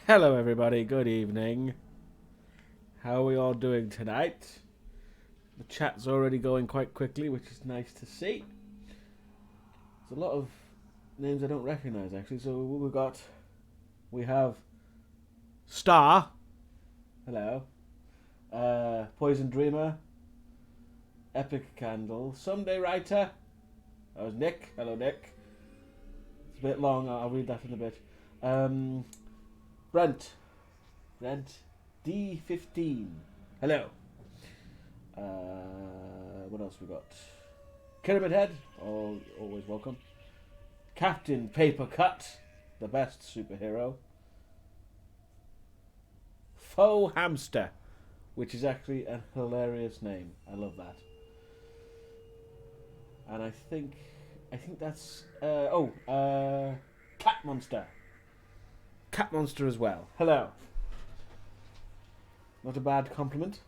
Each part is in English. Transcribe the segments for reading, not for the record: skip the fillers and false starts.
Hello everybody, good evening. How are we all doing tonight? The chat's already going quite quickly, which is nice to see. There's a lot of names I don't recognise actually, so we have Star. Hello. Poison Dreamer. Epic Candle. Someday Writer. That was Nick. Hello Nick. It's a bit long, I'll read that in a bit. Brent D15. Hello. What else we got? Pyramid Head. Always welcome. Captain Paper Cut, the best superhero. Faux Hamster, which is actually a hilarious name. I love that. And I think that's Cat Monster. Cat Monster as well. Hello. Not a bad compliment.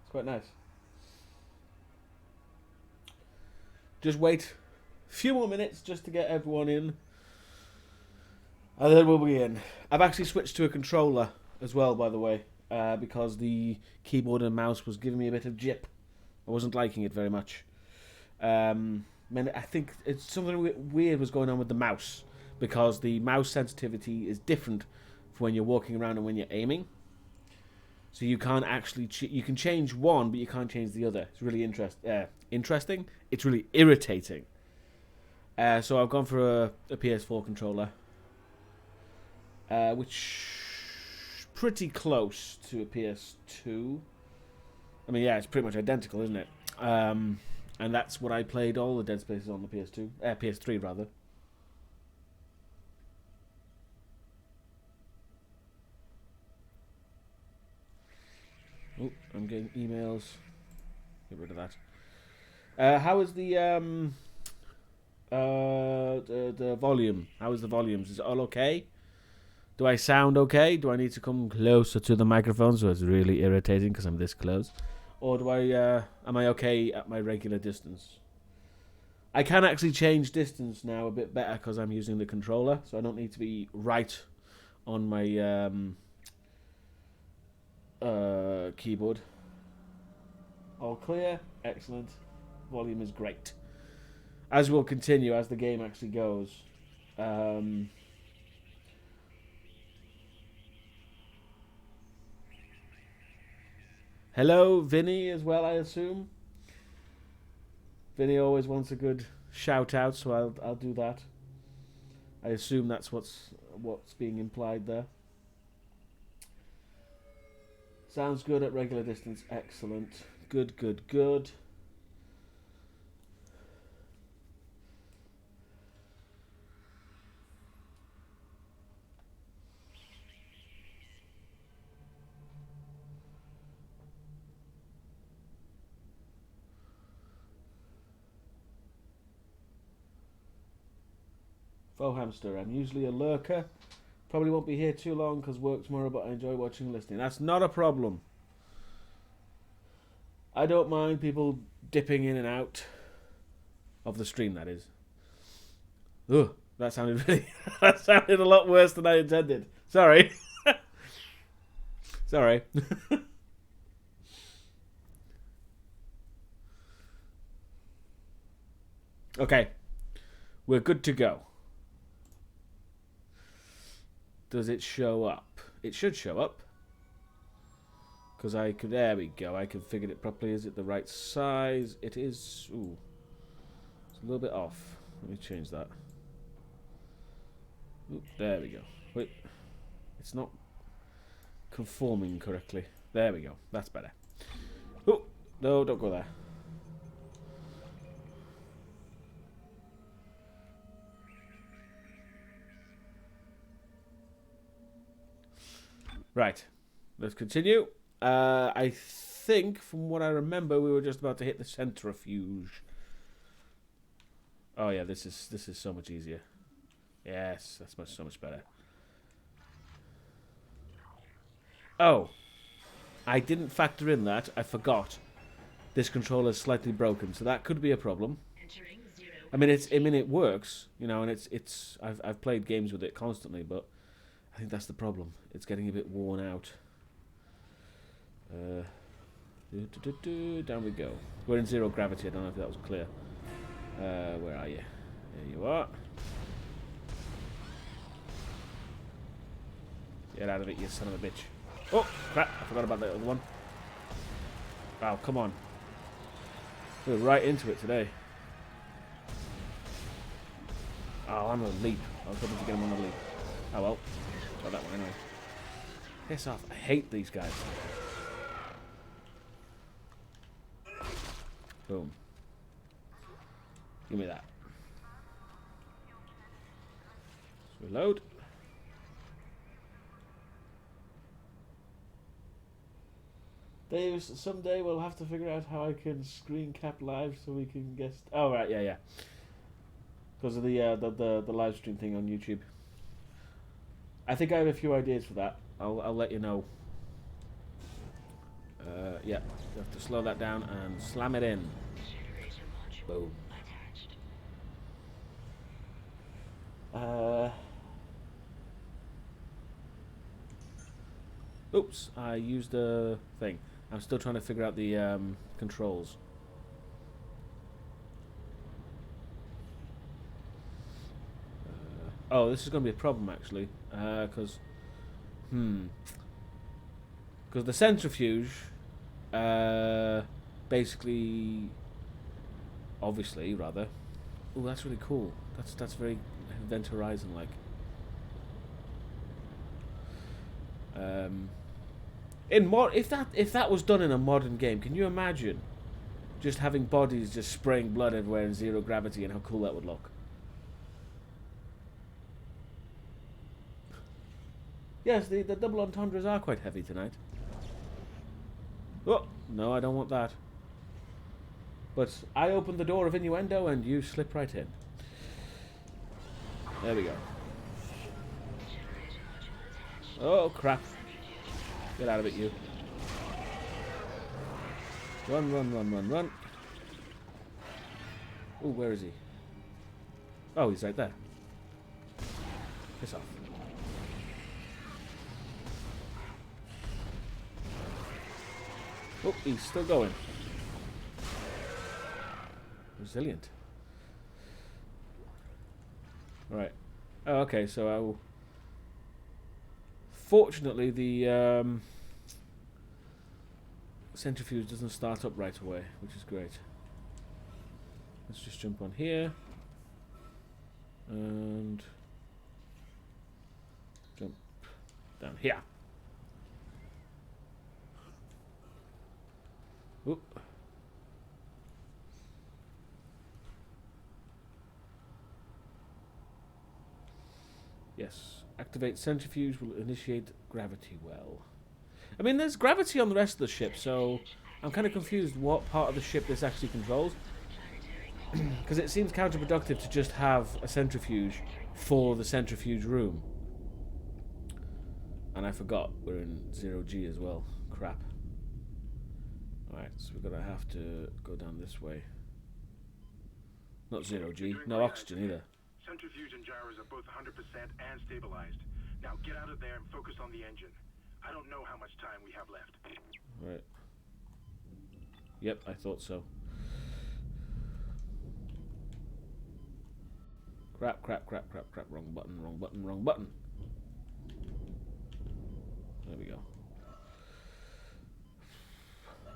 It's quite nice. Just wait a few more minutes just to get everyone in. And then we'll begin. I've actually switched to a controller as well, by the way, because the keyboard and mouse was giving me a bit of jip. I wasn't liking it very much. I think it's something weird was going on with the mouse, because the mouse sensitivity is different for when you're walking around and when you're aiming. So you can't actually you can change one, but you can't change the other. It's really interesting. It's really irritating. So I've gone for a PS4 controller, which is pretty close to a PS2. I mean, yeah, it's pretty much identical, isn't it? And that's what I played all the Dead Spaces on the PS3 rather. Oh, I'm getting emails. Get rid of that. How is the volume? How is the volumes? Is it all okay? Do I sound okay? Do I need to come closer to the microphone so it's really irritating because I'm this close? Or am I okay at my regular distance? I can actually change distance now a bit better because I'm using the controller, so I don't need to be right on my keyboard. All clear. Excellent. Volume is great. As we'll continue as the game actually goes. Hello, Vinny, as well, I assume. Vinny always wants a good shout out, so I'll do that. I assume that's what's being implied there. Sounds good at regular distance. Excellent. Good, good, good. Faux Hamster. I'm usually a lurker. Probably won't be here too long because work tomorrow, but I enjoy watching and listening. That's not a problem. I don't mind people dipping in and out of the stream, that is. Ugh, that sounded that sounded a lot worse than I intended. Sorry. Sorry. Okay. We're good to go. Does it show up? It should show up. Because there we go. I configured it properly. Is it the right size? It is. Ooh. It's a little bit off. Let me change that. Ooh, there we go. Wait. It's not conforming correctly. There we go. That's better. Oh, no, don't go there. Right. Let's continue. I think, from what I remember, we were just about to hit the centrifuge. Oh yeah, this is so much easier. Yes, that's so much better. Oh, I didn't factor in that. I forgot. This controller is slightly broken, so that could be a problem. I mean, it works, you know, and it's. I've played games with it constantly, but I think that's the problem. It's getting a bit worn out. Down we go. We're in zero gravity. I don't know if that was clear. Where are you? There you are. Get out of it, you son of a bitch. Oh, crap. I forgot about that other one. Oh, come on. We're right into it today. Oh, I'm a leap. I was hoping to get him on the leap. Oh, well. Got that one anyway. Piss off. I hate these guys. Boom. Give me that. Let's reload. Dave, someday we'll have to figure out how I can screen cap live so we can guess. Oh right, yeah. Because of the live stream thing on YouTube. I think I have a few ideas for that. I'll let you know. Yeah, you have to slow that down and slam it in. Boom. Oops, I used a thing. I'm still trying to figure out the controls. Oh, this is going to be a problem actually, because the centrifuge, basically, obviously, rather. Oh, that's really cool. That's very Event Horizon like. If that was done in a modern game, can you imagine just having bodies just spraying blood everywhere in zero gravity and how cool that would look? Yes, the double entendres are quite heavy tonight. Oh, no, I don't want that. But I opened the door of innuendo and you slip right in. There we go. Oh, crap. Get out of it, you. Run, run, run, run, run. Oh, where is he? Oh, he's right there. Piss off. Oh, he's still going. Resilient. Right. Oh, okay, so I will... Fortunately, the centrifuge doesn't start up right away, which is great. Let's just jump on here. And... jump down here. Oop. Yes. Activate centrifuge will initiate gravity well. I mean, there's gravity on the rest of the ship, so I'm kind of confused what part of the ship this actually controls. Because it seems counterproductive to just have a centrifuge for the centrifuge room. And I forgot, we're in 0G as well. Crap. Alright, so we're going to have to go down this way. Not 0G, no oxygen either. Centrifuge and gyros are both 100% and stabilized. Now get out of there and focus on the engine. I don't know how much time we have left. Right. Yep, I thought so. Crap, crap, crap, crap, crap. Wrong button, wrong button, wrong button. There we go.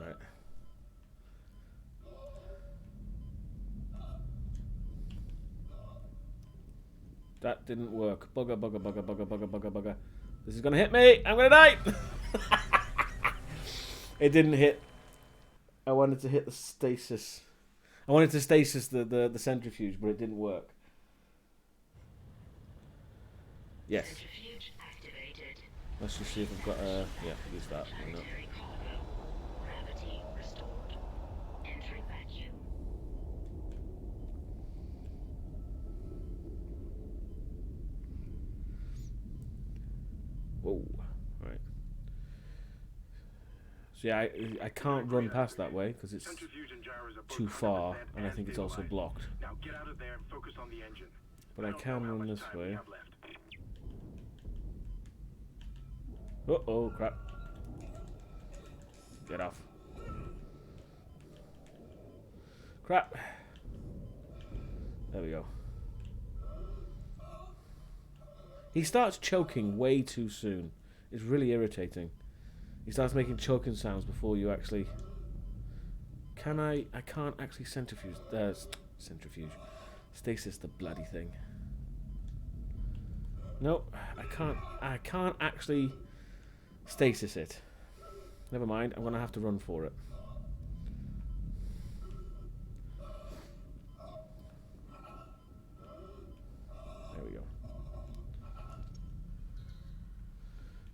Right. That didn't work. Bugger, bugger, bugger, bugger, bugger, bugger, bugger. This is gonna hit me. I'm gonna die. It didn't hit. I wanted to hit the stasis. I wanted to stasis the centrifuge, but it didn't work. Yes. Centrifuge activated. Let's just see if I've got a... yeah, use that. Why not? Planetary cargo. Gravity restored. Entering vacuum. Whoa. Right. So yeah, I can't run past that way because it's too far, and I think it's also blocked. Now get out of there and focus on the engine. But I can run this way. Uh-oh, crap. Get off. Crap. There we go. He starts choking way too soon. It's really irritating. He starts making choking sounds before you actually... Can I can't actually centrifuge... centrifuge. Stasis the bloody thing. Nope, I can't actually stasis it. Never mind, I'm gonna have to run for it. There we go.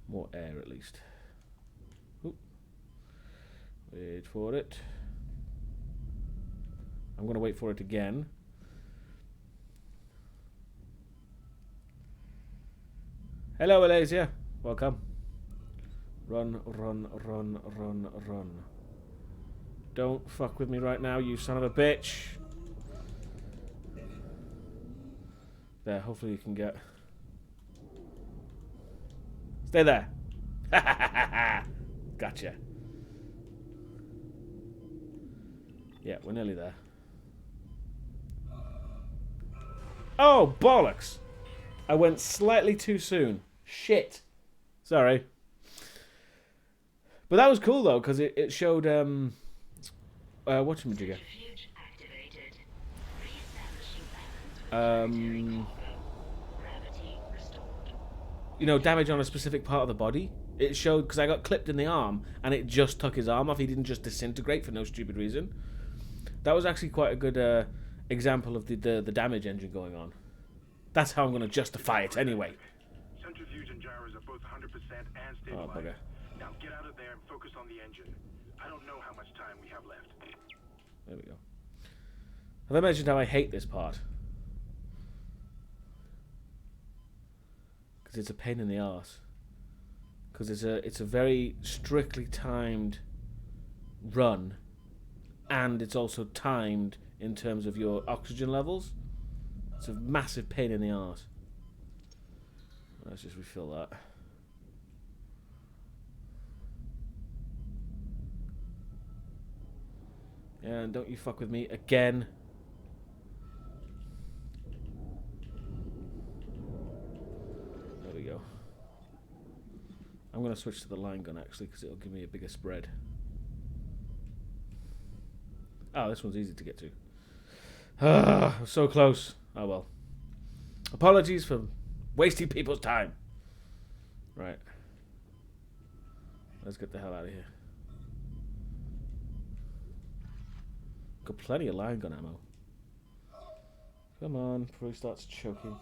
More air at least. Oop. Wait for it. I'm gonna wait for it again. Hello, Alasia. Welcome. Run, run, run, run, run. Don't fuck with me right now, you son of a bitch. There, hopefully you can get... Stay there. Gotcha. Yeah, we're nearly there. Oh, bollocks! I went slightly too soon. Shit. Sorry. But that was cool though, because it showed whatchamajigger. Centrifuge activated. Reestablishing balance with gravity restored. You know, damage on a specific part of the body. It showed, because I got clipped in the arm, and it just took his arm off. He didn't just disintegrate for no stupid reason. That was actually quite a good example of the damage engine going on. That's how I'm going to justify it anyway. Centrifuge and gyros are both 100% and Oh, stabilized. bugger. Now get out of there and focus on the engine. I don't know how much time we have left. There we go. Have I mentioned how I hate this part? Because it's a pain in the arse. Because it's a very strictly timed run, and it's also timed in terms of your oxygen levels. It's a massive pain in the arse. Let's just refill that. And don't you fuck with me again. There we go. I'm going to switch to the line gun actually, because it'll give me a bigger spread. Oh, this one's easy to get to. Ah, so close. Oh well. Apologies for wasting people's time. Right. Let's get the hell out of here. Got plenty of line gun ammo. Come on, before he starts choking.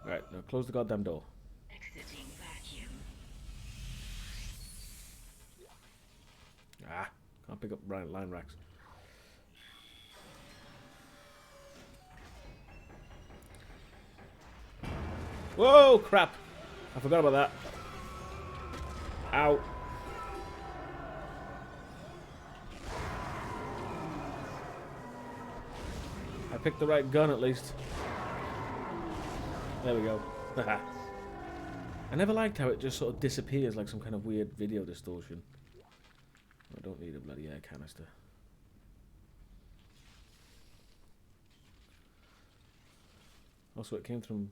Alright, now close the goddamn door. Exiting vacuum. Ah, can't pick up line racks. Whoa, crap! I forgot about that. Ow. I picked the right gun at least. There we go. I never liked how it just sort of disappears like some kind of weird video distortion. I don't need a bloody air canister. Also, it came from...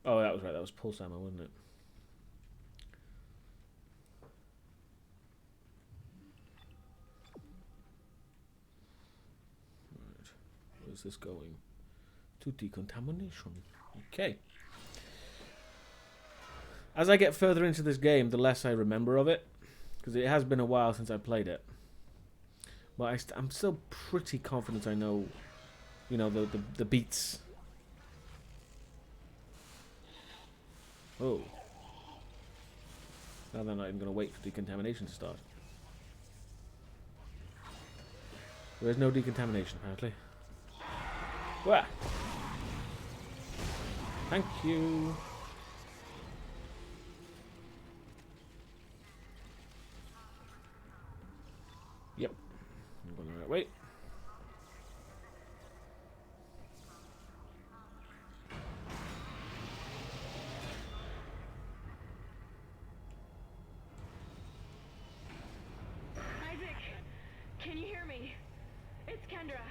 Oh, that was right. That was pulse ammo, wasn't it? Right. Where's this going? To decontamination. Okay. As I get further into this game, the less I remember of it, because it has been a while since I played it. But I'm still pretty confident I know, you know, the beats. Oh. Now they're not even going to wait for decontamination to start. There is no decontamination, apparently. Wah! Thank you. Yep. I'm going the right way. Kendra.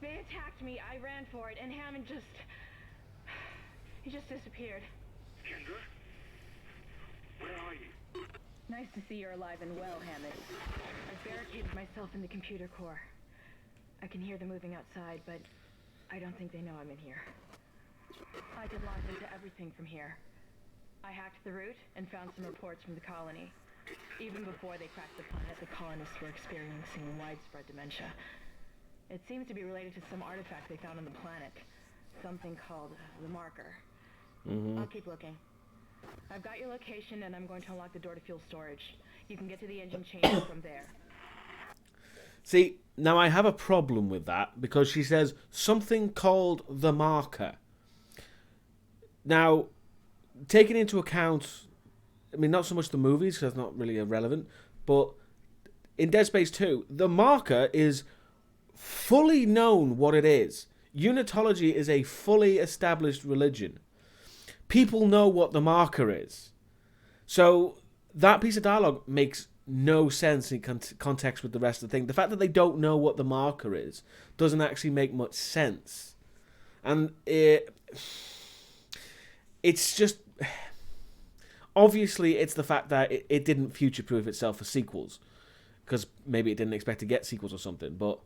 They attacked me. I ran for it, and Hammond he just disappeared. Kendra? Where are you? Nice to see you're alive and well, Hammond. I've barricaded myself in the computer core. I can hear them moving outside, but I don't think they know I'm in here. I can launch into everything from here. I hacked the route and found some reports from the colony. Even before they cracked the planet, the colonists were experiencing widespread dementia. It seems to be related to some artifact they found on the planet. Something called the marker. I'll keep looking. I've got your location and I'm going to unlock the door to fuel storage. You can get to the engine chamber from there. See, now I have a problem with that because she says something called the marker. Now, taking into account, I mean, not so much the movies because that's not really irrelevant, but in Dead Space 2, the marker is fully known what it is. Unitology is a fully established religion. People know what the marker is. So that piece of dialogue makes no sense in context with the rest of the thing. The fact that they don't know what the marker is doesn't actually make much sense. And it's just... Obviously, it's the fact that it didn't future-proof itself for sequels. Because maybe it didn't expect to get sequels or something. But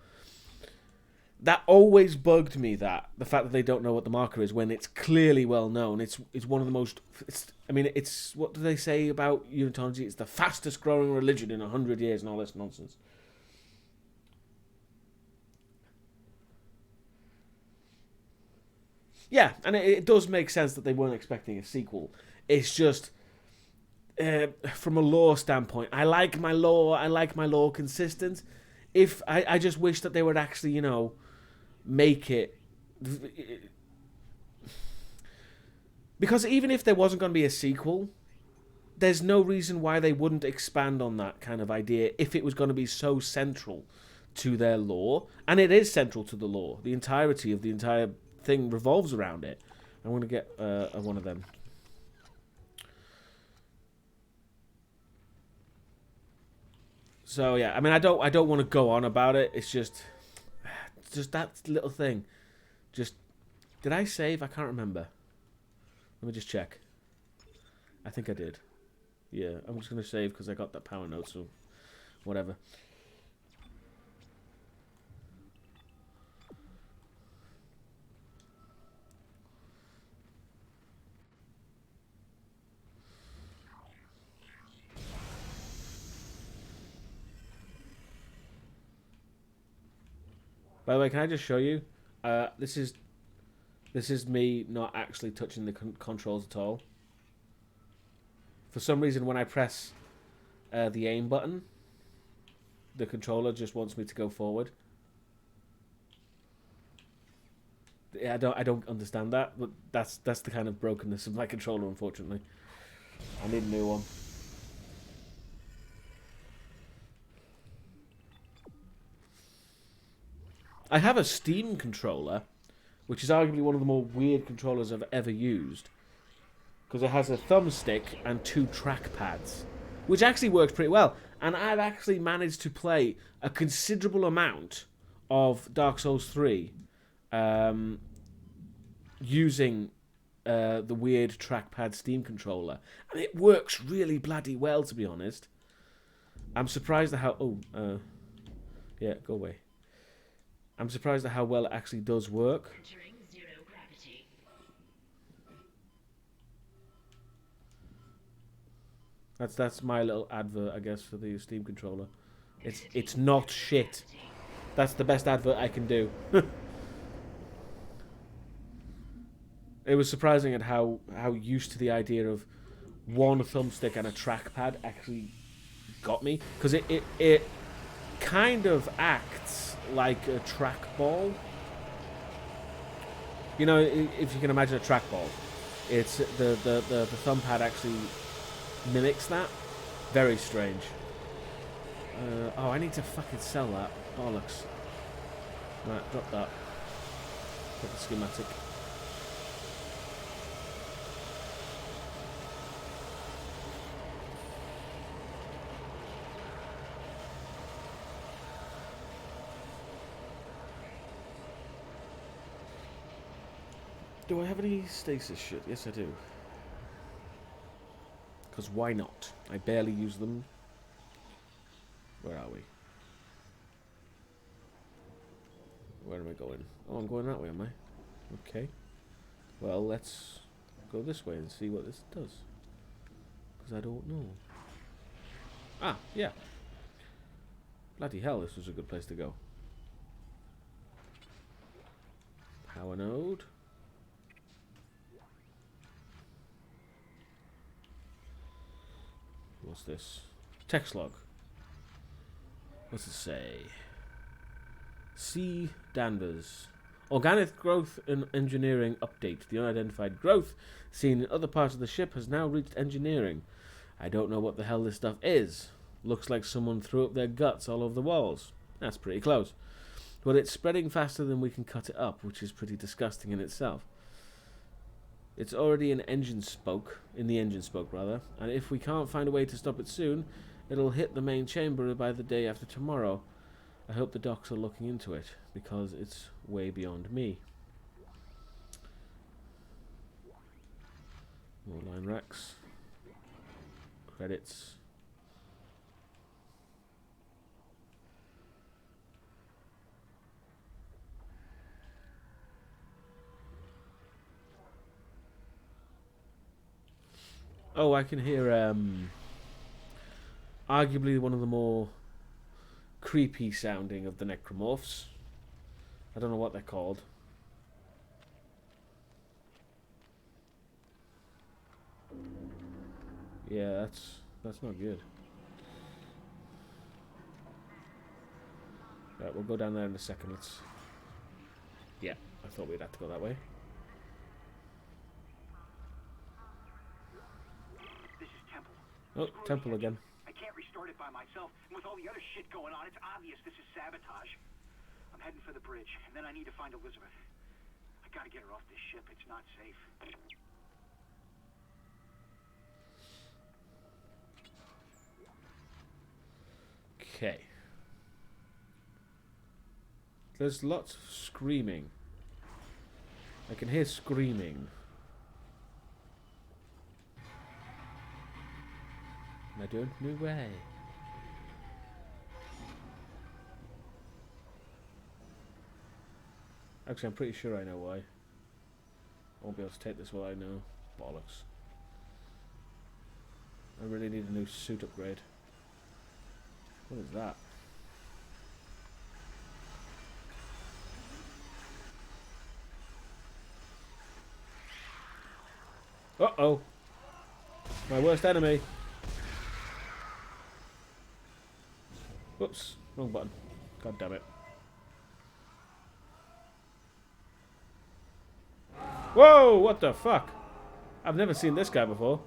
that always bugged me, the fact that they don't know what the marker is when it's clearly well known. It's one of the most... It's what do they say about Unitology? It's the fastest growing religion in 100 years and all this nonsense. Yeah, and it does make sense that they weren't expecting a sequel. It's just... from a lore standpoint, I like my lore consistent. If I just wish that they would actually, make it, because even if there wasn't going to be a sequel, there's no reason why they wouldn't expand on that kind of idea if it was going to be so central to their lore. And it is central to the lore. The entirety of the entire thing revolves around it. I'm going to get one of them. So yeah, I mean, I don't want to go on about it. It's just that little thing. Did I save? I can't remember. Let me just check. I think I did. Yeah, I'm just gonna save because I got that power note. So whatever. By the way, can I just show you? This is me not actually touching the controls at all. For some reason, when I press the aim button, the controller just wants me to go forward. Yeah, I don't understand that, but that's the kind of brokenness of my controller, unfortunately. I need a new one. I have a Steam controller, which is arguably one of the more weird controllers I've ever used, because it has a thumbstick and 2 trackpads, which actually works pretty well. And I've actually managed to play a considerable amount of Dark Souls 3 using the weird trackpad Steam controller, and it works really bloody well, to be honest. I'm surprised at how... yeah, go away. I'm surprised at how well it actually does work. Entering zero gravity. That's my little advert, I guess, for the Steam controller. It's not shit. That's the best advert I can do. It was surprising at how used to the idea of one thumbstick and a trackpad actually got me, because it kind of acts like a trackball. You know, if you can imagine a trackball, it's the thumb pad actually mimics that. Very strange. Oh, I need to fucking sell that. Bollocks. Right, drop that. Put the schematic. Do I have any stasis shit? Yes, I do. Because why not? I barely use them. Where are we? Where am I going? Oh, I'm going that way, am I? Okay. Well, let's go this way and see what this does. Because I don't know. Ah, yeah. Bloody hell, this was a good place to go. Power node. What's this? Text log. What's it say? C. Danvers. Organic growth and engineering update. The unidentified growth seen in other parts of the ship has now reached engineering. I don't know what the hell this stuff is. Looks like someone threw up their guts all over the walls. That's pretty close. But it's spreading faster than we can cut it up, which is pretty disgusting in itself. It's already in the engine spoke, and if we can't find a way to stop it soon, it'll hit the main chamber by the day after tomorrow. I hope the docs are looking into it, because it's way beyond me. More line racks. Credits. Oh, I can hear arguably one of the more creepy sounding of the necromorphs. I don't know what they're called. Yeah, that's not good. Right, we'll go down there in a second. Let's. Yeah, I thought we'd have to go that way. This is Temple. Oh, Temple again. I can't restart it by myself, and with all the other shit going on, it's obvious this is sabotage. I'm heading for the bridge, and then I need to find Elizabeth. I gotta get her off this ship. It's not safe. Okay. There's lots of screaming. I can hear screaming. I don't know why. Actually, I'm pretty sure I know why. I won't be able to take this while I know. Bollocks. I really need a new suit upgrade. What is that? Uh-oh. My worst enemy. Whoops. Wrong button. God damn it. Whoa! What the fuck? I've never seen this guy before.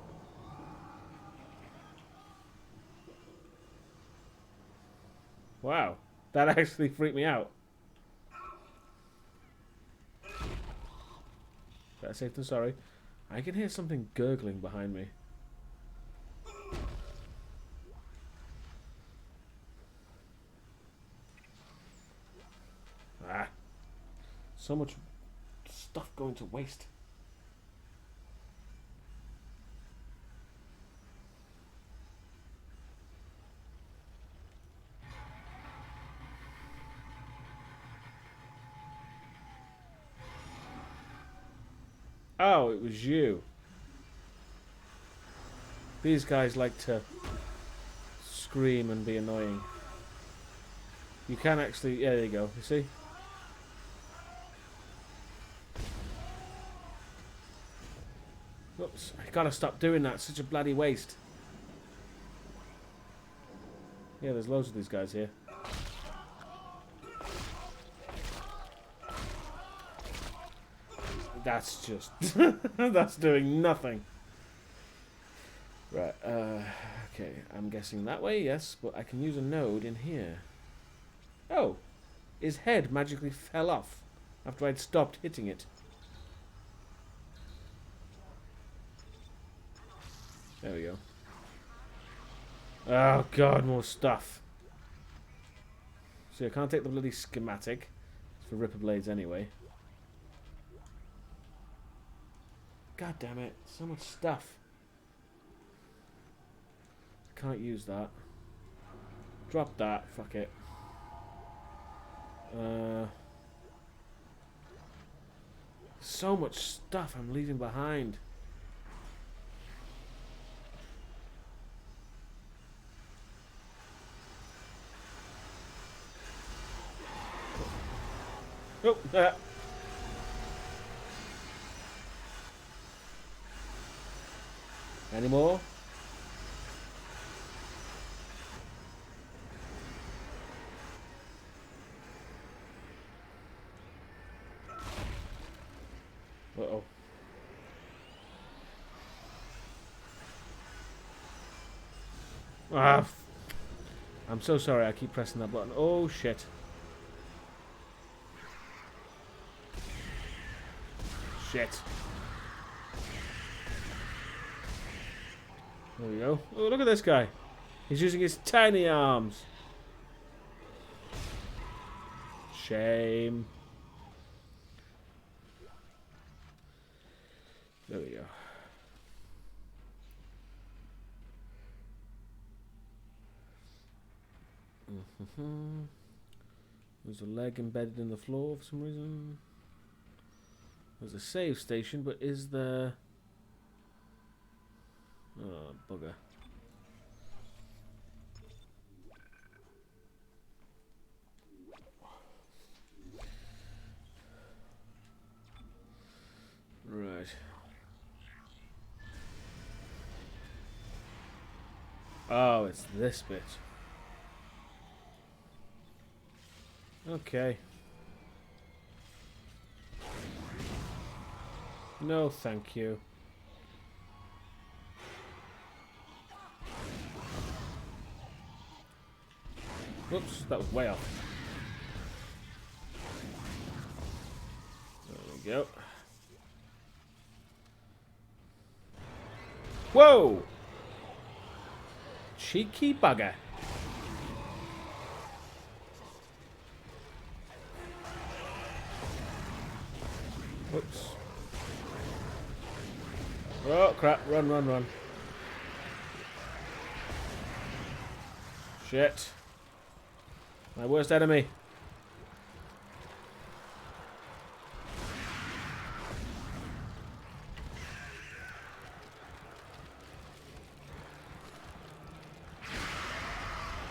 Wow. That actually freaked me out. Better safe than sorry. I can hear something gurgling behind me. Ah. So much stuff going to waste. Oh, it was you. These guys like to scream and be annoying. You can actually... Yeah, there you go. You see? Whoops. I gotta stop doing that. It's such a bloody waste. Yeah, there's loads of these guys here. That's just... that's doing nothing. Right, okay. I'm guessing that way, yes, but I can use a node in here. Oh! His head magically fell off after I'd stopped hitting it. There we go. Oh god, more stuff. See, I can't take the bloody schematic. It's for Ripper Blades anyway. God damn it. So much stuff. Can't use that. Drop that. Fuck it. So much stuff I'm leaving behind. Oh, any more? Uh-oh. Ah, I'm so sorry, I keep pressing that button. Oh, shit. Shit. There we go. Oh, look at this guy. He's using his tiny arms. Shame. There we go. There's a leg embedded in the floor for some reason. There's a save station, but is there... Oh, bugger. Right. Oh, it's this bit. Okay. No, thank you. Whoops, that was way off. There we go. Whoa! Cheeky bugger. Whoops. Oh, crap. Run, run, run. Shit. My worst enemy.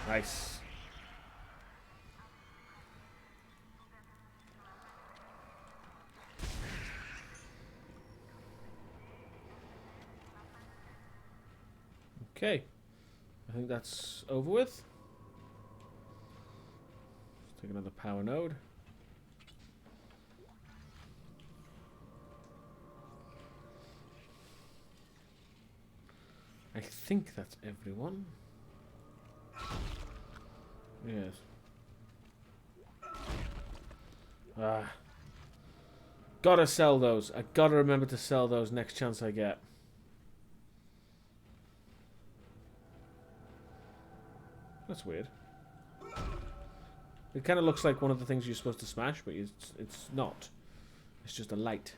Nice. Okay. I think that's over with. Let's take another power node. I think that's everyone. Yes. Ah. Gotta sell those. I gotta remember to sell those next chance I get. That's weird. It kind of looks like one of the things you're supposed to smash, but it's not. It's just a light.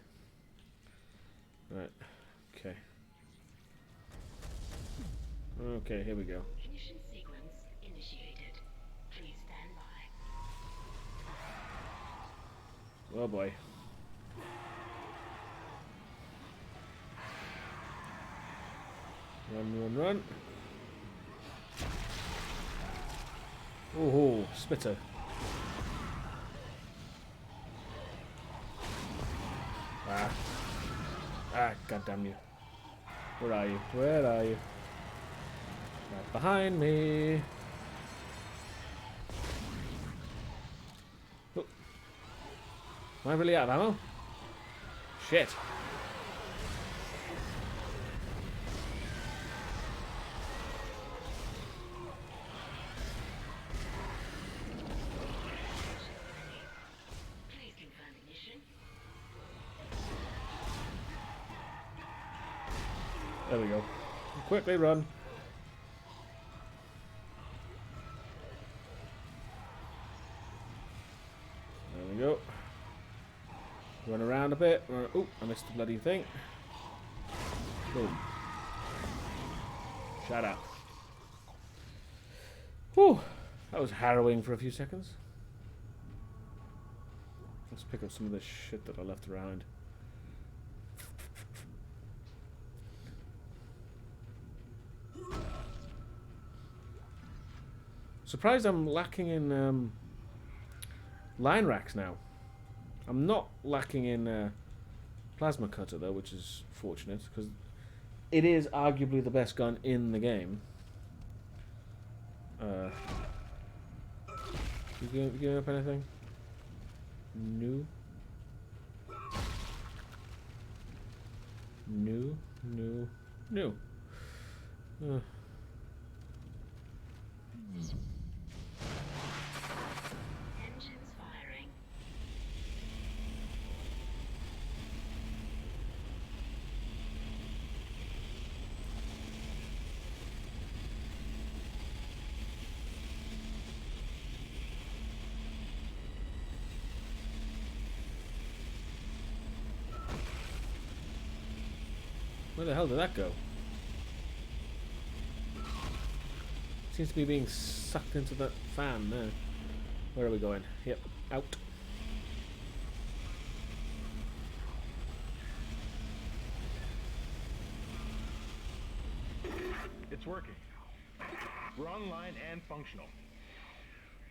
Right. Okay. Okay, here we go. Ignition sequence initiated. Please stand by. Oh boy. Run, run, run. Oh, spitter. Ah. Ah, goddamn you. Where are you? Where are you? Right behind me. Oh. Am I really out of ammo? Shit. Please confirm ignition. There we go. Quickly run. There we go. Run around a bit. Oh, I missed the bloody thing. Boom. Shut up. Whew. That was harrowing for a few seconds. Let's pick up some of this shit that I left around. Surprised I'm lacking in line racks now. I'm not lacking in plasma cutter though, which is fortunate because it is arguably the best gun in the game. You giving up anything? No. No. No. No. Engines firing. Where the hell did that go? Seems to be being sucked into that fan now. Where are we going? Yep, out. It's working. We're online and functional.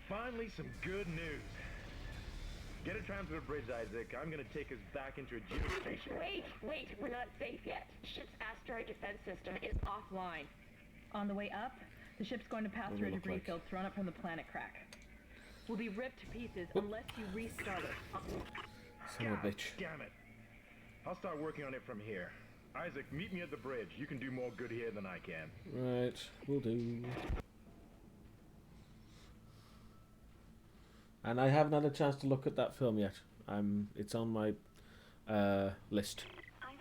Finally, some good news. Get a tram to the bridge, Isaac. I'm gonna take us back into a geostation. Wait, we're not safe yet. Ship's asteroid defense system is offline. On the way up, the ship's going to pass through a debris field thrown up from the planet crack. We'll be ripped to pieces unless you restart it. Son of a bitch. Damn it. I'll start working on it from here. Isaac, meet me at the bridge. You can do more good here than I can. Right, will do. And I haven't had a chance to look at that film yet. It's on my list. Isaac,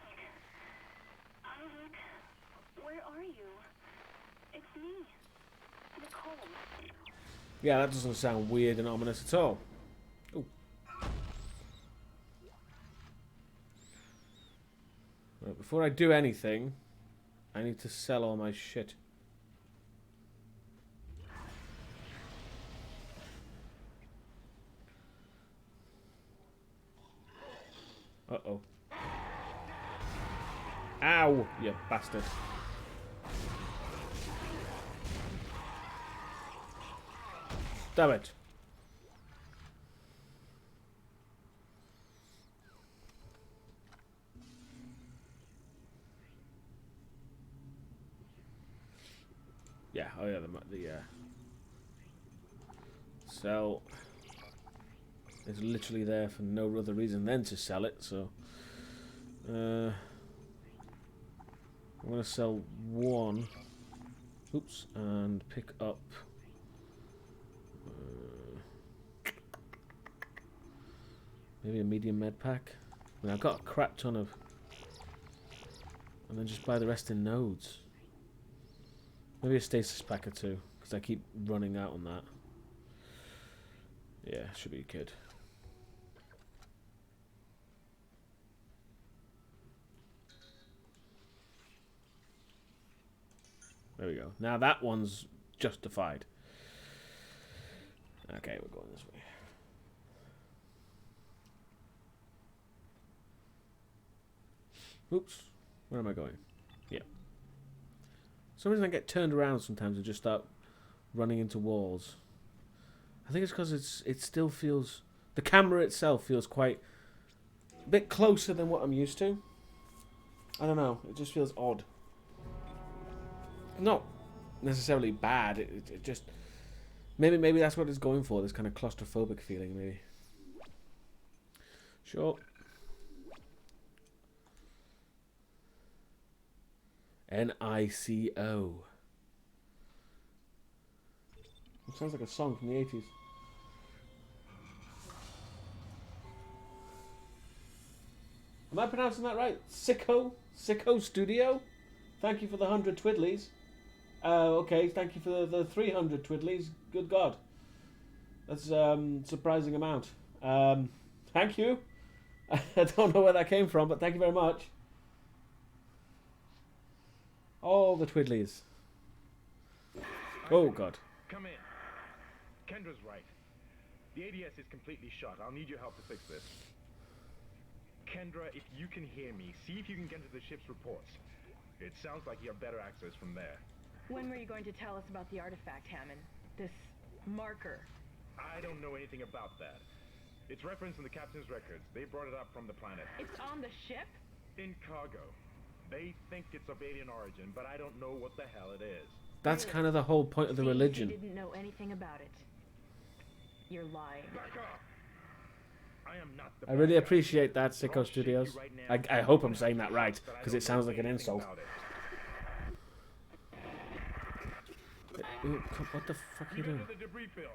where are you? It's me, Nicole. Yeah, that doesn't sound weird and ominous at all. Ooh. Right, before I do anything, I need to sell all my shit. Uh-oh. Ow, you bastard. Damn it. Yeah, oh yeah, the sell is literally there for no other reason than to sell it, so I'm gonna sell one. Oops, and pick up maybe a medium med pack. I mean, I've got a crap ton of, and then just buy the rest in nodes. Maybe a stasis pack or two, because I keep running out on that. Yeah, should be good. There we go. Now that one's justified. Okay, we're going this way. Oops. Where am I going? Yeah. For some reason I get turned around sometimes and just start running into walls. I think it's because it still feels... The camera itself feels quite... a bit closer than what I'm used to. I don't know. It just feels odd. Not necessarily bad. It just... Maybe that's what it's going for. This kind of claustrophobic feeling, maybe. Sure. NICO. It sounds like a song from the 80s. Am I pronouncing that right? Sicko? Sicko Studio? Thank you for the 100 twiddlies. Okay, thank you for the 300 twiddlies. Good God. That's surprising amount. Thank you. I don't know where that came from, but thank you very much. All the twiddlies. Oh, God. Come in. Kendra's right. The ADS is completely shut. I'll need your help to fix this. Kendra, if you can hear me, see if you can get to the ship's reports. It sounds like you have better access from there. When were you going to tell us about the artifact, Hammond? This marker? I don't know anything about that. It's referenced in the captain's records. They brought it up from the planet. It's on the ship? In cargo. They think it's of alien origin, but I don't know what the hell it is. That's kind of the whole point of the religion. You didn't know anything about it. You're lying. Back off! I am not the I really bad guy. appreciate that, I'll Sicko shoot Studios. you right now. I hope I'm saying that right, But I because don't it sounds know like an anything insult. about it. Ooh, what the fuck are you Meet doing? under the debris field.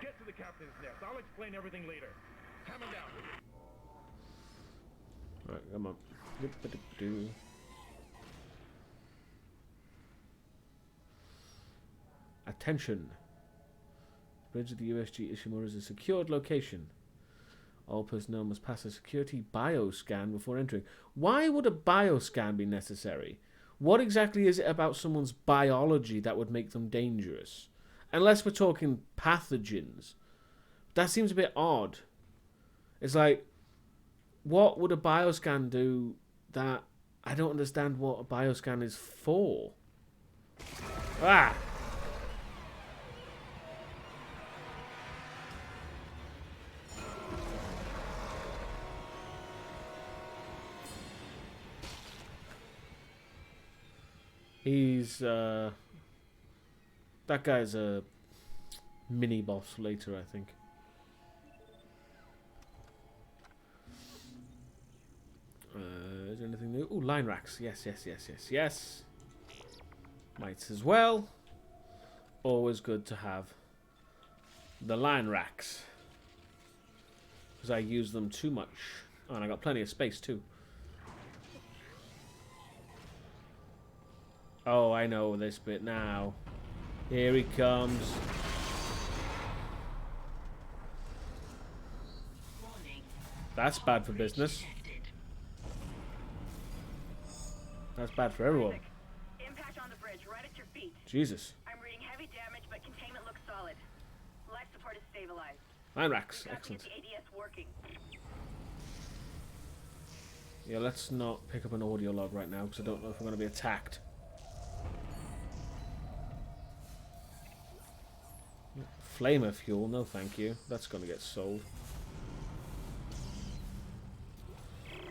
Get to the captain's nest. I'll explain everything later. Hammer down. Alright, come on. Dip-a-dip-doo. Attention. Bridge of the USG Ishimura is a secured location. All personnel must pass a security bioscan before entering. Why would a bioscan be necessary? What exactly is it about someone's biology that would make them dangerous? Unless we're talking pathogens. That seems a bit odd. It's like, what would a bioscan do that... I don't understand what a bioscan is for. Ah! He's, that guy's a mini-boss later, I think. Is there anything new? Ooh, line racks. Yes, yes, yes, yes, yes. Might as well. Always good to have the line racks. Because I use them too much. Oh, and I got plenty of space, too. Oh, I know this bit now. Here he comes. Warning. That's bad for business. Detected. That's bad for everyone. Isaac, impact on the bridge, right at your feet. Jesus. I'm reading heavy damage, but containment looks solid. Life support is stabilized. Line racks. We've got Excellent. to get the ADS working. Yeah, let's not pick up an audio log right now because I don't know if I'm going to be attacked. Flamer fuel, no thank you. That's going to get sold.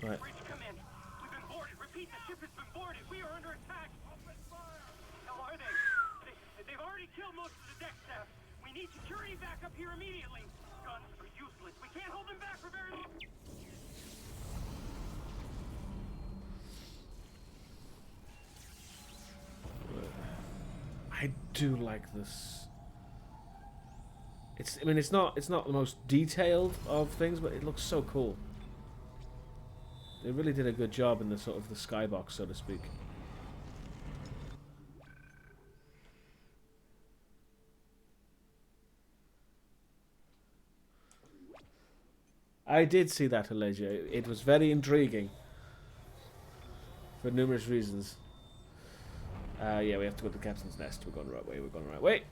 Right. Bridge, come in. We've been boarded. Repeat, the ship has been boarded. We are under attack. Open fire. How are they? They've already killed most of the deck staff. We need security back up here immediately. Guns are useless. We can't hold them back for very long. I do like this. I mean, it's not the most detailed of things, but it looks so cool. They really did a good job in the sort of the skybox, so to speak. I did see that, Elijah. It was very intriguing. For numerous reasons. Yeah, we have to go to the captain's nest. We're going the right way. We're going the right way.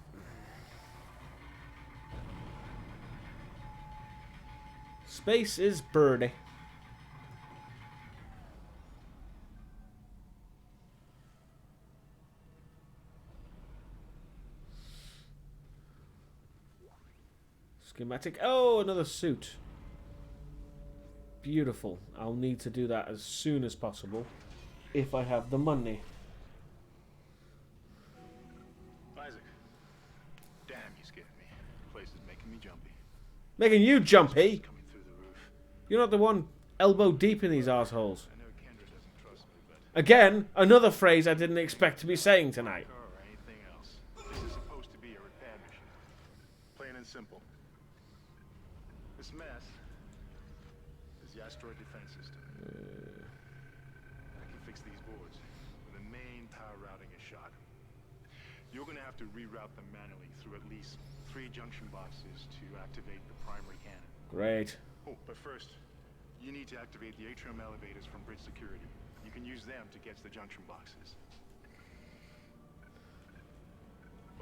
Space is birdie. Schematic. Oh, another suit. Beautiful. I'll need to do that as soon as possible if I have the money. Isaac. Damn, you scared me. The place is making me jumpy. Making you jumpy? Coming through the roof. You're not the one elbow deep in these assholes. I know Kendra doesn't trust me, but Again, another phrase I didn't expect to be saying tonight. car or anything else. This is supposed to be a repair mission. Plain and simple. This mess is the Asteroid defense system. I can fix these boards when the main power routing is shot. You're gonna have to reroute them manually through at least 3 junction boxes to activate the primary cannon. Great. Oh, but first, you need to activate the atrium elevators from bridge security. You can use them to get to the junction boxes.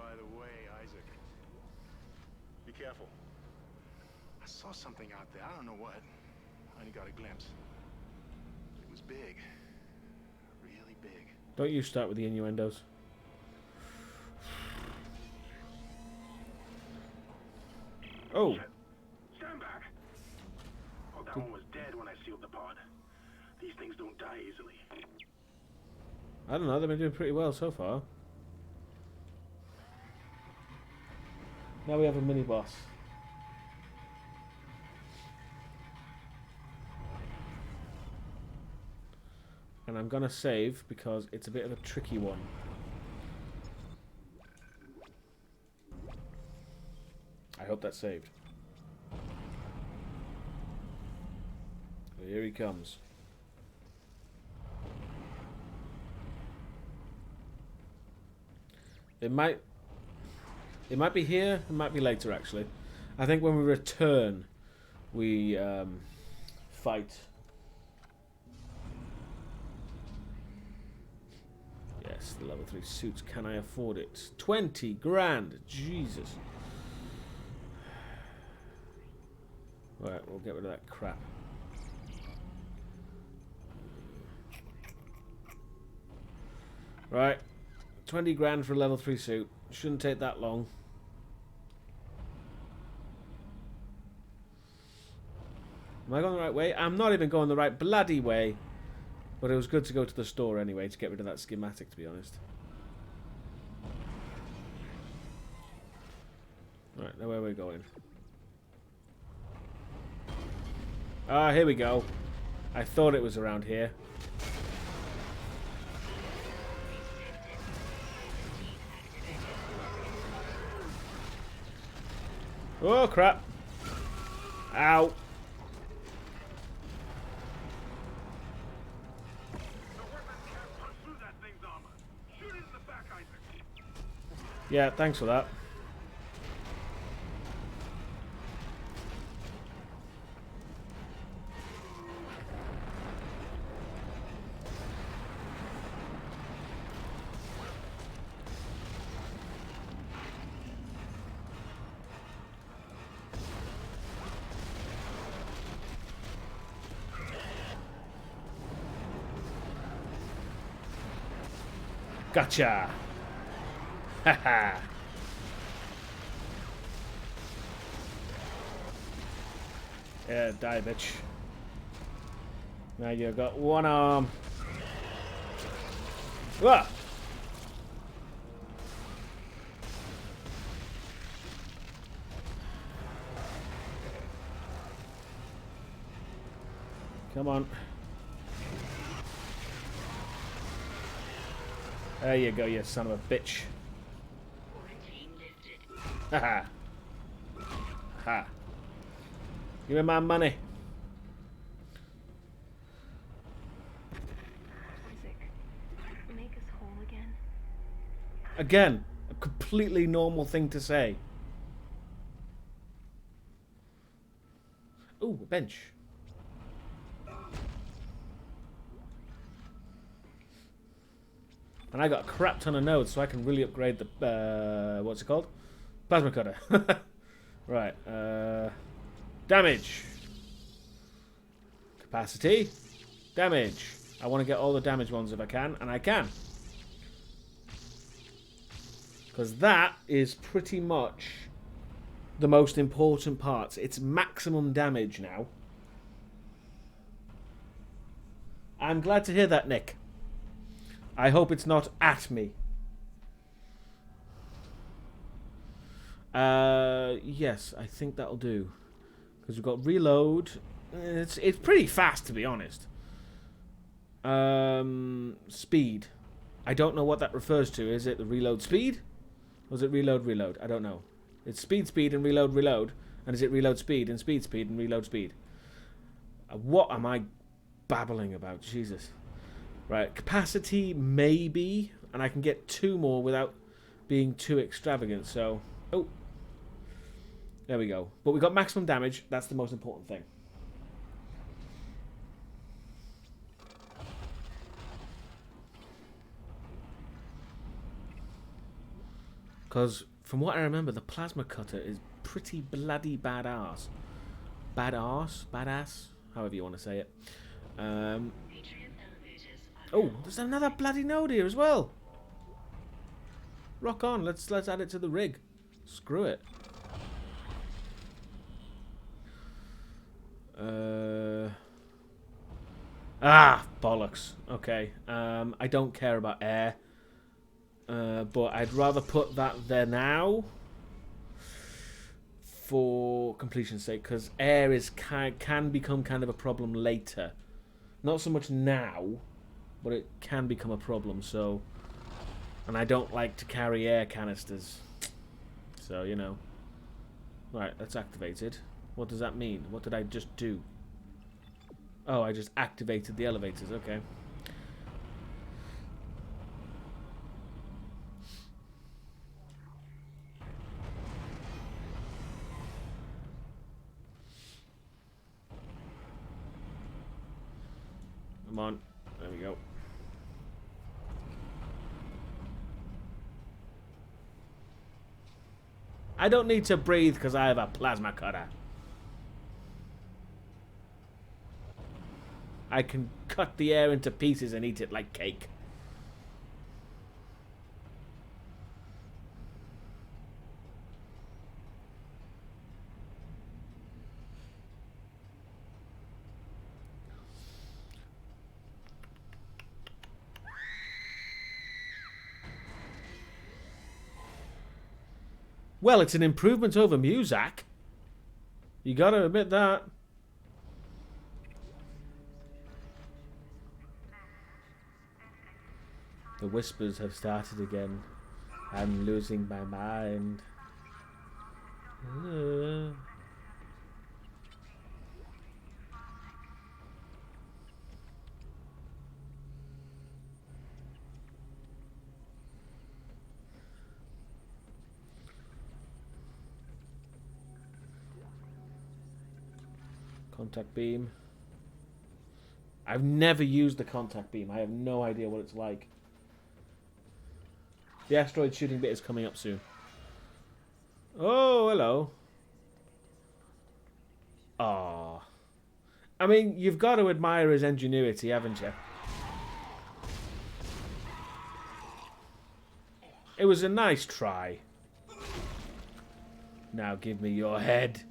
by the way, Isaac. Be careful. I saw something out there. I don't know what. I only got a glimpse. It was big. Really big. Don't you start with the innuendos. Oh. Stand back. Oh, that one was dead when I sealed the pod. These things don't die easily. I don't know, they've been doing pretty well so far. Now we have a mini boss. And I'm gonna save because it's a bit of a tricky one. I hope that's saved. So here he comes. It might be here, it might be later actually. I think when we return we fight. Yes, the level 3 suits. Can I afford it? 20 grand! Jesus. Right, we'll get rid of that crap. Right. 20 grand for a level 3 suit. Shouldn't take that long. Am I going the right way? I'm not even going the right bloody way. But it was good to go to the store anyway to get rid of that schematic, to be honest. Right, now where are we going? Ah, here we go. I thought it was around here. Oh, crap. Ow. Yeah, thanks for that. Gotcha! Haha! Yeah, die, bitch. Now you got one arm. Ah! Come on. There you go, you son of a bitch. Haha. Ha. Give me my money. Isaac, make us whole again. Again, a completely normal thing to say. Ooh, a bench. And I got a crap ton of nodes, so I can really upgrade the, what's it called? Plasma cutter. Right, damage. Capacity. Damage. I want to get all the damage ones if I can, and I can. Because that is pretty much the most important part. It's maximum damage now. I'm glad to hear that, Nick. I hope it's not at me. Yes, I think that'll do. Because we've got reload. It's pretty fast, to be honest. Speed. I don't know what that refers to. Is it the reload speed? Or is it reload? I don't know. It's speed, and reload. And is it reload, speed, and reload, speed? What am I babbling about? Jesus. Right, capacity, maybe. And I can get 2 more without being too extravagant, so... Oh. There we go. But we got maximum damage. That's the most important thing. Because from what I remember, the plasma cutter is pretty bloody badass. Badass, however you want to say it. Atrium elevators are Oh, now there's another bloody node here as well. Rock on, let's add it to the rig. Screw it. Bollocks. Okay. I don't care about air. But I'd rather put that there now for completion's sake, because air is can become kind of a problem later. Not so much now, but it can become a problem. So, and I don't like to carry air canisters. So, you know. Right, that's activated. What does that mean? What did I just do? Oh, I just activated the elevators. Okay. Come on. There we go. I don't need to breathe because I have a plasma cutter. I can cut the air into pieces and eat it like cake. Well, it's an improvement over Muzak. You gotta admit that. The whispers have started again. I'm losing my mind. Contact beam. I've never used the contact beam. I have no idea what it's like. The asteroid shooting bit is coming up soon. Oh, hello. Ah. I mean, you've got to admire his ingenuity, haven't you? It was a nice try. Now give me your head.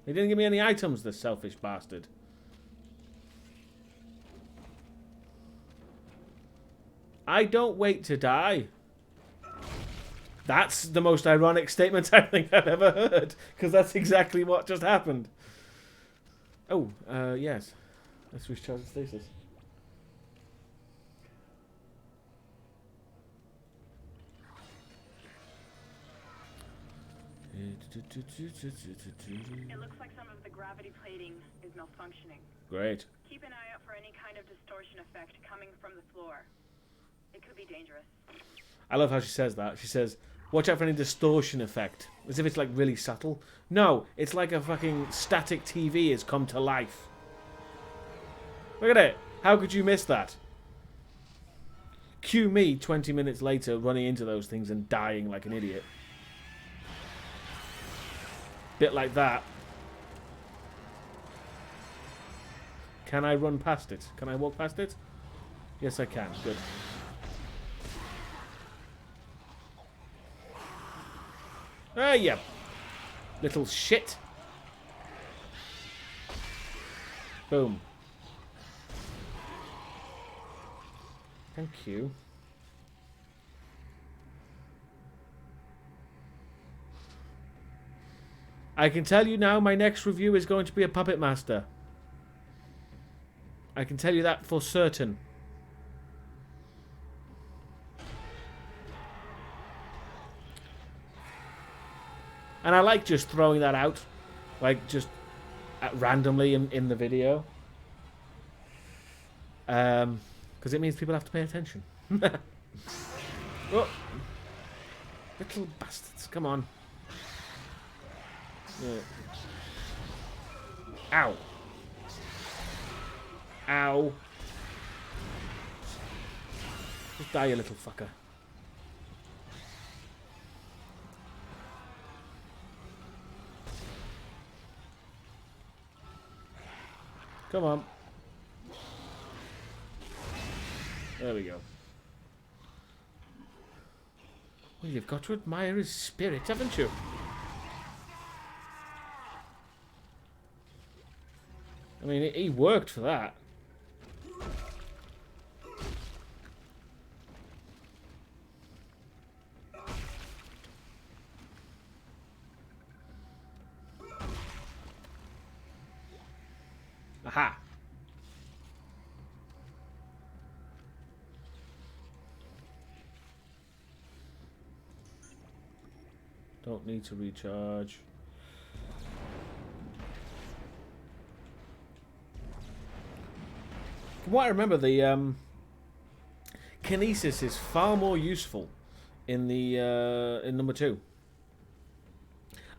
He didn't give me any items, the selfish bastard. I don't wait to die. That's the most ironic statement I think I've ever heard, because that's exactly what just happened. Oh, yes. Let's recharge the stasis. It looks like some of the gravity plating is malfunctioning. Great. Keep an eye out for any kind of distortion effect coming from the floor. It could be dangerous. I love how she says that. She says, watch out for any distortion effect. As if it's like really subtle. No, it's like a fucking static TV has come to life. Look at it. How could you miss that? Cue me 20 minutes later running into those things and dying like an idiot. Bit like that. Can I run past it? Can I walk past it? Yes, I can. Good. Ah, yeah. Little shit. Boom. Thank you. I can tell you now my next review is going to be a Puppet Master. I can tell you that for certain. And I like just throwing that out. Like, just randomly in the video. Because it means people have to pay attention. Oh. Little bastards, come on. Yeah. Ow. Ow. Just die, you little fucker. Come on. There we go. Well, you've got to admire his spirit, haven't you? I mean, he worked for that. Aha! Don't need to recharge. From what I remember, the kinesis is far more useful in the in number 2.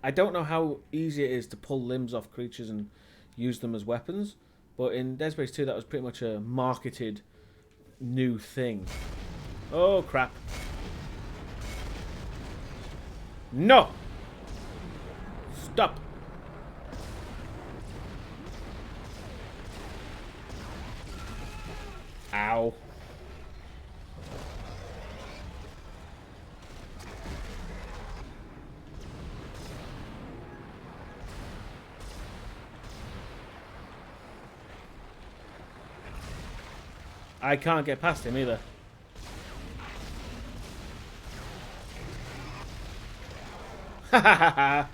I don't know how easy it is to pull limbs off creatures and use them as weapons, but in Dead Space 2 that was pretty much a marketed new thing. Oh crap. No! Stop! Ow. I can't get past him either. Ha ha ha ha!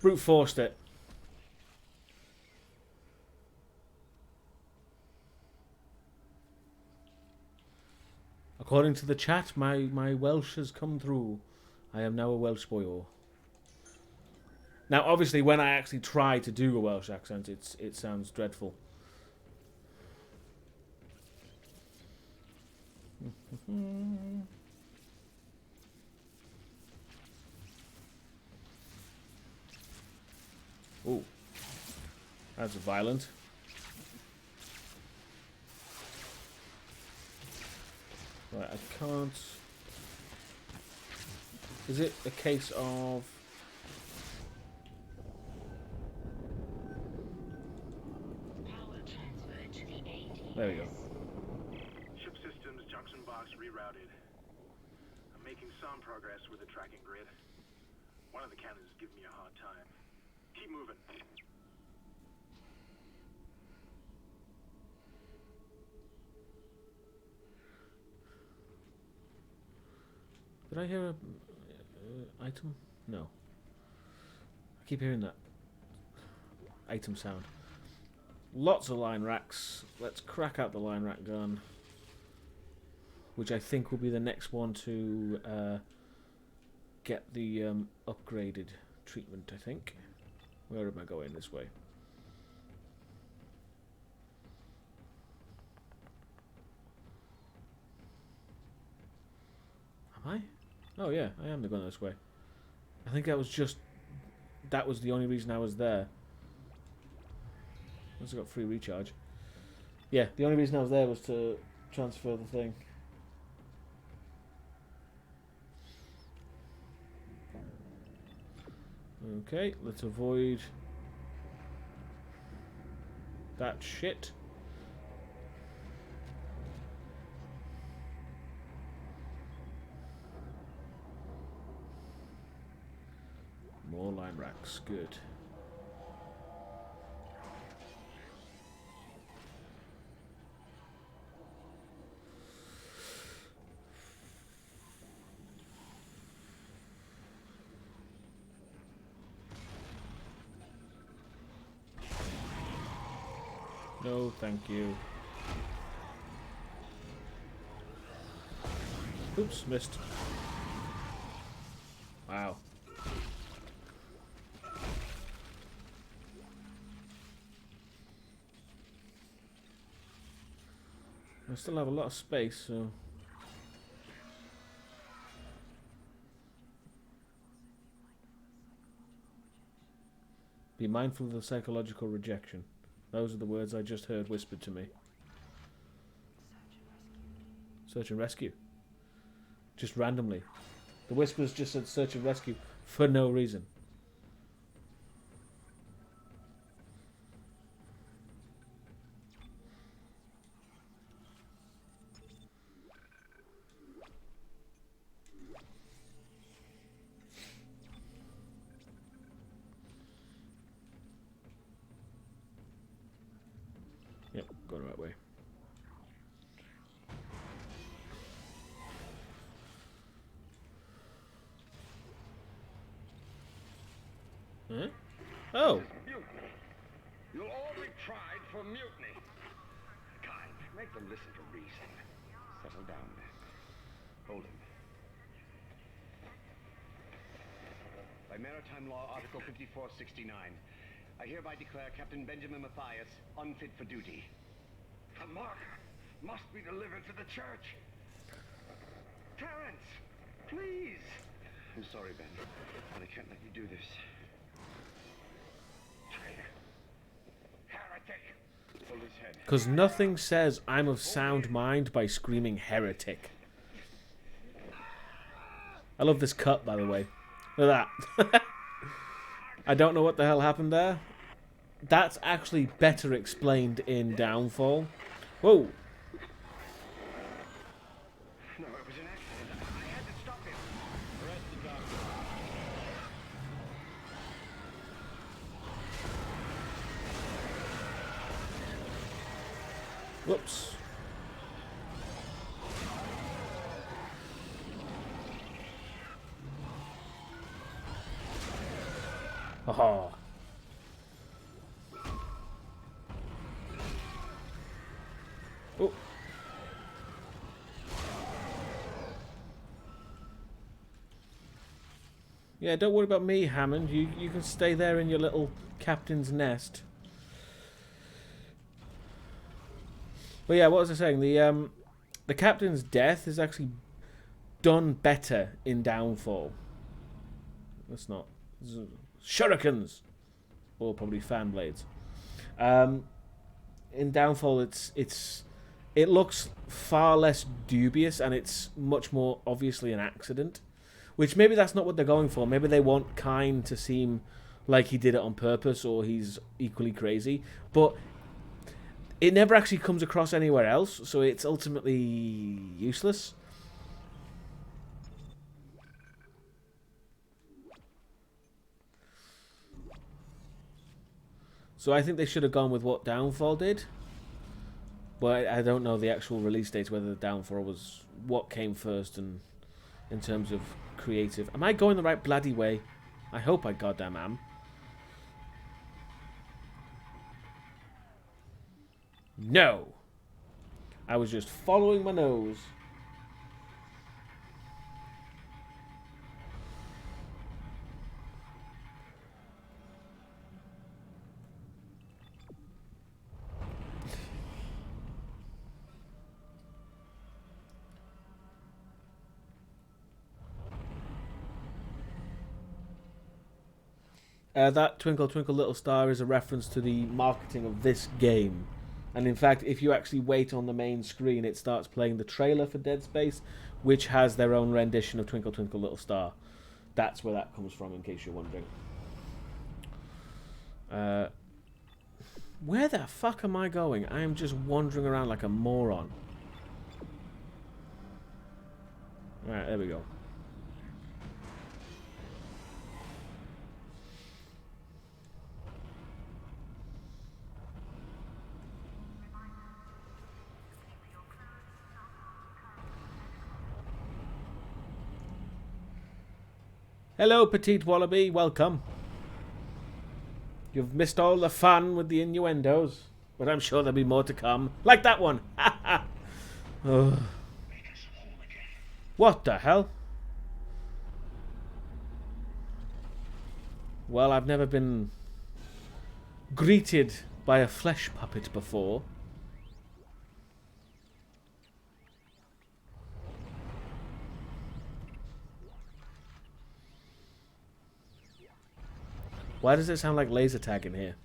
Brute forced it. According to the chat, my Welsh has come through. I am now a Welsh boy. Now, obviously, when I actually try to do a Welsh accent, it sounds dreadful. Oh, that's violent. Right, I can't... Is it a case of... Power transfer to the AD. There we go. Ship systems, junction box rerouted. I'm making some progress with the tracking grid. One of the cannons is giving me a hard time. Keep moving. Did I hear a item? No. I keep hearing that item sound. Lots of line racks. Let's crack out the line rack gun, which I think will be the next one to get the upgraded treatment, I think. Where am I going? This way. Am I? Oh yeah, I am going this way. I think that was the only reason I was there. Once I got free recharge. Yeah, the only reason I was there was to transfer the thing. Okay, let's avoid that shit. More line racks, good. No, thank you. Oops, missed. Wow. I still have a lot of space, so... Be mindful of the psychological rejection. Those are the words I just heard whispered to me. Search and rescue. Just randomly. The whispers just said search and rescue for no reason. Huh? Oh. Mutiny. You'll all be tried for mutiny. God, make them listen to reason. Settle down, man. Hold him. By Maritime Law, Article 5469, I hereby declare Captain Benjamin Matthias unfit for duty. The mark must be delivered to the church. Terrence, please. I'm sorry, Ben, but I can't let you do this. Traitor. Heretic. Hold his head. Because nothing says I'm of sound mind by screaming heretic. I love this cut, by the way. Look at that. I don't know what the hell happened there. That's actually better explained in Downfall. Whoa. No, it was an accident. I had to stop him. Arrest the doctor. Whoops. Oh. Oh. Yeah, don't worry about me, Hammond. You can stay there in your little captain's nest. But yeah, what was I saying? The captain's death is actually done better in Downfall. That's not shurikens, or probably fan blades. In Downfall, it looks far less dubious, and it's much more obviously an accident. Which maybe that's not what they're going for. Maybe they want Kyne to seem like he did it on purpose, or he's equally crazy. But it never actually comes across anywhere else, so it's ultimately useless. So I think they should have gone with what Downfall did. But I don't know the actual release date, whether the Downfall was what came first and in terms of creative. Am I going the right bloody way? I hope I goddamn am. No. I was just following my nose. That Twinkle Twinkle Little Star is a reference to the marketing of this game. And in fact, if you actually wait on the main screen, it starts playing the trailer for Dead Space, which has their own rendition of Twinkle Twinkle Little Star. That's where that comes from, in case you're wondering. Where the fuck am I going? I am just wandering around like a moron. Alright, there we go. Hello, petite wallaby. Welcome. You've missed all the fun with the innuendos, but I'm sure there'll be more to come. Like that one. Oh. What the hell? Well, I've never been greeted by a flesh puppet before. Why does it sound like laser tag in here?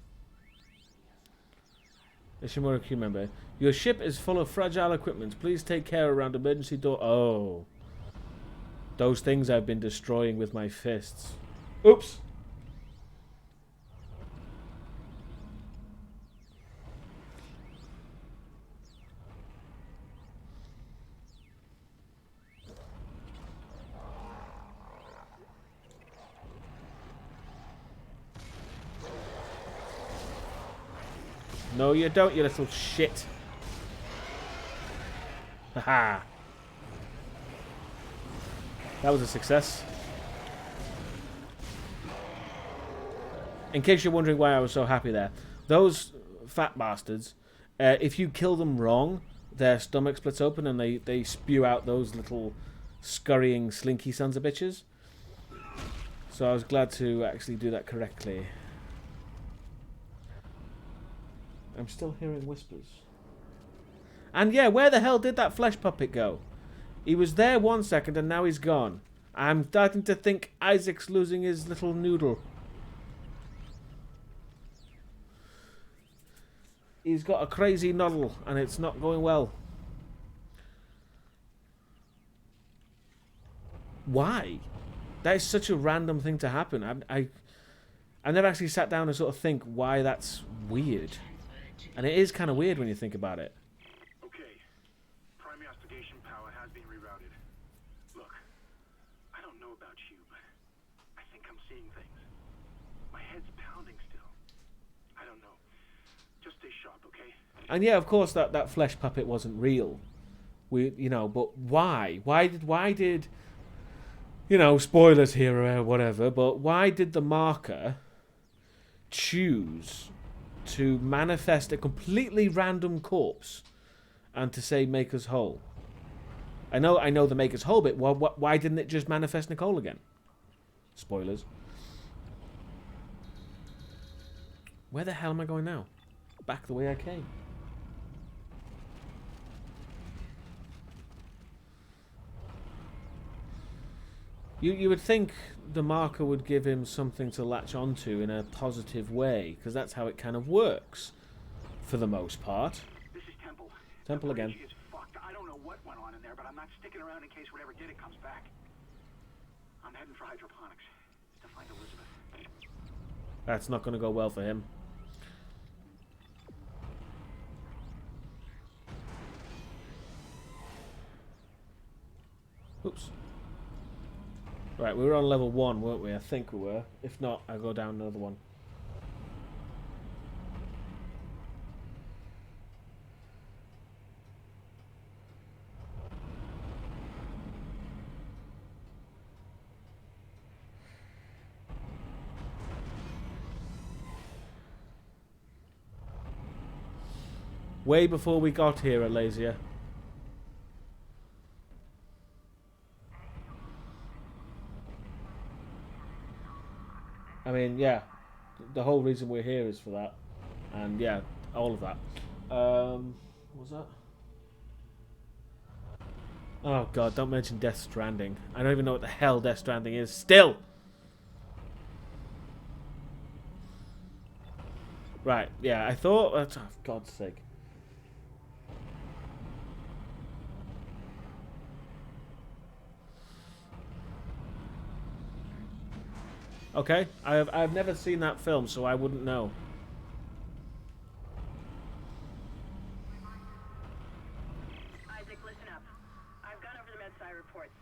Ishimura crew member. Your ship is full of fragile equipment. Please take care around emergency door. Oh. Those things I've been destroying with my fists. Oops. No, you don't, you little shit. Haha. That was a success. In case you're wondering why I was so happy there, those fat bastards, if you kill them wrong, their stomach splits open and they spew out those little scurrying, slinky sons of bitches. So I was glad to actually do that correctly. I'm still hearing whispers. And yeah, where the hell did that flesh puppet go? He was there 1 second and now he's gone. I'm starting to think Isaac's losing his little noodle. He's got a crazy noddle and it's not going well. Why? That is such a random thing to happen. I never actually sat down and sort of think why that's weird. And it is kind of weird when you think about it. Okay. Primary astrogation power has been rerouted. Look, I don't know about you, but I think I'm seeing things. My head's pounding still. I don't know. Just stay sharp, okay? And yeah, of course that flesh puppet wasn't real. But why? Why did spoilers here or whatever, but why did the marker choose to manifest a completely random corpse and to say make us whole? I know the make us whole bit. Why didn't it just manifest Nicole again? Spoilers. Where the hell am I going now? Back the way I came. You would think the marker would give him something to latch onto in a positive way, because that's how it kind of works, for the most part. This is Temple. Temple The bridge again. is fucked. I don't know what went on in there, but I'm not sticking around in case whatever did it comes back. I'm heading for Hydroponics to find Elizabeth. That's not going to go well for him. Oops. Right, we were on level 1, weren't we? I think we were. If not, I'll go down another one. Way before we got here, Alasia. I mean, yeah, the whole reason we're here is for that. And yeah, all of that. What was that? Oh god, don't mention Death Stranding. I don't even know what the hell Death Stranding is. Still! Right, yeah, I thought... Oh, for God's sake. Okay, I've never seen that film, so I wouldn't know. Isaac, listen up. I've gone over the MedSci reports.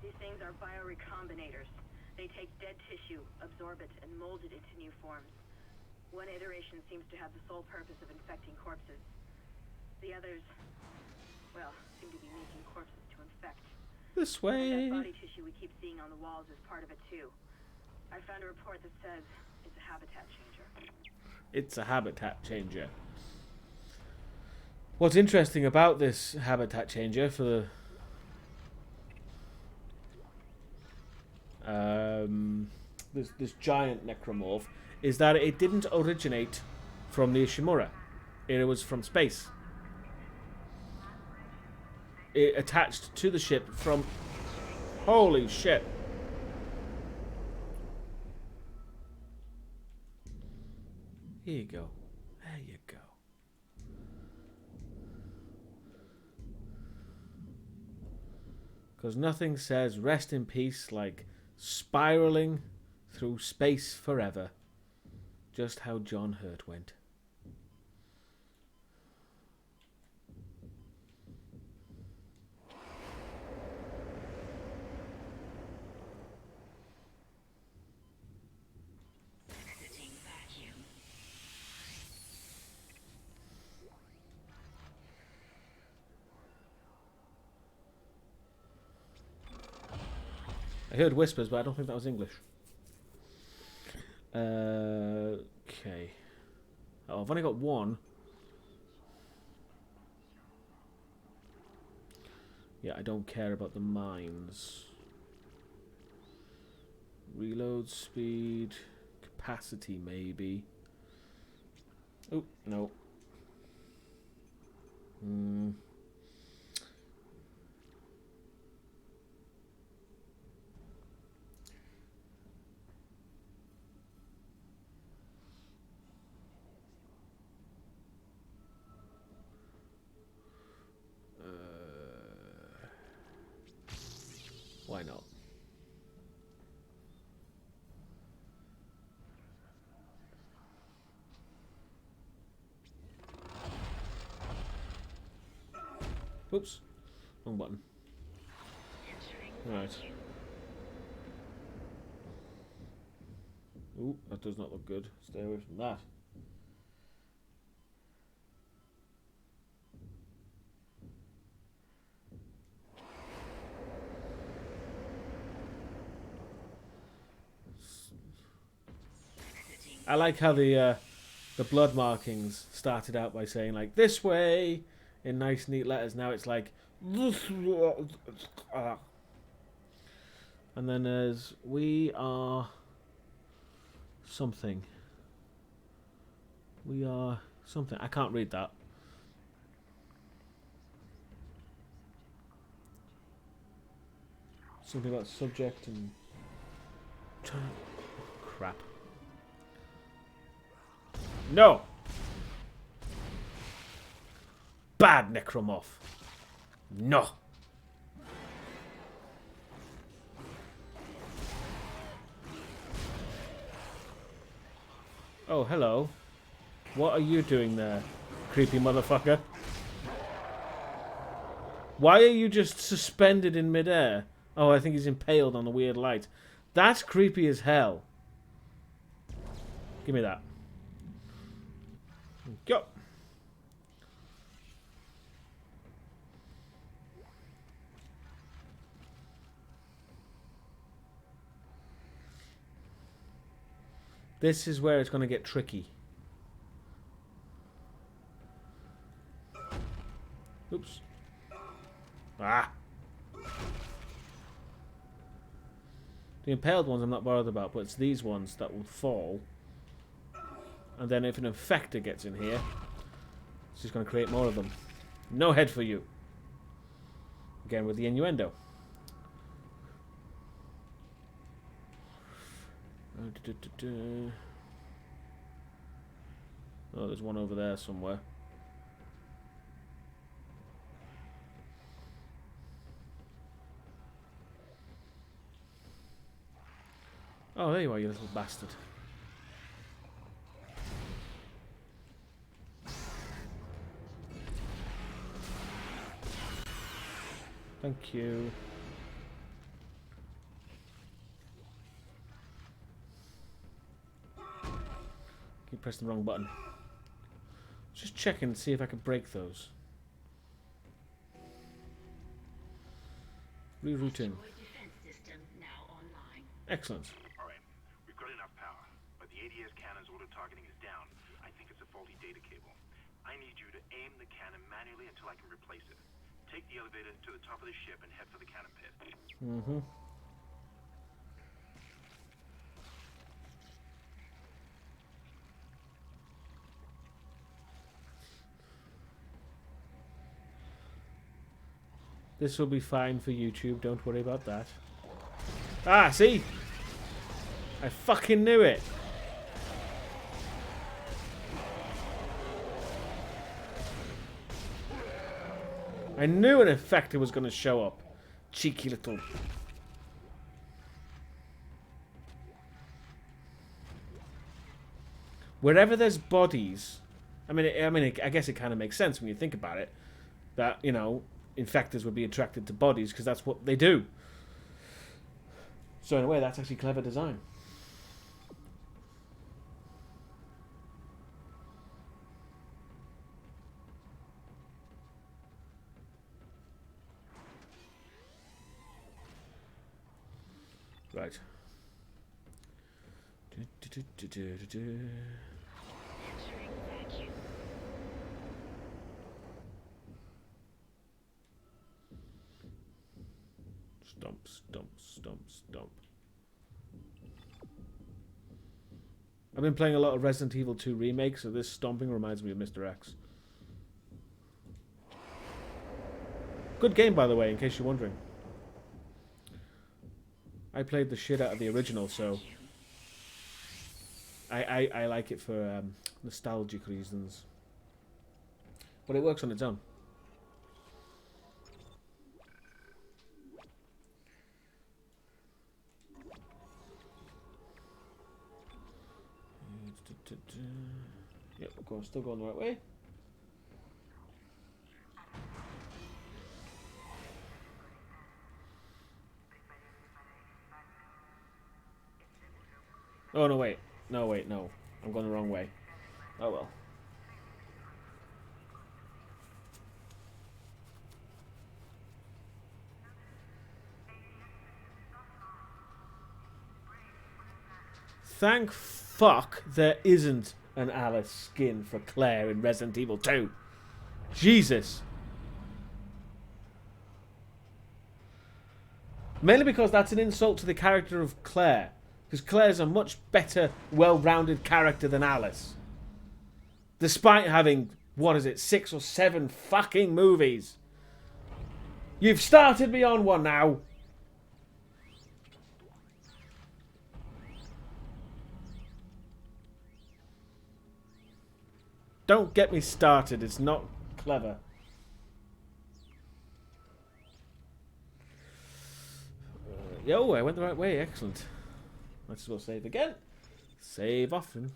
These things are biorecombinators. They take dead tissue, absorb it, and mold it into new forms. One iteration seems to have the sole purpose of infecting corpses. The others, well, seem to be making corpses to infect. This That way. body tissue we keep seeing on the walls is part of it too. I found a report that says it's a habitat changer. It's a habitat changer. What's interesting about this habitat changer for the this giant necromorph is that it didn't originate from the Ishimura. It was from space. It attached to the ship from... Holy shit. Here you go. There you go. Because nothing says rest in peace like spiraling through space forever. Just how John Hurt went. Exiting vacuum. I heard whispers, but I don't think that was English. Okay. Oh, I've only got one. Yeah, I don't care about the mines. Reload speed, capacity maybe. Oh, no. Why not? Oops. Wrong button. Right. Ooh, that does not look good. Stay away from that. I like how the blood markings started out by saying like this way in nice neat letters. Now it's like this way. And then there's we are something. We are something. I can't read that. Something about subject and crap. No! Bad necromorph. No! Oh, hello. What are you doing there, creepy motherfucker? Why are you just suspended in midair? Oh, I think he's impaled on the weird light. That's creepy as hell. Give me that. Go. This is where it's going to get tricky. Oops. Ah. The impaled ones I'm not bothered about, but it's these ones that will fall. And then if an infector gets in here, it's just going to create more of them. No head for you. Again with the innuendo. Oh, there's one over there somewhere. Oh, there you are, you little bastard. Thank you. Keep pressing the wrong button. Just checking to see if I can break those. Rerouting. Excellent. Alright, we've got enough power, but the ADS cannon's auto targeting is down. I think it's a faulty data cable. I need you to aim the cannon manually until I can replace it. Take the elevator to the top of the ship and head for the cannon pit. Mm-hmm. This will be fine for YouTube, don't worry about that. Ah, see? I fucking knew it. I knew an infector was going to show up. Cheeky little... Wherever there's bodies... I guess it kind of makes sense when you think about it. That, you know, infectors would be attracted to bodies because that's what they do. So in a way, that's actually clever design. Right. Entering vacuum. Stomp, stomp, stomp, stomp. I've been playing a lot of Resident Evil 2 Remake, so this stomping reminds me of Mr. X. Good game, by the way, in case you're wondering. I played the shit out of the original, so I like it for nostalgic reasons. But it works on its own. Yep, of course, still going the right way. Oh, no, wait. No, wait, no. I'm going the wrong way. Oh, well. Thank fuck there isn't an Alice skin for Claire in Resident Evil 2. Jesus. Mainly because that's an insult to the character of Claire. Because Claire's a much better, well-rounded character than Alice. Despite having, what is it, 6 or 7 fucking movies. You've started me on one now. Don't get me started, it's not clever. Yo, I went the right way, excellent. Might as well save again. Save often.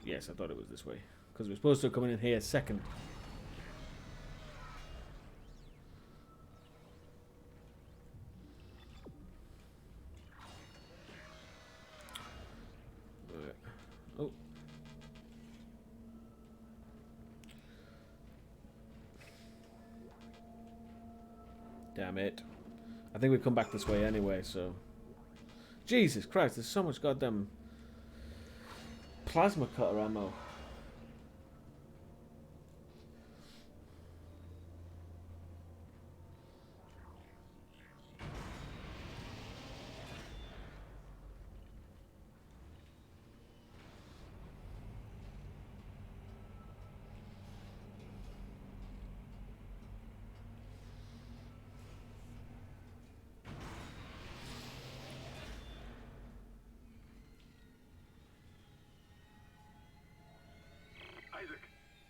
Yes, I thought it was this way. Because we're supposed to come in here second. Oh. Damn it. I think we come back this way anyway, so... Jesus Christ, there's so much goddamn... plasma cutter ammo. Isaac,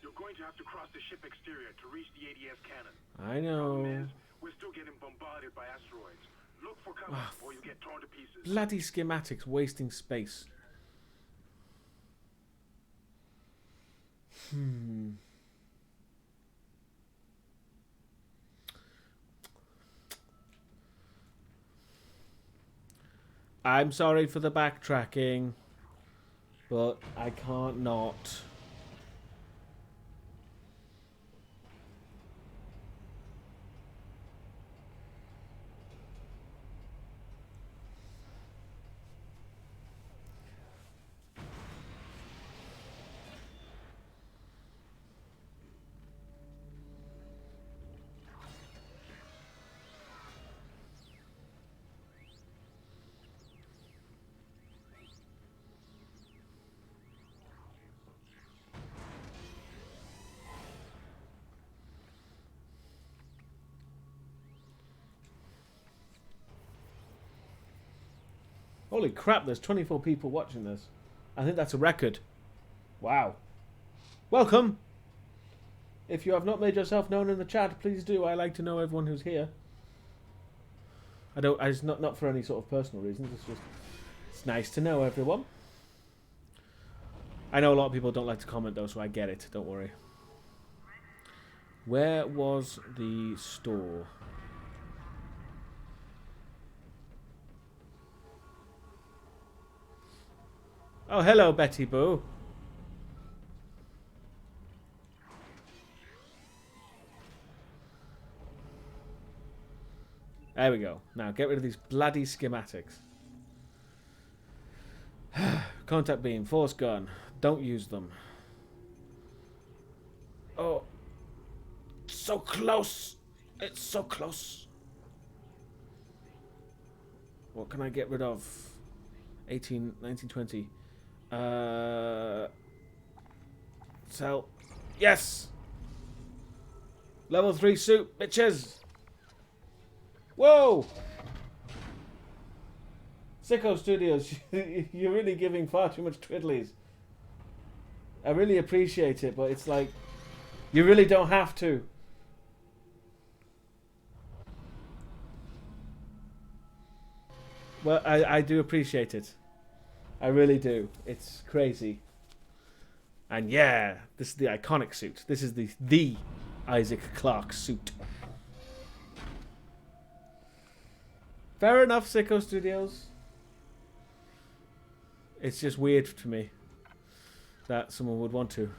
you're going to have to cross the ship exterior to reach the ADS cannon. I know. Problem is, we're still getting bombarded by asteroids. Look for cover or you get torn to pieces. Bloody schematics wasting space. I'm sorry for the backtracking, but I can't not. Holy crap, there's 24 people watching this. I think that's a record. Wow. Welcome! If you have not made yourself known in the chat, please do. I like to know everyone who's here. It's not for any sort of personal reasons, it's nice to know everyone. I know a lot of people don't like to comment though, so I get it, don't worry. Where was the store? Oh, hello, Betty Boo. There we go. Now get rid of these bloody schematics. Contact beam, force gun. Don't use them. Oh. So close. It's so close. What can I get rid of? 18, 19, 20. Sell. Yes! Level 3 suit, bitches! Whoa! Sicko Studios, you're really giving far too much twiddlies. I really appreciate it, but it's like, you really don't have to. Well, I do appreciate it. I really do. It's crazy. And yeah, this is the iconic suit. This is the Isaac Clarke suit. Fair enough, Sicko Studios. It's just weird to me that someone would want to.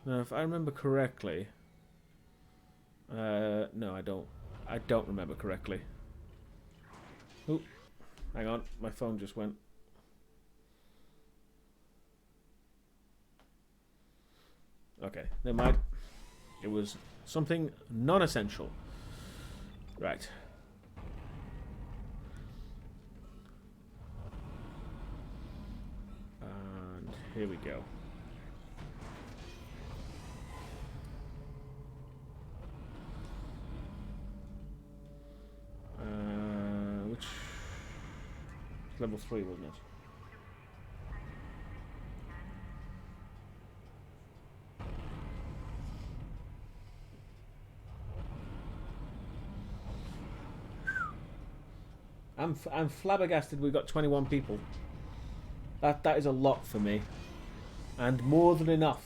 Now, if I remember correctly... no, I don't. I don't remember correctly. Oop. Hang on, my phone just went. Okay, never mind. It was something non-essential. Right. And here we go. Which... Level 3, wasn't it? I'm flabbergasted we got 21 people. That is a lot for me. And more than enough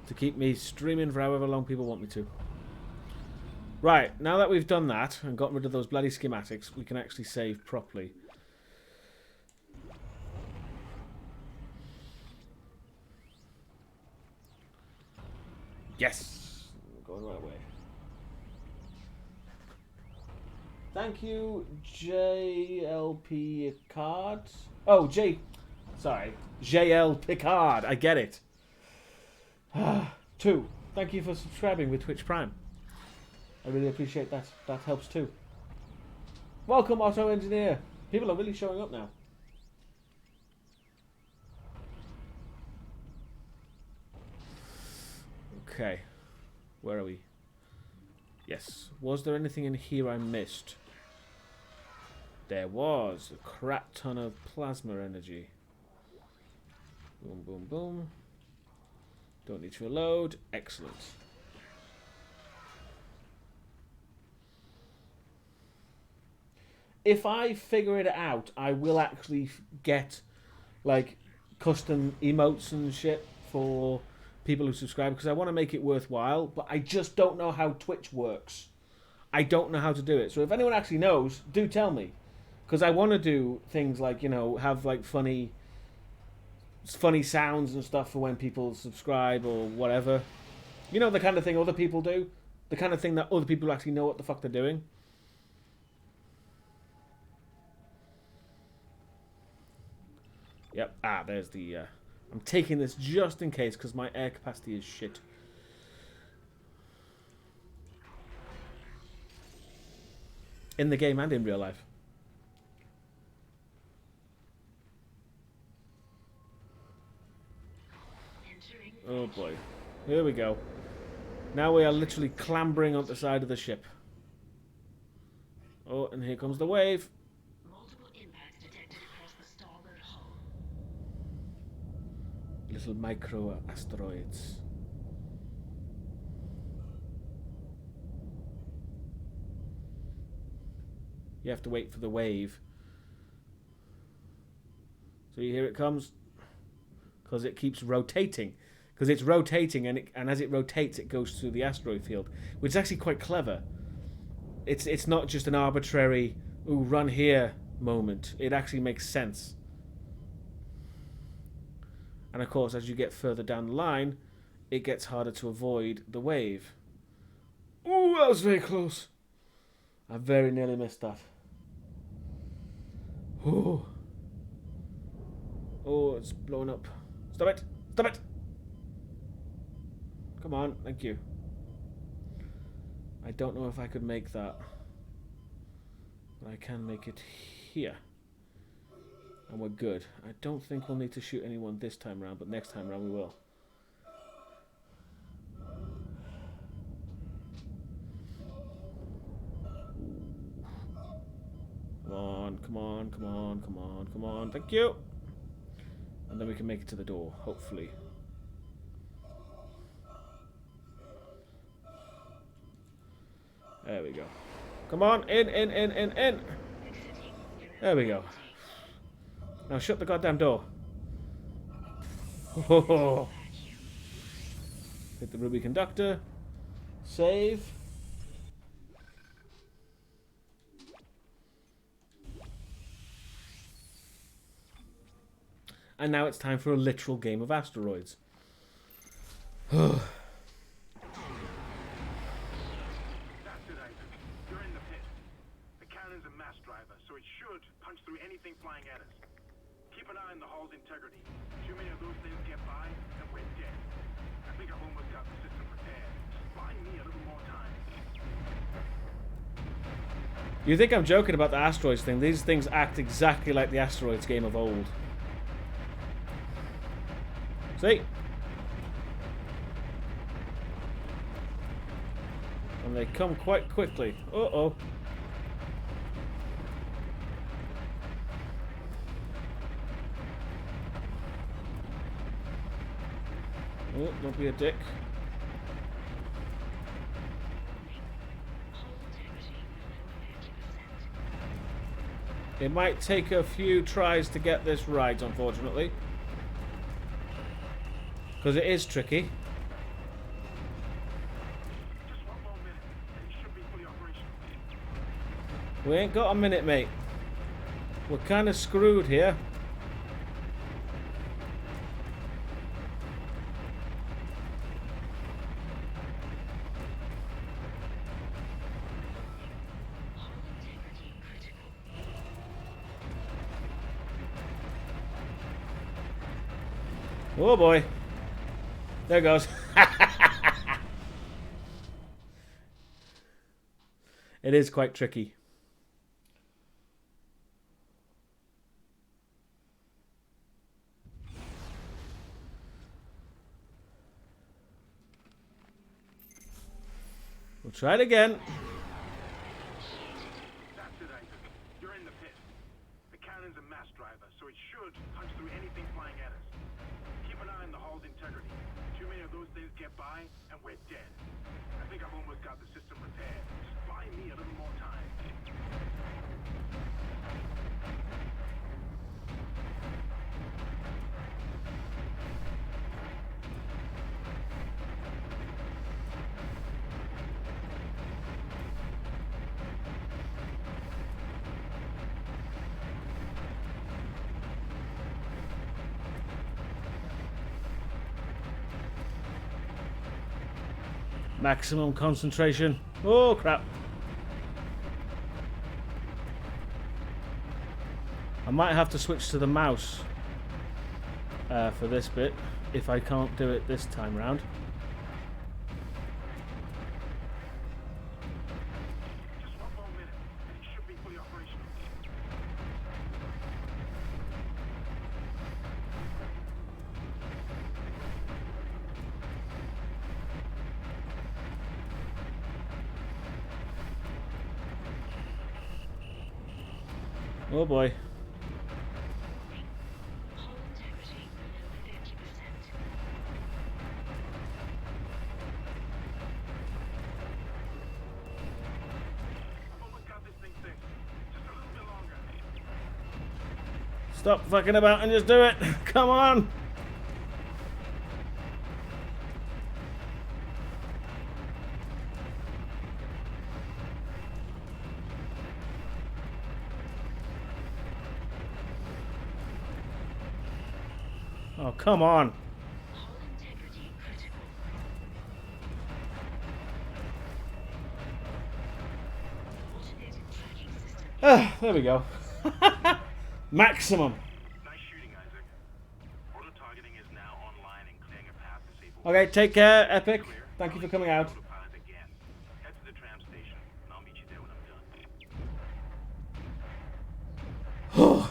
to keep me streaming for however long people want me to. Right, now that we've done that and got rid of those bloody schematics, we can actually save properly. Yes! Going the right way. Thank you, JL Picard. Oh, sorry. JL Picard. I get it. 2. Thank you for subscribing with Twitch Prime. I really appreciate that. That helps too. Welcome, Auto Engineer. People are really showing up now. Okay. Where are we? Yes. Was there anything in here I missed? There was a crap ton of plasma energy. Boom, boom, boom. Don't need to reload. Excellent. If I figure it out, I will actually get like custom emotes and shit for people who subscribe because I want to make it worthwhile, but I just don't know how Twitch works. I don't know how to do it. So if anyone actually knows, do tell me. Because I want to do things like, you know, have like funny sounds and stuff for when people subscribe or whatever. You know, the kind of thing other people do. The kind of thing that other people actually know what the fuck they're doing. Yep. Ah, there's the... I'm taking this just in case because my air capacity is shit. In the game and in real life. Oh boy. Here we go. Now we are literally clambering up the side of the ship. Oh, and here comes the wave. Multiple impacts detected across the starboard hull. Little micro asteroids. You have to wait for the wave. So here it comes. Because it keeps rotating. Because it's rotating, and as it rotates, it goes through the asteroid field, which is actually quite clever. It's not just an arbitrary, ooh, run here moment. It actually makes sense. And of course, as you get further down the line, it gets harder to avoid the wave. Ooh, that was very close. I very nearly missed that. Oh. Oh, it's blowing up. Stop it! Stop it! Come on, thank you. I don't know if I could make that. But I can make it here. And we're good. I don't think we'll need to shoot anyone this time round, but next time round we will. Come on, come on, come on, come on, come on. Thank you! And then we can make it to the door, hopefully. There we go. Come on, in. There we go. Now shut the goddamn door. Oh. Hit the ruby conductor. Save. And now it's time for a literal game of asteroids. That's it, Isaac. You're in the pit. The cannon's a mass driver, so it should punch through anything flying at us. Keep an eye on the hull's integrity. Too many of those things get by, and we're dead. I think I've almost got the system prepared. Just buy me a little more time. You think I'm joking about the asteroids thing? These things act exactly like the asteroids game of old. See? And they come quite quickly. Uh-oh. Oh, don't be a dick. It might take a few tries to get this right, unfortunately. Because it is tricky. Just one more minute, and it should be fully operational. We ain't got a minute, mate. We're kind of screwed here. Oh boy. There goes. It is quite tricky. We'll try it again. That's it, Isaac. You're in the pit. The cannon's a mass driver, so it should punch through anything flying at us. Keep an eye on the hull's integrity. Too many of those things get by, and we're dead. I think I've almost got the system repaired. Just buy me a little more time. Maximum concentration. Oh crap. I might have to switch to the mouse for this bit if I can't do it this time round. Just one more minute, and it should be fully operational. Oh boy. I've almost got this thing fixed. Just a little bit longer. Stop fucking about and just do it. Come on. Oh, come on. There we go. Maximum. Nice shooting, Isaac. Auto targeting is now online and clearing a path to safe. Okay, take care, Epic. Thank you for coming out. Autopilot again. Head to the tram station, and I'll meet you there when I'm done.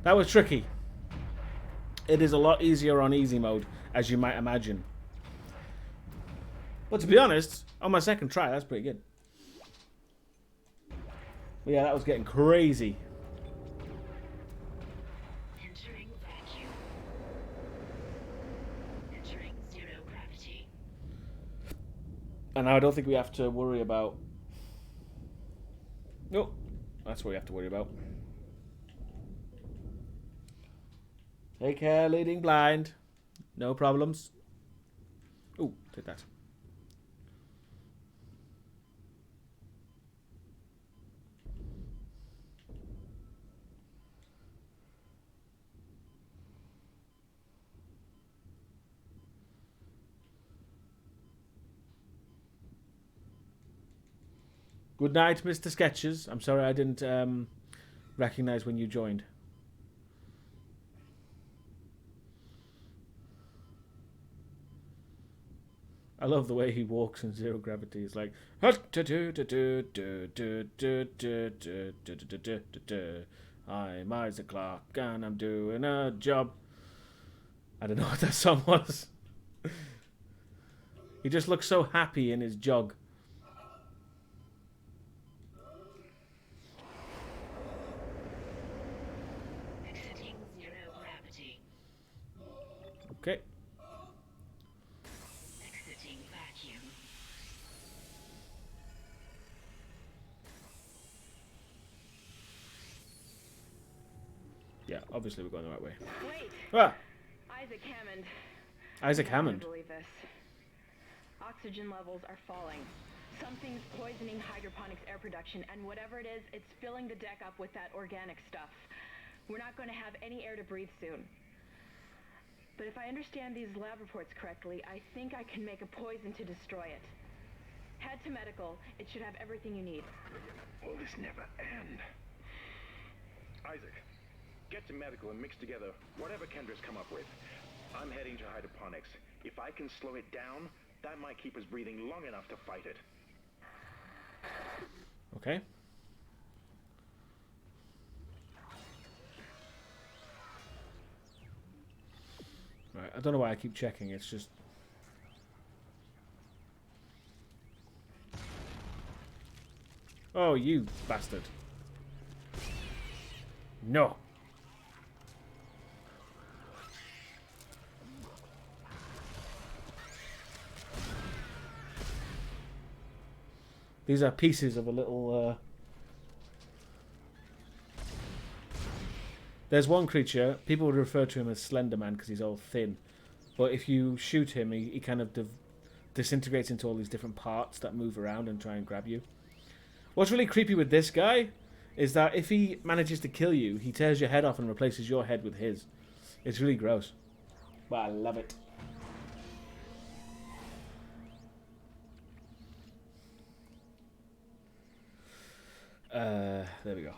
That was tricky. It is a lot easier on easy mode, as you might imagine. But to be honest, on my second try, that's pretty good. But yeah, that was getting crazy. Entering vacuum. Entering zero gravity. And now I don't think we have to worry about... Nope. That's what we have to worry about. Take care, leading blind. No problems. Ooh, take that. Good night, Mr. Sketches. I'm sorry I didn't recognize when you joined. I love the way he walks in zero gravity. It's like I'm Isaac Clarke and I'm doing a job. I don't know what that song was. He just looks so happy in his jog. Exiting zero gravity. Okay. Exiting vacuum. Yeah, obviously we're going the right way. Wait, Ah, Isaac Hammond. Isaac I can't Hammond. believe this. Oxygen levels are falling. Something's poisoning hydroponics air production, and whatever it is, it's filling the deck up with that organic stuff. We're not going to have any air to breathe soon. But if I understand these lab reports correctly, I think I can make a poison to destroy it. Head to medical. It should have everything you need. Will this never end? Isaac, get to medical and mix together whatever Kendra's come up with. I'm heading to hydroponics. If I can slow it down, that might keep us breathing long enough to fight it. Okay. Right, I don't know why I keep checking. It's just... Oh, you bastard. No. These are pieces of a little... There's one creature, people would refer to him as Slender Man because he's all thin. But if you shoot him, he kind of disintegrates into all these different parts that move around and try and grab you. What's really creepy with this guy is that if he manages to kill you, he tears your head off and replaces your head with his. It's really gross. But I love it. There we go.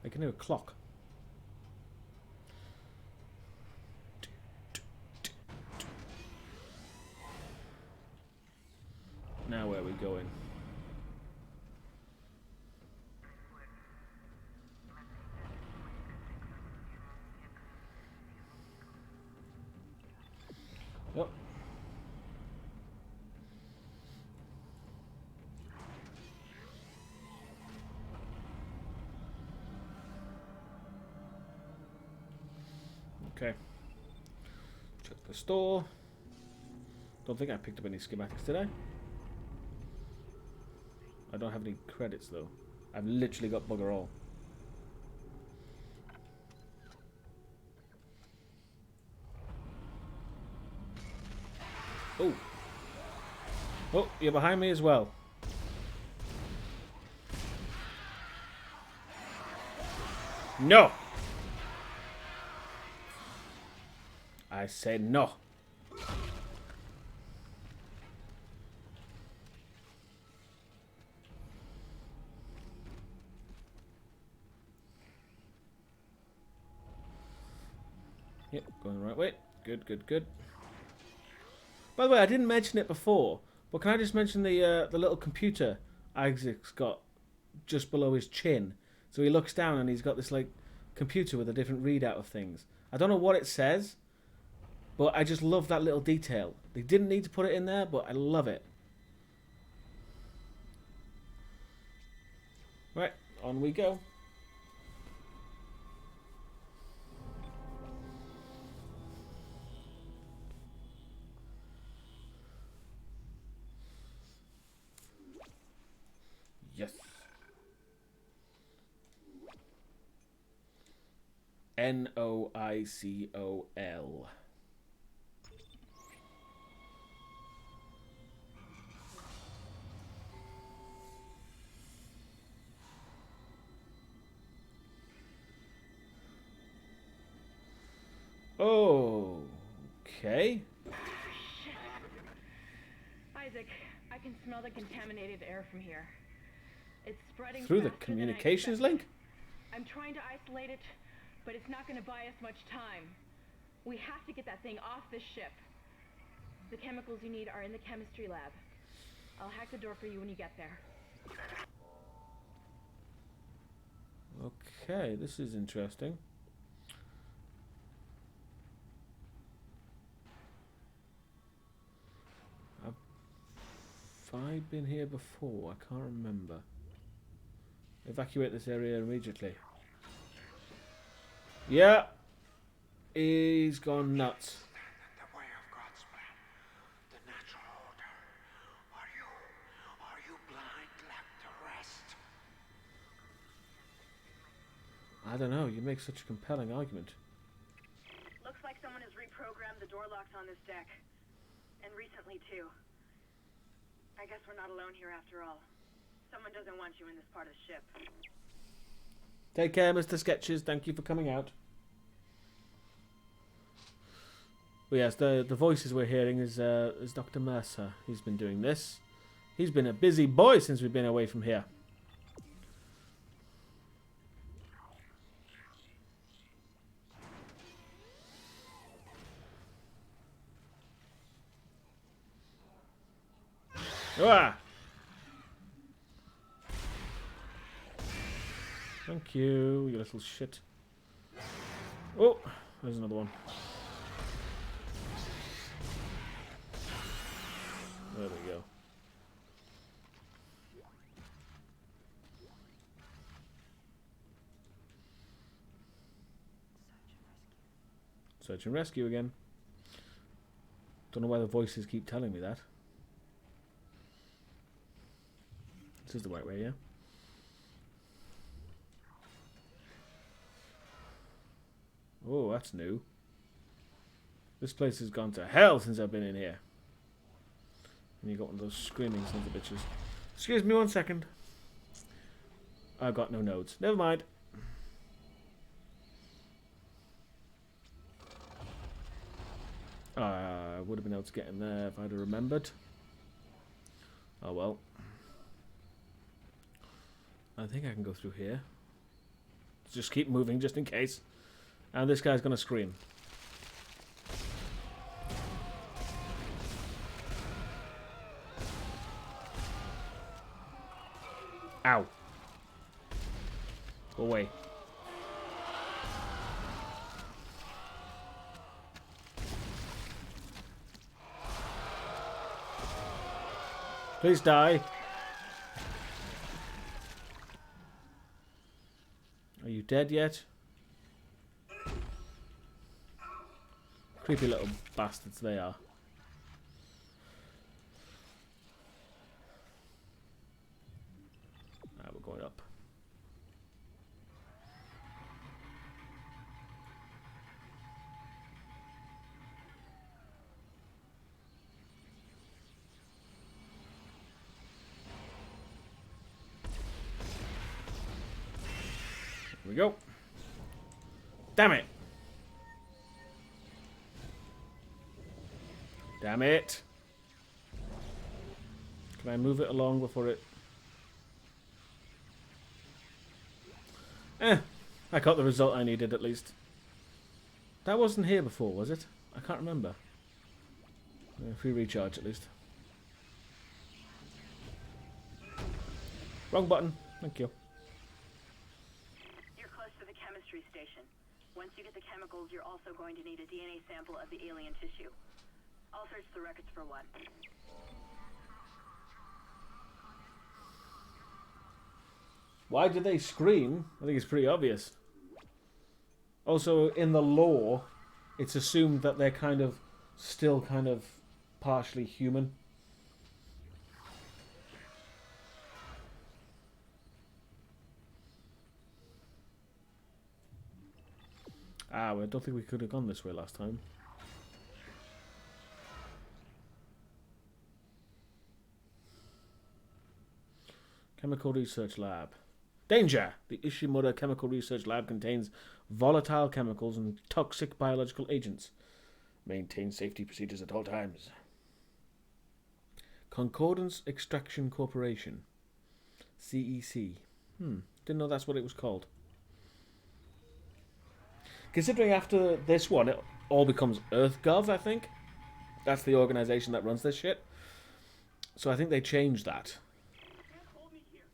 I can hear a clock. Now where are we going? Yep. Okay. Check the store. Don't think I picked up any schematics, did I? I don't have any credits though. I've literally got bugger all. Oh. Oh, you're behind me as well. No. I say no. Yep, going the right way. Good, good, good. By the way, I didn't mention it before, but can I just mention the little computer Isaac's got just below his chin? So he looks down and he's got this like computer with a different readout of things. I don't know what it says, but I just love that little detail. They didn't need to put it in there, but I love it. Right, on we go. Yes. Noicol. Oh, okay. Isaac, I can smell the contaminated air from here. It's spreading Through the faster than I communications expected. link? I'm trying to isolate it, but it's not going to buy us much time. We have to get that thing off this ship. The chemicals you need are in the chemistry lab. I'll hack the door for you when you get there. Okay, this is interesting. Have I been here before? I can't remember. Evacuate this area immediately. Yeah. He's gone nuts. The way of God's plan, the natural order. Are you blind like the rest? I don't know. You make such a compelling argument. Looks like someone has reprogrammed the door locks on this deck. And recently, too. I guess we're not alone here after all. Someone doesn't want you in this part of the ship. Take care, Mr. Sketches. Thank you for coming out. Well, yes, the voices we're hearing is Dr. Mercer. He's been doing this. He's been a busy boy since we've been away from here. Ah! Thank you, you little shit. Oh, there's another one. There we go. Search and rescue again. Don't know why the voices keep telling me that. This is the right way, yeah? Oh, that's new. This place has gone to hell since I've been in here. And you got one of those screaming sons of bitches. Excuse me 1 second. I've got no nodes. Never mind. I would have been able to get in there if I'd have remembered. Oh well. I think I can go through here. Just keep moving just in case. And this guy's gonna scream. Ow. Go away. Please die. Are you dead yet? Creepy little bastards they are. Ah, we're going up. Here we go. Damn it! Damn it. Can I move it along before it... I got the result I needed at least. That wasn't here before, was it? I can't remember. Free recharge at least. Wrong button. Thank you. You're close to the chemistry station. Once you get the chemicals, you're also going to need a DNA sample of the alien tissue. I'll search the records for one. Why do they scream? I think it's pretty obvious. Also, in the lore, it's assumed that they're still kind of partially human. Well, I don't think we could have gone this way last time. Chemical Research Lab. Danger! The Ishimura Chemical Research Lab contains volatile chemicals and toxic biological agents. Maintain safety procedures at all times. Concordance Extraction Corporation. CEC. Didn't know that's what it was called. Considering after this one, it all becomes EarthGov, I think. That's the organization that runs this shit. So I think they changed that.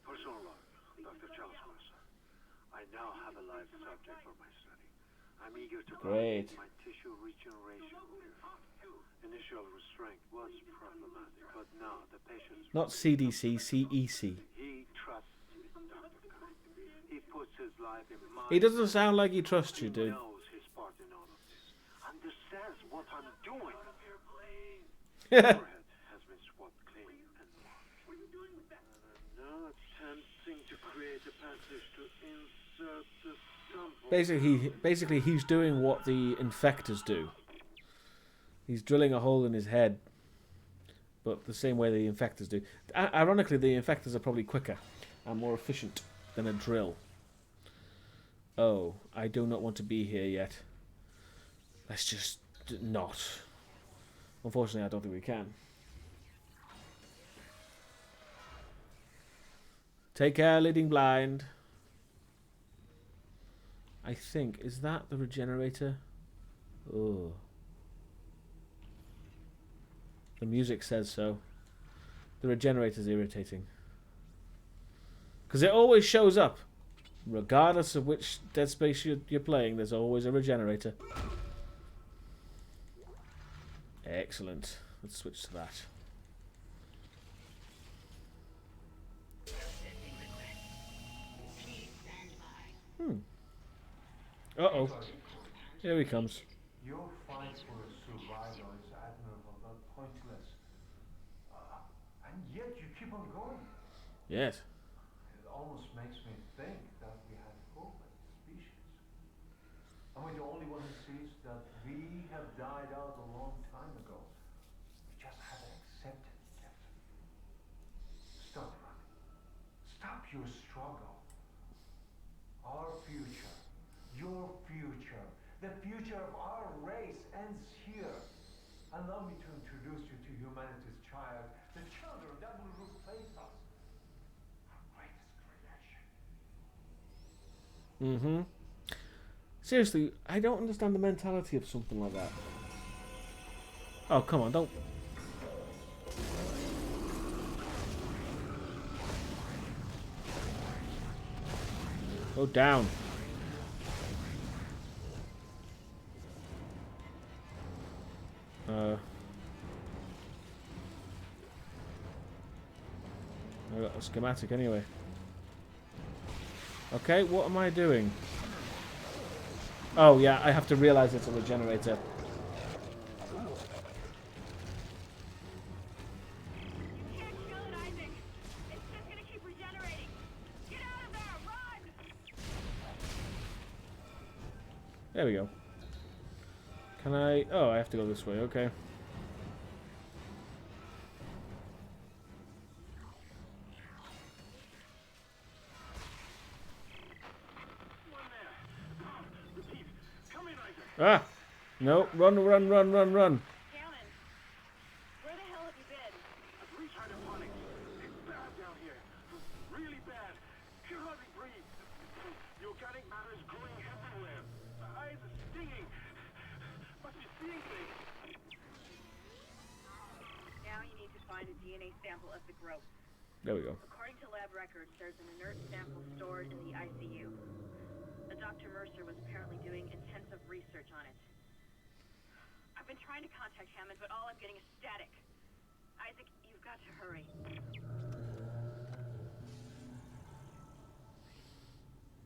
Personal log, Dr. Charles Mercer. I now have a live subject for my study. I'm eager to Great. my tissue regeneration. Initial restraint was problematic, but now the patient's... Not CDC, CEC. He trusts me, Dr. Khan. He puts his life in my... He doesn't sound like he trusts you, dude. He knows his part in all of this. Understands what I'm doing. Forehead has been swabbed clean and marked. What are you doing with that? Now attempting to create a passage to insert the sample. Basically, he's doing what the Infectors do. He's drilling a hole in his head, but the same way the Infectors do. Ironically, the Infectors are probably quicker and more efficient than a drill. Oh, I do not want to be here yet. Let's just not. Unfortunately, I don't think we can. Take care, leading blind. I think, is that the Regenerator? Oh. The music says so. The Regenerator's irritating. Because it always shows up. Regardless of which Dead Space you're playing, there's always a Regenerator. Excellent. Let's switch to that. Uh-oh. Here he comes. Your fight for survival is admirable but pointless. And yet you keep on going. Yes. It almost makes me think that we had hope as a species. Am I the only one who sees that we have died out a long time ago? We just haven't accepted it. Stop running. Stop your struggle. Our future, your future, the future of our race ends here. Allow me to introduce you to humanity's child, the children that will replace us. Our greatest creation. Seriously, I don't understand the mentality of something like that. Oh, come on, don't... Go down. I got a schematic anyway. Okay, what am I doing? Oh yeah, I have to realize it's a Regenerator. You can't kill it, Isaac. It's just gonna keep regenerating. Get out of there! Run! There we go. Can I... Oh, I have to go this way, okay. Ah! No, run, run, run, run, run. Cannon. find a DNA sample of the growth. There we go. According to lab records, there's an inert sample stored in the ICU. Dr. Mercer was apparently doing intensive research on it. I've been trying to contact Hammond, but all I'm getting is static. Isaac, you've got to hurry.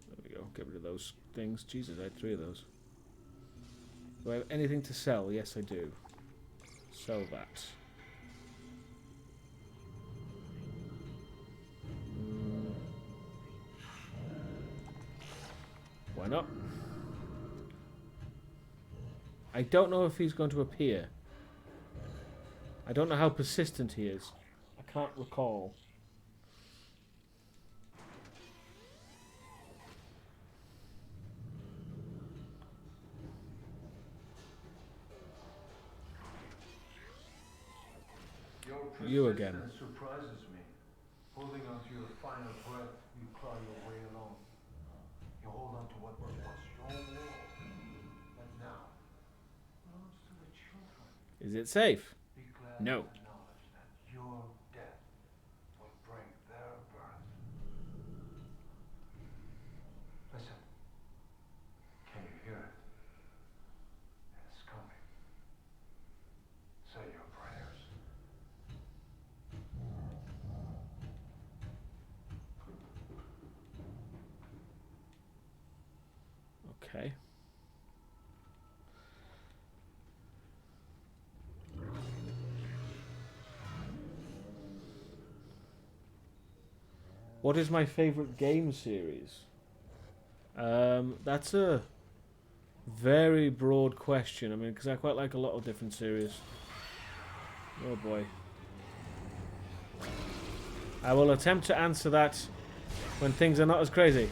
There we go. Get rid of those things. Jesus, I had 3 of those. Do I have anything to sell? Yes, I do. Sell that. Why not? I don't know if he's going to appear. I don't know how persistent he is. I can't recall. You again. Persistence surprises me. Holding on to your final breath, you claw your way along. You hold on to what was once your world, but now belongs to the children. Is it safe? Be glad No. to acknowledge that your death will bring their birth. Listen. Can you hear it? It's coming. Say your prayers. Okay. What is my favorite game series? That's a very broad question. I mean, because I quite like a lot of different series. Oh boy. I will attempt to answer that when things are not as crazy.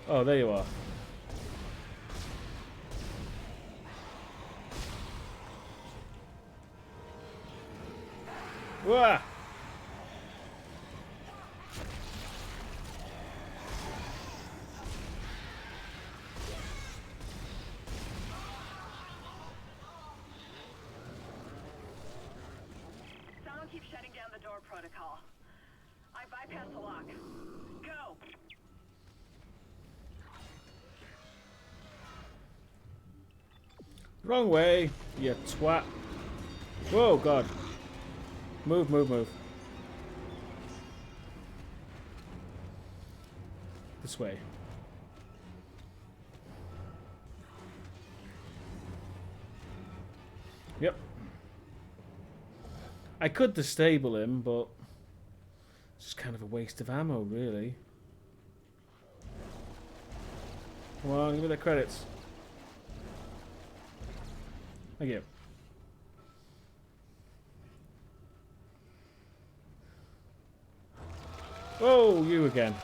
Oh, there you are. Wah! Someone keeps shutting down the door protocol. I bypassed the lock. Go! Wrong way, you twat. Whoa, God. Move, move, move. This way. Yep. I could destable him, but it's just kind of a waste of ammo, really. Come on, give me the credits. Thank you. Oh, you again.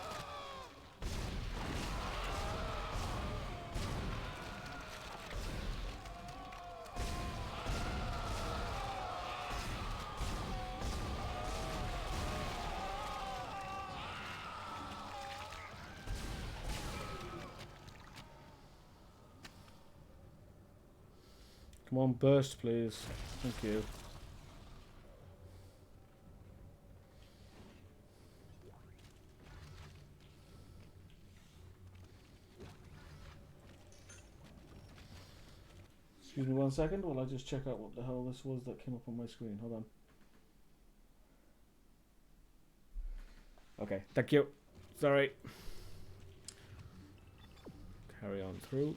Come on, burst, please. Thank you. Excuse me 1 second while I just check out what the hell this was that came up on my screen. Hold on. Okay, thank you. Sorry. Carry on through.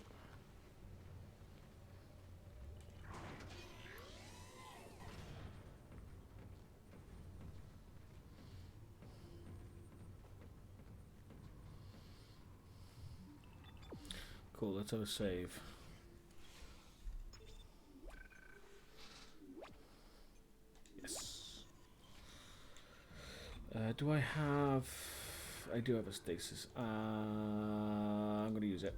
Cool, let's have a save. Yes. Do I have... I do have a stasis. I'm going to use it.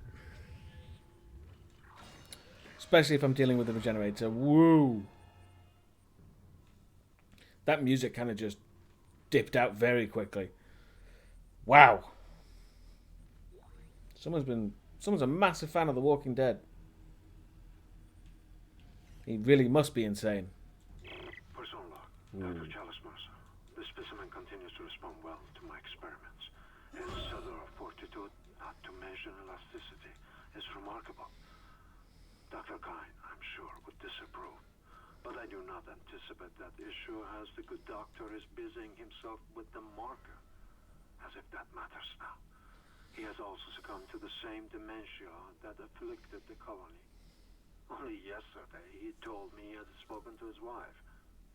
Especially if I'm dealing with the Regenerator. Woo! That music kind of just dipped out very quickly. Wow. Someone's a massive fan of The Walking Dead. He really must be insane. Person log. Dr. Chalice Mercer. The specimen continues to respond well to my experiments. His cellular fortitude, not to mention elasticity, is remarkable. Dr. Kine, I'm sure, would disapprove. But I do not anticipate that issue as the good doctor is busying himself with the marker. As if that matters now. He has also succumbed to the same dementia that afflicted the colony. Only yesterday he told me he had spoken to his wife.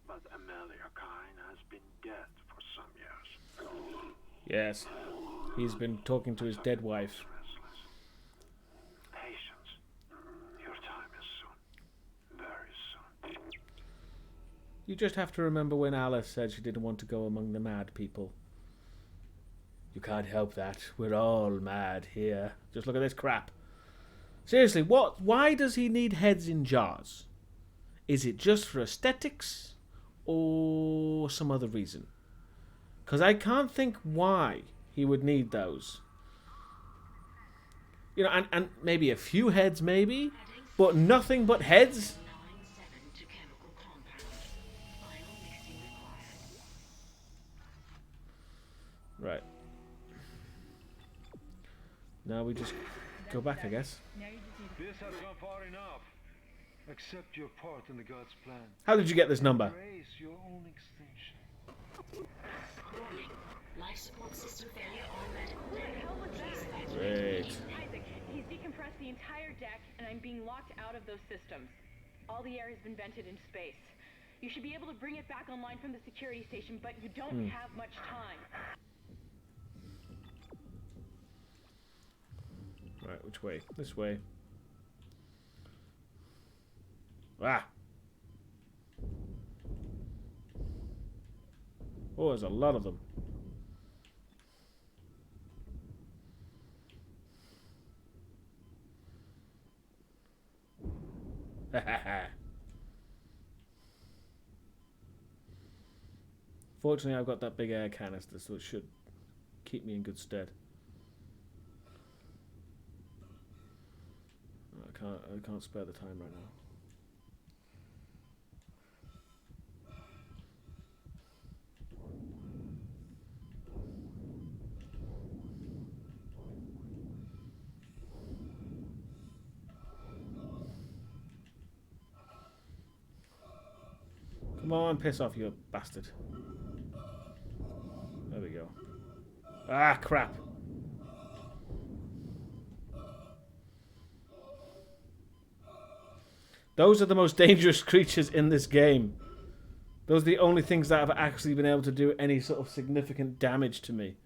But Amelia Kine has been dead for some years. Yes. He's been talking to his dead wife. Patience. Your time is soon. Very soon. You just have to remember when Alice said she didn't want to go among the mad people. You can't help that. We're all mad here. Just look at this crap. Seriously, why does he need heads in jars? Is it just for aesthetics? Or some other reason? Because I can't think why he would need those. You know, and maybe a few heads, maybe? But nothing but heads? Right. Now we just go back, I guess. This has gone far enough. Accept your part in the God's plan. How did you get this number? Embrace your own extinction. Warning. Life support system failure on medical deck. What the hell was that? Great. Isaac, he's decompressed the entire deck, and I'm being locked out of those systems. All the air has been vented into space. You should be able to bring it back online from the security station, but you don't have much time. Right, which way? This way. Ah! Oh, there's a lot of them. Fortunately, I've got that big air canister, so it should keep me in good stead. I can't spare the time right now. Come on, piss off, you bastard. There we go. Ah, crap. Those are the most dangerous creatures in this game. Those are the only things that have actually been able to do any sort of significant damage to me.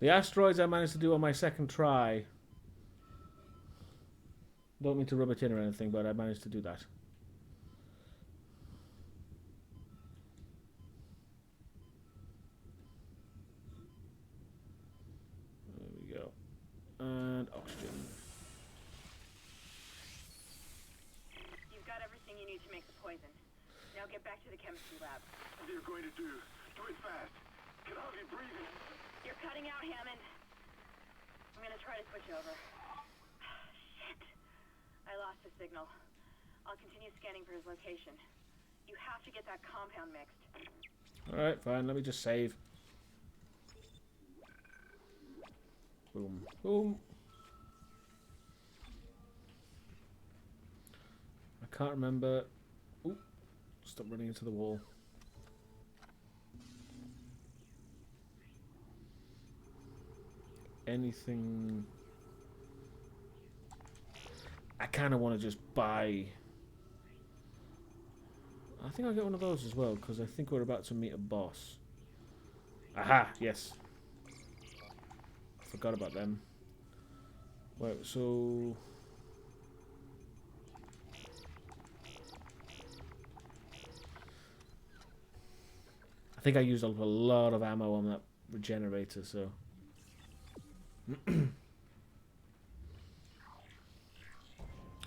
The asteroids I managed to do on my second try. Don't mean to rub it in or anything, but I managed to do that. There we go. And oxygen. You've got everything you need to make the poison. Now get back to the chemistry lab. What are you going to do? Do it fast. Can hardly breathe. You're cutting out, Hammond. I'm gonna try to switch over. Shit. I lost the signal. I'll continue scanning for his location. You have to get that compound mixed. Alright, fine. Let me just save. Boom. Boom. I can't remember. Ooh. Stop running into the wall. Anything. I kind of want to just buy. I think I'll get one of those as well because I think we're about to meet a boss. Aha! Yes. forgot about them. Right, so... I think I used up a lot of ammo on that regenerator, so...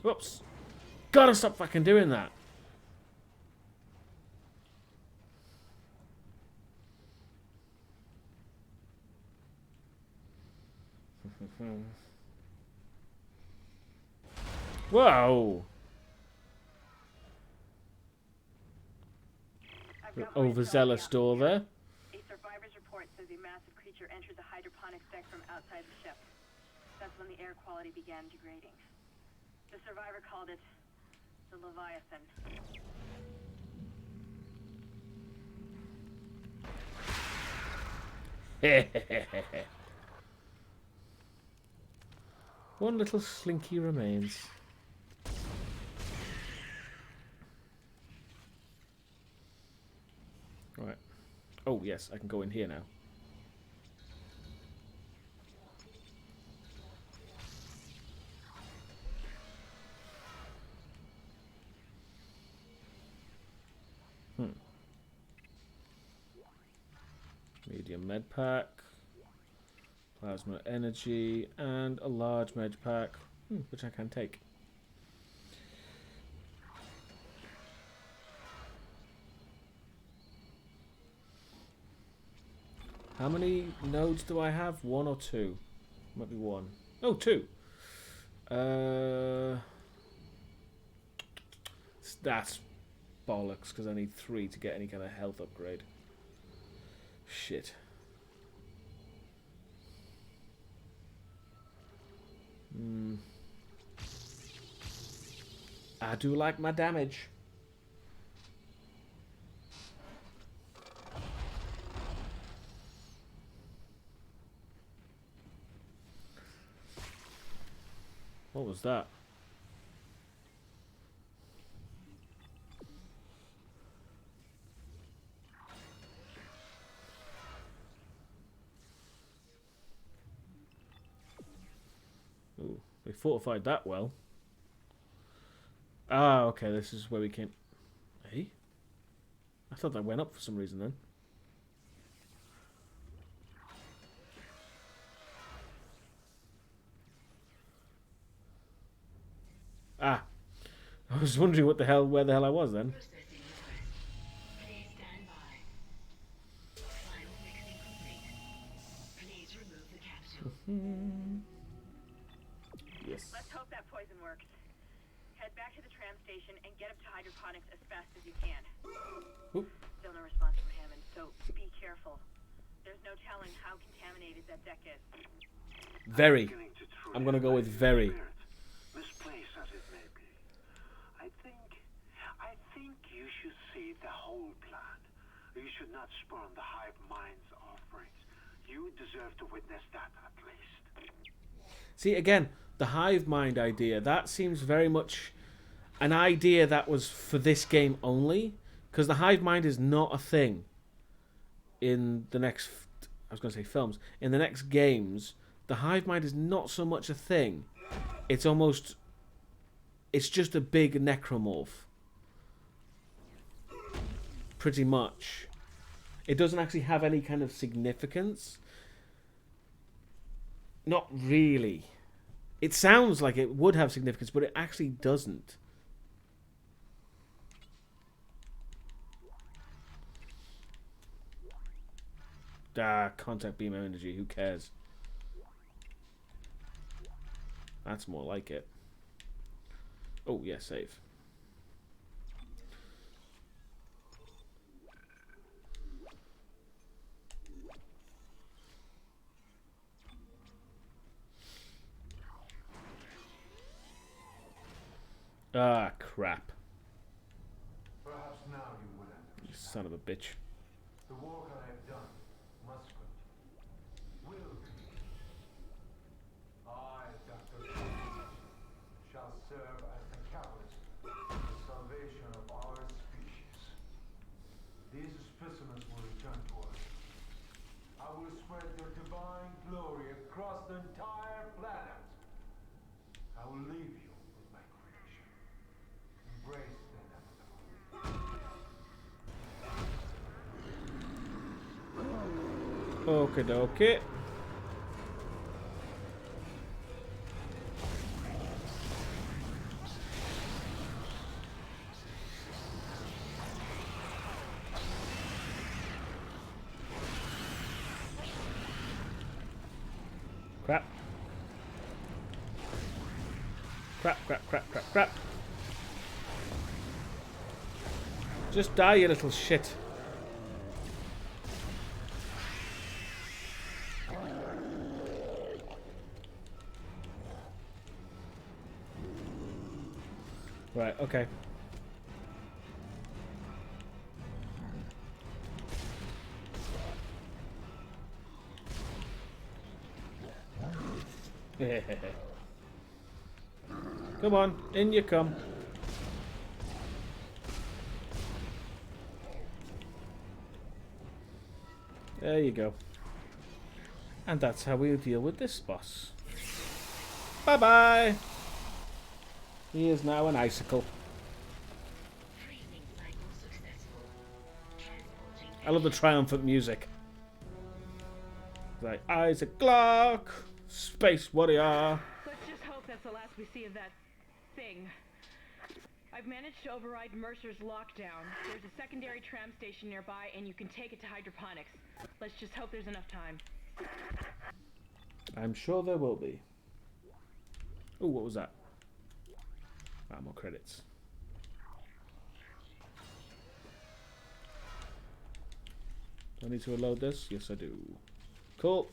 Whoops! Gotta stop fucking doing that! Whoa! Overzealous door there. A survivor's report says a massive creature entered the hydroponics deck from outside the ship. That's when the air quality began degrading. The survivor called it the Leviathan. One little slinky remains. Right. Oh, yes, I can go in here now. Medium med pack. Plasma energy. And a large med pack, which I can take. How many nodes do I have? 1 or 2? Might be 1. Oh, 2. That's bollocks, because I need 3 to get any kind of health upgrade. Shit. I do like my damage. What was that? Ooh, they fortified that well. Ah, okay, this is where we came. Hey? I thought that went up for some reason then. Ah, I was wondering where the hell I was then. Processing request. Please stand by. Final mixing complete. Please remove the capsule. Yes. Let's hope that poison works. Head back to the tram station and get up to hydroponics as fast as you can. Oop. Still no response from Hammond, so be careful. There's no telling how contaminated that deck is. Very. I'm gonna go with very. Misplaced as it may be. I think you should see the whole plan. You should not spurn the Hive Mind's offerings. You deserve to witness that at least. See, again, the Hive Mind idea, that seems very much an idea that was for this game only, because the Hive Mind is not a thing in the next, I was going to say films, in the next games. The Hive Mind is not so much a thing. It's almost, it's just a big necromorph. Pretty much. It doesn't actually have any kind of significance. Not really. It sounds like it would have significance, but it actually doesn't. Ah, contact beam energy, who cares? That's more like it. Oh, yeah, save. Ah, crap. Perhaps now you will understand. You son of a bitch. The work I have done must continue. Will continue. I, Dr. shall serve as the catalyst for the salvation of our species. These specimens will return to us. I will spread their divine glory across the entire planet. I will leave you with my creation. Embrace the inevitable. Okay, dokie. Crap. Crap, crap, crap, crap, crap. Just die, you little shit. Right, okay. Come on, in you come. There you go. And that's how we deal with this boss. Bye-bye! He is now an icicle. Freezing cycle successful. Transporting I love the triumphant music. Like, Isaac Clarke, Space Warrior. Let's just hope that's the last we see of that thing. I've managed to override Mercer's lockdown. There's a secondary tram station nearby, and you can take it to Hydroponics. Let's just hope there's enough time. I'm sure there will be. Oh, what was that? Ah, more credits. Do I need to reload this? Yes, I do. Cool.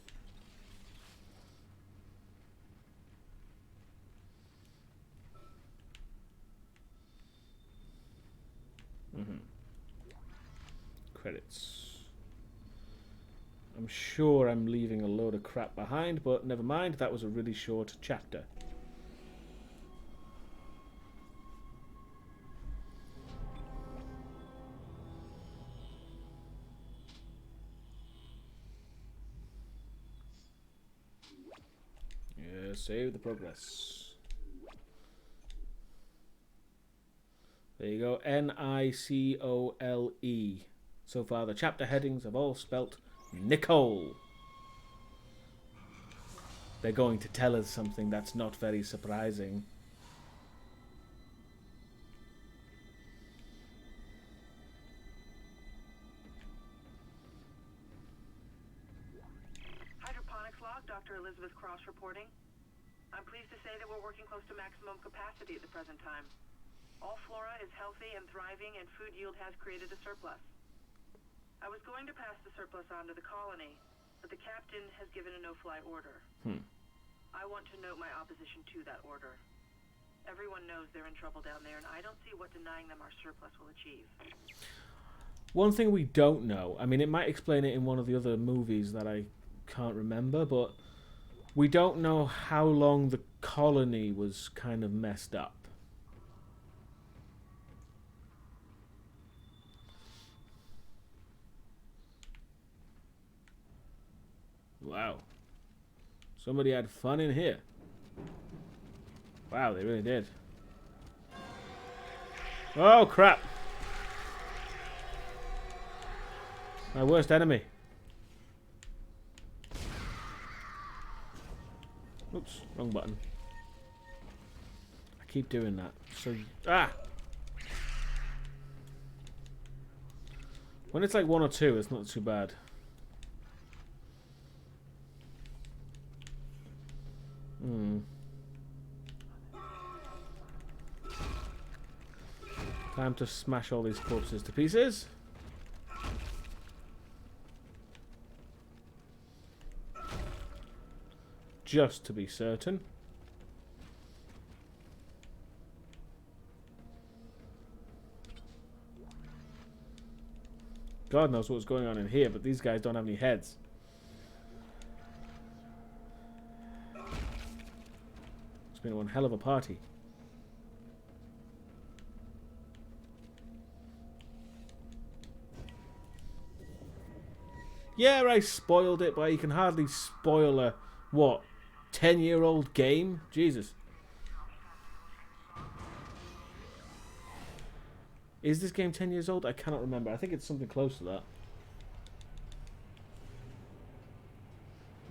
Credits. I'm sure I'm leaving a load of crap behind, but never mind. That was a really short chapter. Yeah, save the progress. There you go. Nicole. So far, the chapter headings have all spelt Nicole. They're going to tell us something that's not very surprising. Hydroponics log, Dr. Elizabeth Cross reporting. I'm pleased to say that we're working close to maximum capacity at the present time. All flora is healthy and thriving, and food yield has created a surplus. I was going to pass the surplus on to the colony, but the captain has given a no-fly order. I want to note my opposition to that order. Everyone knows they're in trouble down there, and I don't see what denying them our surplus will achieve. One thing we don't know, I mean, it might explain it in one of the other movies that I can't remember, but we don't know how long the colony was kind of messed up. Wow. Somebody had fun in here. Wow, they really did. Oh, crap. My worst enemy. Oops, wrong button. I keep doing that. So, when it's like 1 or 2, it's not too bad. Time to smash all these corpses to pieces. Just to be certain. God knows what's going on in here, but these guys don't have any heads. It's been one hell of a party. Yeah, I spoiled it, but you can hardly spoil a, what, 10-year-old game? Jesus. Is this game 10 years old? I cannot remember. I think it's something close to that.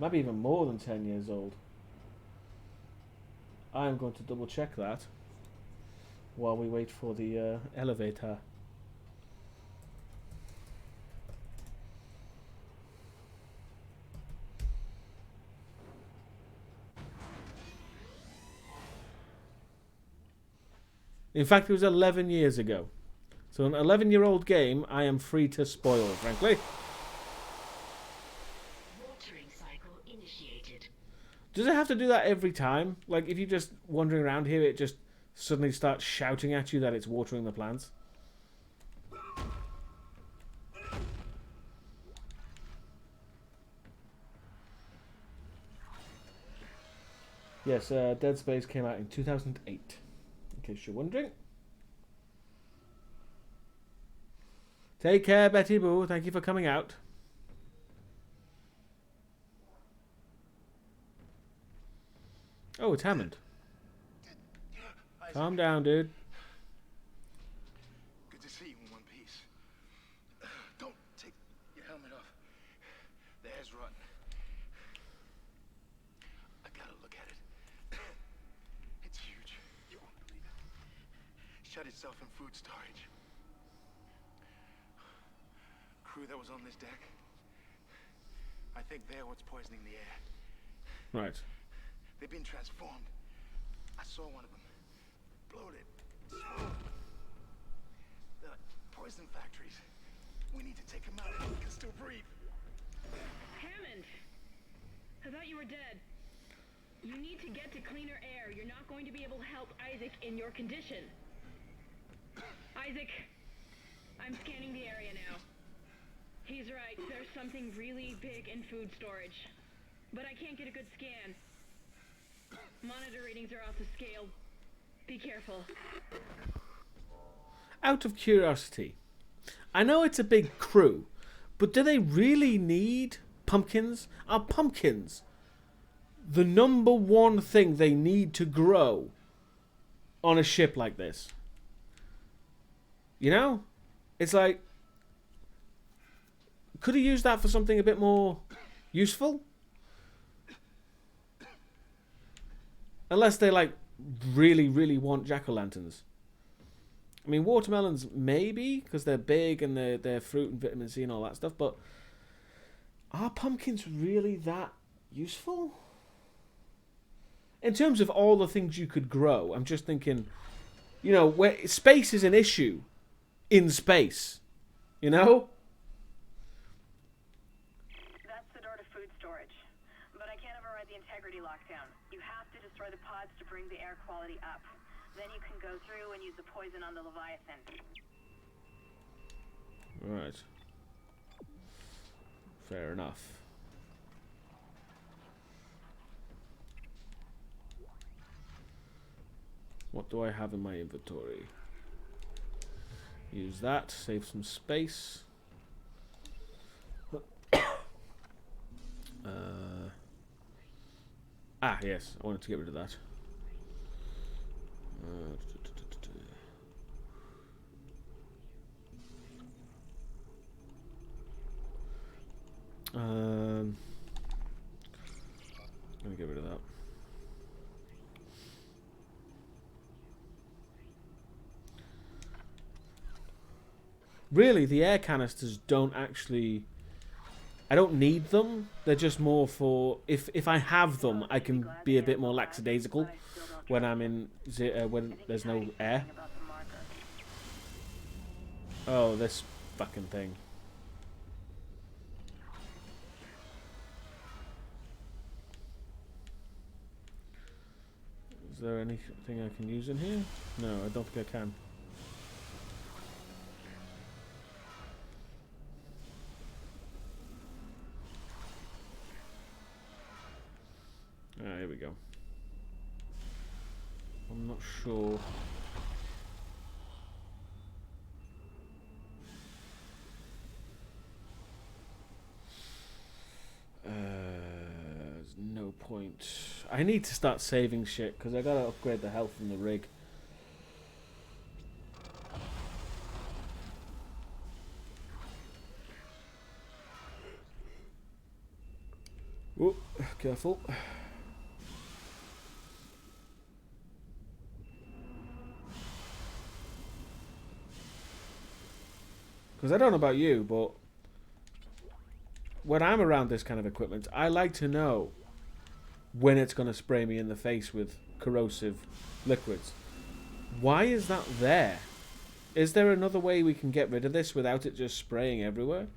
Maybe even more than 10 years old. I am going to double check that while we wait for the elevator. In fact, it was 11 years ago. So an 11-year-old game I am free to spoil, frankly. Watering cycle initiated. Does it have to do that every time? Like, if you're just wandering around here, it just suddenly starts shouting at you that it's watering the plants? Yes, Dead Space came out in 2008, in case you're wondering. Take care, Betty Boo. Thank you for coming out. Oh, it's Hammond. Calm down, dude. Good to see you in one piece. Don't take your helmet off. The air's rotten. I gotta look at it. It's huge. You won't believe it. Shut itself in food storage. Crew that was on this deck. I think they're what's poisoning the air. Right. They've been transformed. I saw one of them. Bloated. Swollen. They're like poison factories. We need to take them out. We can still breathe. Hammond! I thought you were dead. You need to get to cleaner air. You're not going to be able to help Isaac in your condition. Isaac, I'm scanning the area now. He's right. There's something really big in food storage. But I can't get a good scan. Monitor readings are off the scale. Be careful. Out of curiosity, I know it's a big crew, but do they really need pumpkins? Are pumpkins the number one thing they need to grow on a ship like this? You know? It's like, could he use that for something a bit more useful? Unless they, like, really, really want jack-o'-lanterns. I mean, watermelons, maybe, because they're big and they're fruit and vitamin C and all that stuff, but are pumpkins really that useful? In terms of all the things you could grow, I'm just thinking, you know, where space is an issue in space, you know? That's the door to food storage. But I can't override the integrity lockdown. You have to destroy the pods to bring the air quality up. Then you can go through and use the poison on the Leviathan. Right. Fair enough. What do I have in my inventory? Use that, save some space. Yes, I wanted to get rid of that. I'm gonna get rid of that. Really, the air canisters don't actually... I don't need them. They're just more for... If I have them, I can be a bit more lackadaisical when I'm in... when there's no air. Oh, this fucking thing. Is there anything I can use in here? No, I don't think I can. Here we go. I'm not sure. no point. I need to start saving shit because I gotta upgrade the health in the rig. Oh, careful. Because I don't know about you, but when I'm around this kind of equipment, I like to know when it's going to spray me in the face with corrosive liquids. Why is that there? Is there another way we can get rid of this without it just spraying everywhere?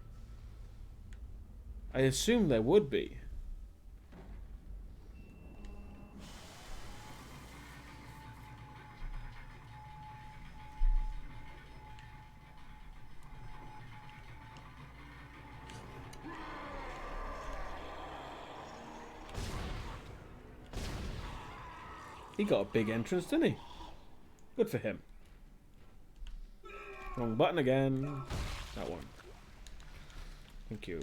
I assume there would be. He got a big entrance, didn't he? Good for him. Wrong button again. That one. Thank you.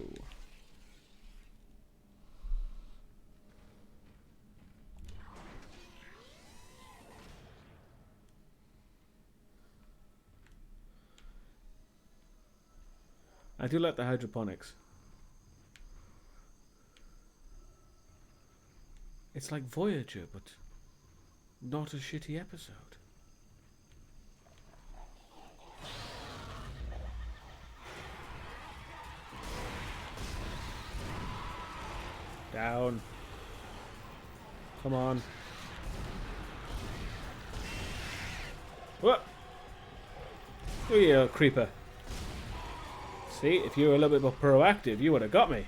I do like the hydroponics. It's like Voyager, but not a shitty episode. Down. Come on. What? Oh, you creeper. See, if you were a little bit more proactive, you would have got me.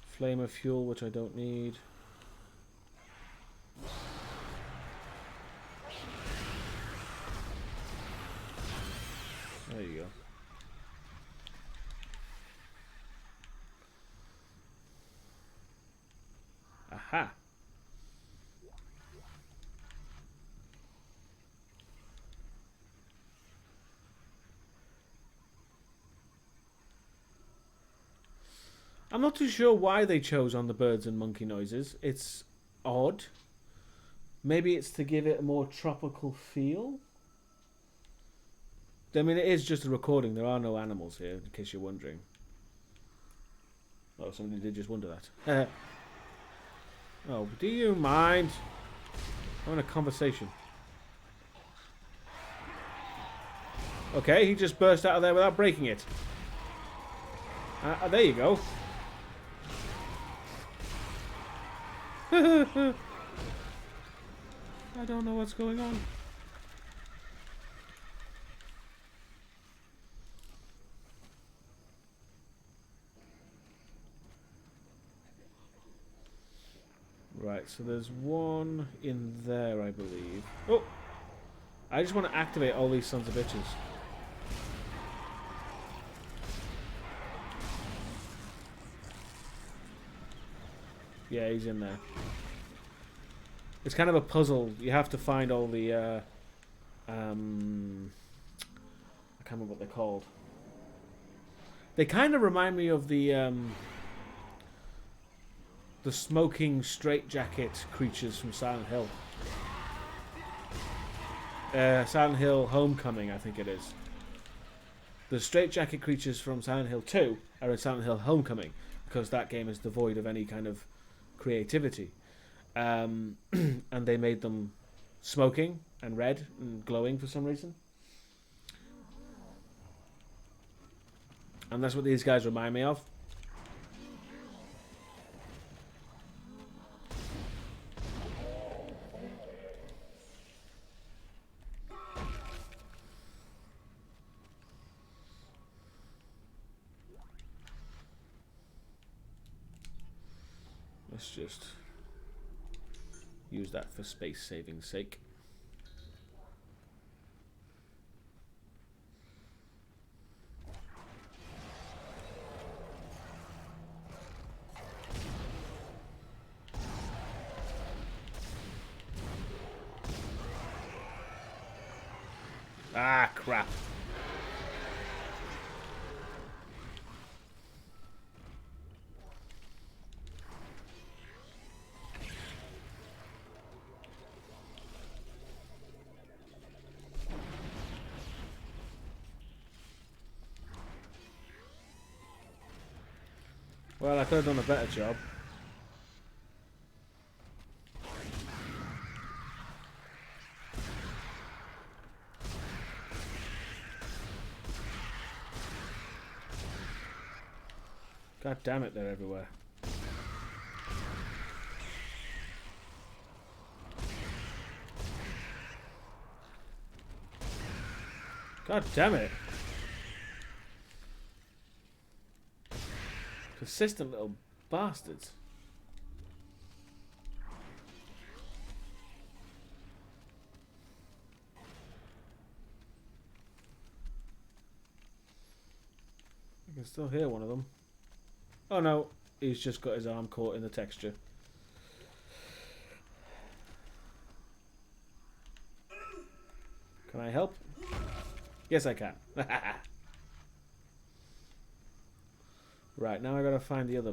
Flame of fuel, which I don't need. There you go. Aha. I'm not too sure why they chose on the birds and monkey noises. It's odd. Maybe it's to give it a more tropical feel. I mean, it is just a recording. There are no animals here, in case you're wondering. Oh, somebody did just wonder that. Oh, do you mind? I'm in a conversation. Okay, he just burst out of there without breaking it. There you go. I don't know what's going on. Right, so there's one in there, I believe. Oh! I just want to activate all these sons of bitches. Yeah, he's in there. It's kind of a puzzle. You have to find all the, I can't remember what they're called. They kind of remind me of the smoking straitjacket creatures from Silent Hill. Silent Hill Homecoming, I think it is. The straitjacket creatures from Silent Hill 2 are in Silent Hill Homecoming, because that game is devoid of any kind of creativity. And they made them smoking and red and glowing for some reason. And that's what these guys remind me of. Let's just use that for space saving sake. Ah, crap. Well, I could have done a better job. God damn it, they're everywhere. God damn it. Persistent little bastards. I can still hear one of them. Oh no, he's just got his arm caught in the texture. Can I help? Yes, I can. Right, now I gotta find the other.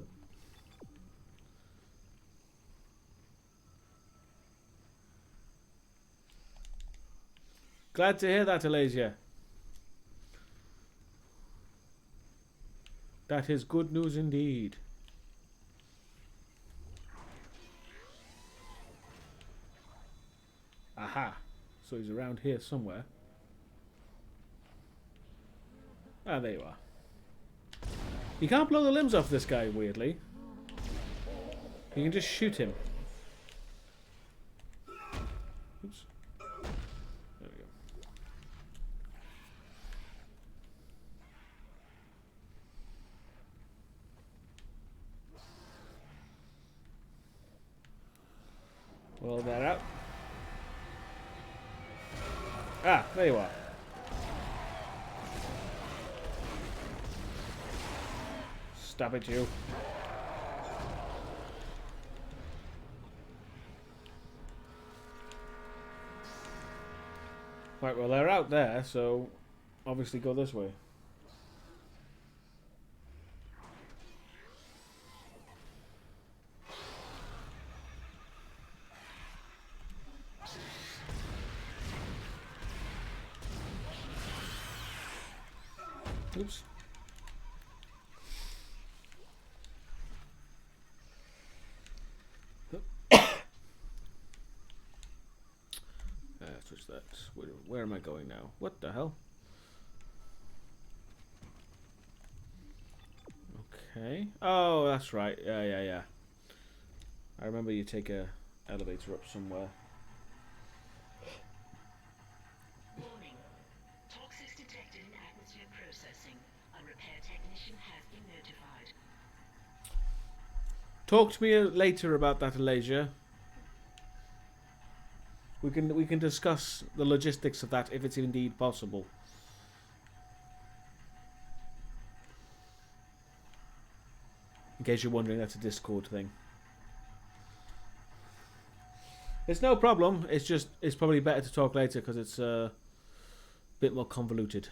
Glad to hear that, Alasia. That is good news indeed. Aha. So he's around here somewhere. Ah, there you are. You can't blow the limbs off this guy, weirdly. You can just shoot him. Oops. There we go. Well, they're out. Ah, there you are. Stab at you. Right, well, they're out there, so obviously go this way. Oops. Switch that. Where am I going now? What the hell? Okay. Oh, that's right. Yeah. I remember you take a elevator up somewhere. Warning. Toxics detected in atmosphere processing. A repair technician has been notified. Talk to me later about that, Alasia. We can discuss the logistics of that if it's indeed possible. In case you're wondering, that's a Discord thing. It's no problem. It's just it's probably better to talk later because it's a bit more convoluted.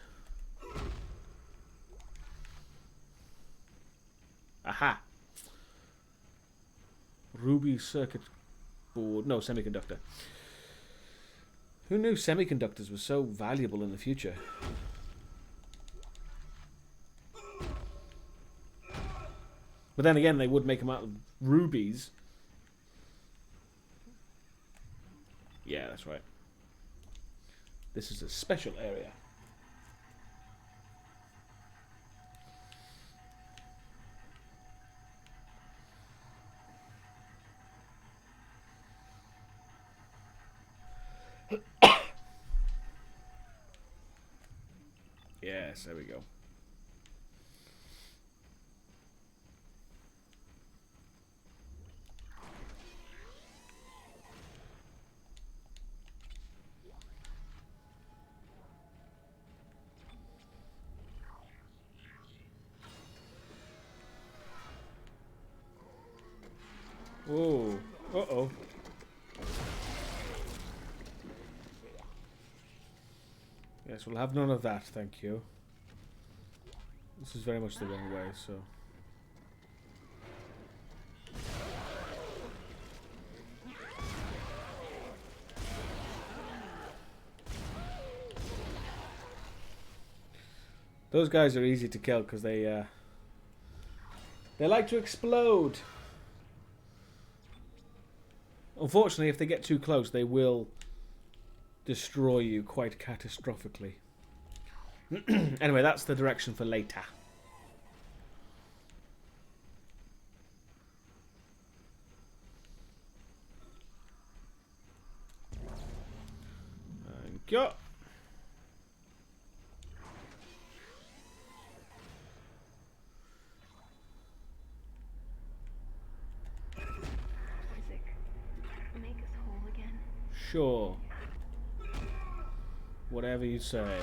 Aha. Ruby circuit board. No, semiconductor. Who knew semiconductors were so valuable in the future? But then again, they would make them out of rubies. Yeah, that's right. This is a special area. Yes, there we go. Whoa. Uh-oh. Yeah, Yes, we'll have none of that, thank you. This is very much the wrong way, so... Those guys are easy to kill because they like to explode. Unfortunately, if they get too close, they will destroy you quite catastrophically. Anyway, that's the direction for later. Thank you. Make us whole again. Sure. Whatever you say. There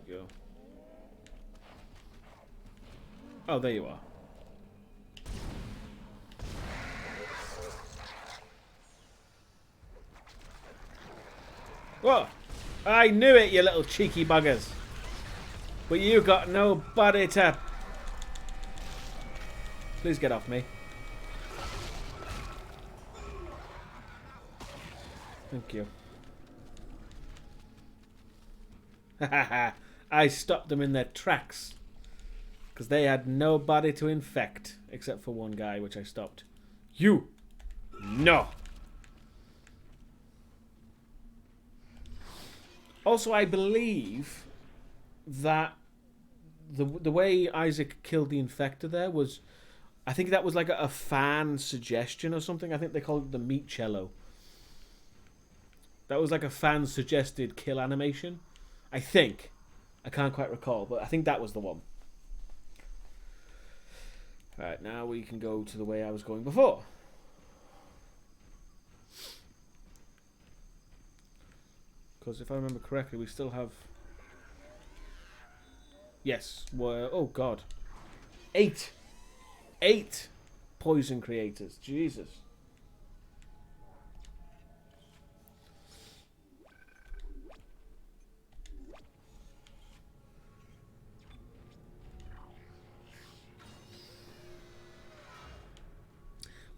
we go. Oh, there you are. Whoa! I knew it, you little cheeky buggers. But you got nobody to... Please get off me. Thank you. I stopped them in their tracks. Because they had nobody to infect. Except for one guy, which I stopped. You! No! Also, I believe that the way Isaac killed the Infector there was... I think that was like a fan suggestion or something. I think they called it the meat cello. That was like a fan suggested kill animation. I think. I can't quite recall, but I think that was the one. Alright, now we can go to the way I was going before. Because if I remember correctly, we still have... Yes. Well, oh, God. 8 poison creators. Jesus.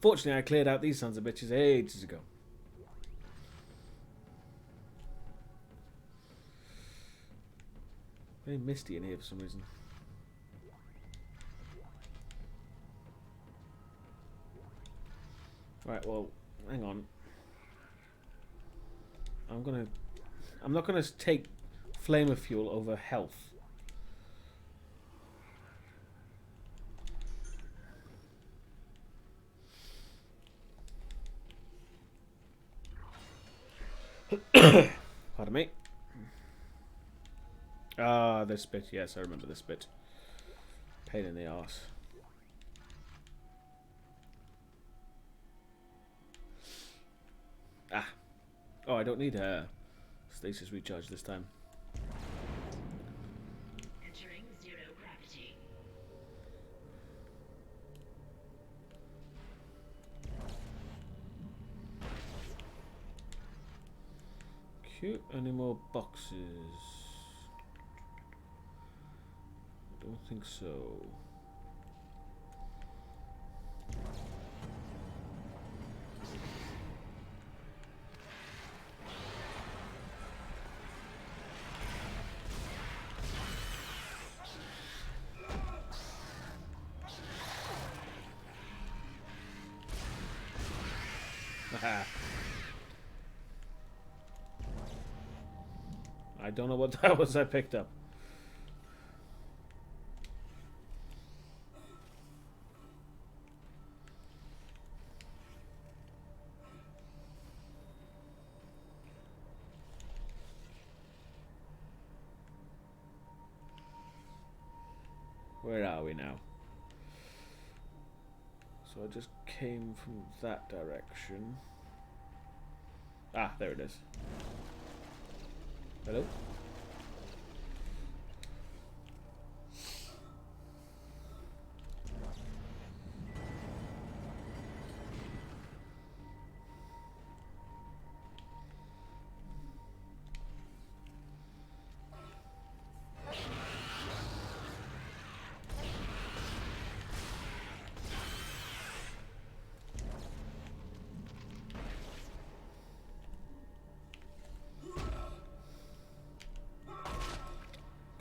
Fortunately, I cleared out these sons of bitches ages ago. Very misty in here for some reason. Right, well, hang on. I'm not gonna take flamer fuel over health. Pardon me. Ah, this bit. Yes, I remember this bit. Pain in the arse. Ah. Oh, I don't need a stasis recharge this time. Entering zero gravity. Cute. Any more boxes? I don't think so. I don't know what that was I picked up. Where are we now? So I just came from that direction. Ah, there it is. Hello?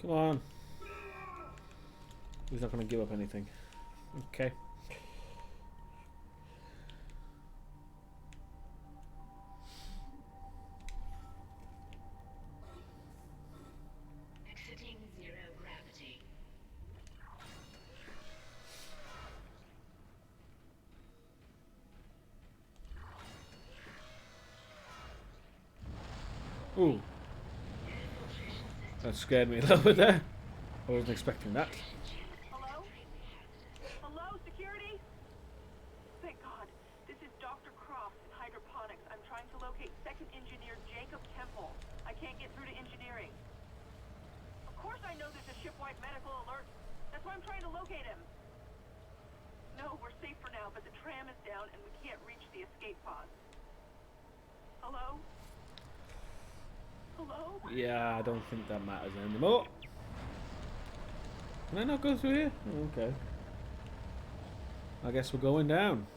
Come on. He's not going to give up anything. Okay. Exiting zero gravity. Ooh. That scared me a little bit there. I wasn't expecting that. Hello? Hello, security? Thank God. This is Dr. Croft in Hydroponics. I'm trying to locate second engineer Jacob Temple. I can't get through to engineering. Of course I know there's a shipwide medical alert. That's why I'm trying to locate him. No, we're safe for now, but the tram is down and we can't reach the escape pods. Hello? Hello? Yeah, I don't think that matters anymore. Can I not go through here? Oh, okay. I guess we're going down.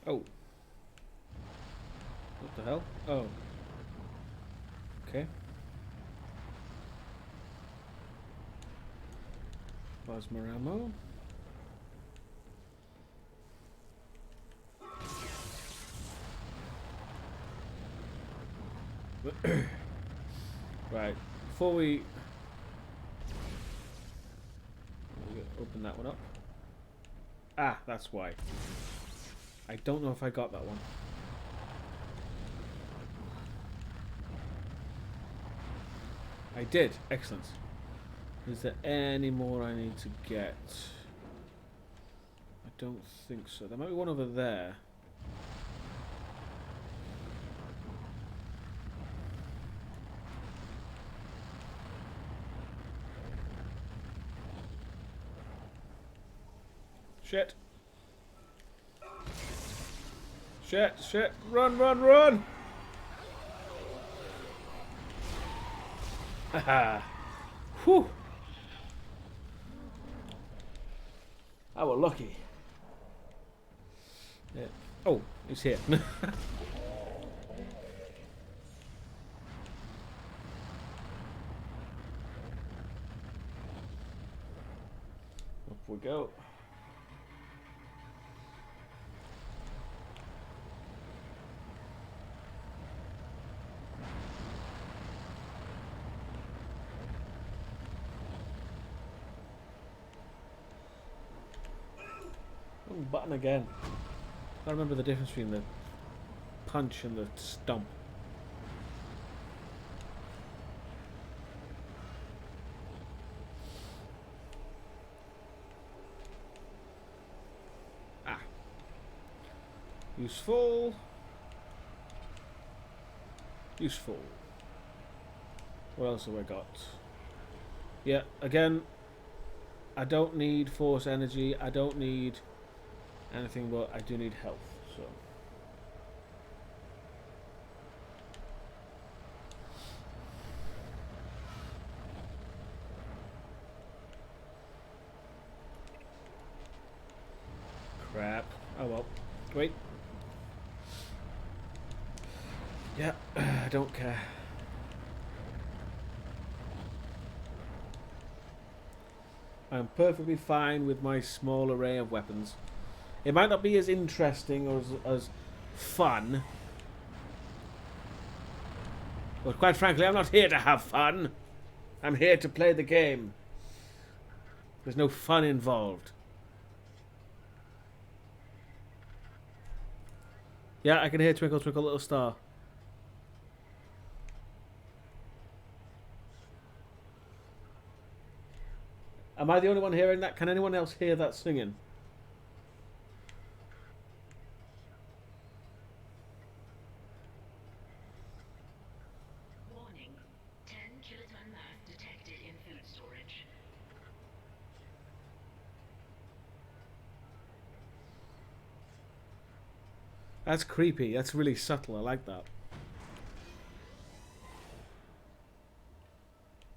Oh. What the hell? Oh. Okay. Plasma ammo. Right. Before we open that one up. Ah, that's why. I don't know if I got that one. I did. Excellent. Is there any more I need to get? I don't think so. There might be one over there. Shit. Shit, shit. Run, run, run! Haha. Whew. I was lucky. Yeah. Oh, he's here. Up we go. Oh, button again. I remember the difference between the punch and the stomp. Ah. Useful. Useful. What else have I got? Yeah, again, I don't need force energy. I don't need anything, but I do need health, so. Crap. Oh well. Wait. Yeah, I don't care. I'm perfectly fine with my small array of weapons. It might not be as interesting or as fun. But quite frankly, I'm not here to have fun. I'm here to play the game. There's no fun involved. Yeah, I can hear Twinkle Twinkle Little Star. Am I the only one hearing that? Can anyone else hear that singing? Warning. 10 kiloton mass detected in food storage. That's creepy. That's really subtle. I like that.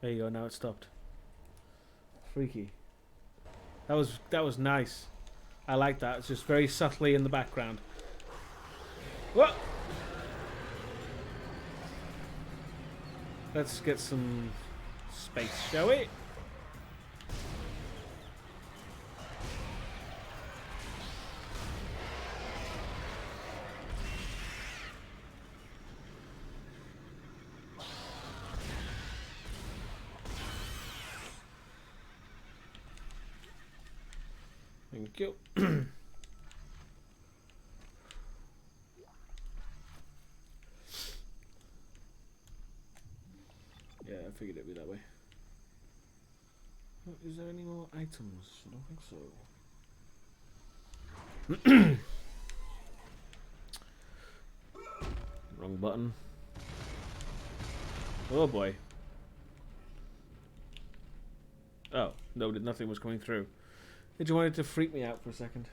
There you go. Now it stopped. Freaky. That was nice. I like that. It's just very subtly in the background. What? Let's get some space, shall we? Thank you. Yeah, I figured it'd be that way. Is there any more items? I don't think so. Wrong button. Oh boy. Oh, no, nothing was coming through. Did you want it to freak me out for a second?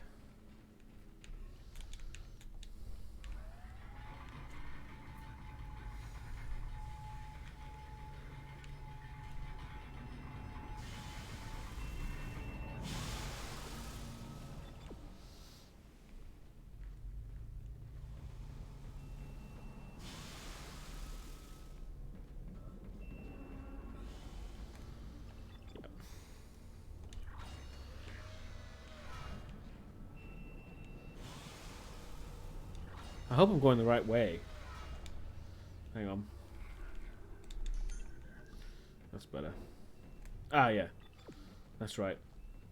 I hope I'm going the right way. Hang on. That's better. Ah, yeah. That's right.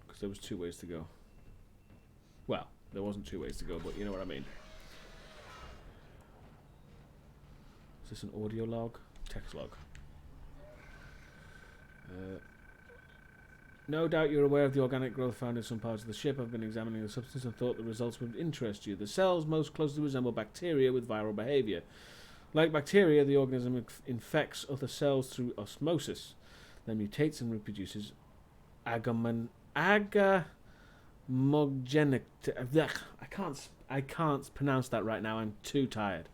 Because there was 2 ways to go. Well, there wasn't 2 ways to go, but you know what I mean. Is this an audio log? Text log. No doubt you're aware of the organic growth found in some parts of the ship. I've been examining the substance and thought the results would interest you. The cells most closely resemble bacteria with viral behavior. Like bacteria, the organism infects other cells through osmosis, then mutates and reproduces agamogenic. I can't pronounce that right now. I'm too tired.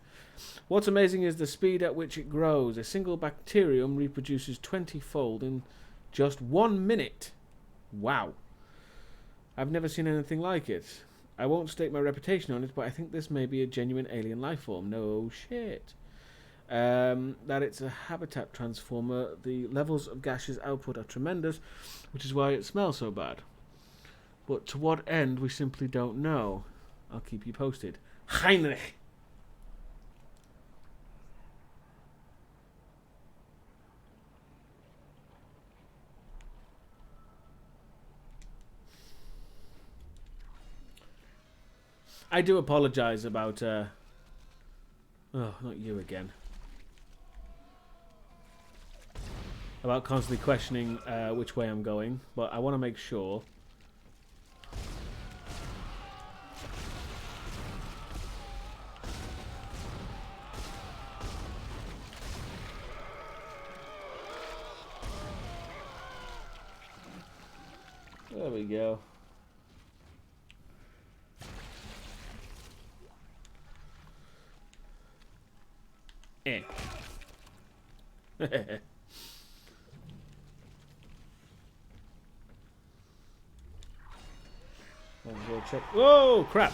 What's amazing is the speed at which it grows. A single bacterium reproduces 20-fold in just 1 minute. Wow. I've never seen anything like it. I won't stake my reputation on it, but I think this may be a genuine alien life form. No shit. That it's a habitat transformer. The levels of gaseous output are tremendous, which is why it smells so bad. But to what end, we simply don't know. I'll keep you posted. Heinrich! I do apologize about, oh, not you again. About constantly questioning which way I'm going, but I want to make sure. There we go. Eh. Check. Whoa, crap.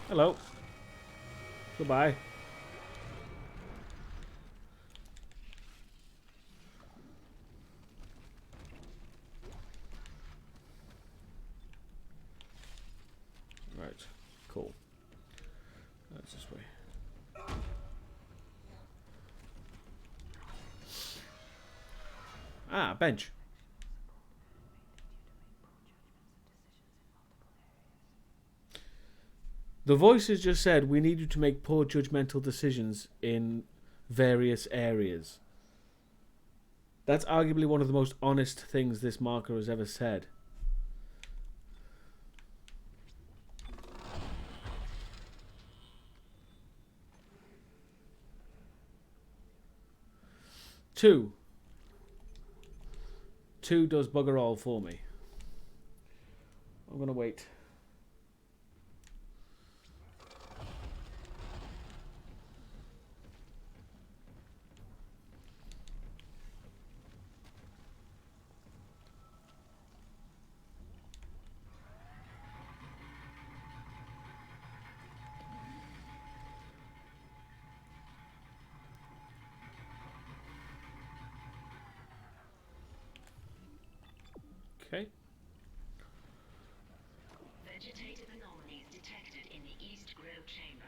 Hello. Goodbye. Right. Cool. That's this way. Ah, bench. The voices just said we need you to make poor judgmental decisions in various areas. That's arguably one of the most honest things this marker has ever said. Two does bugger all for me. I'm gonna wait. Okay. Vegetative anomalies detected in the East Grove chamber.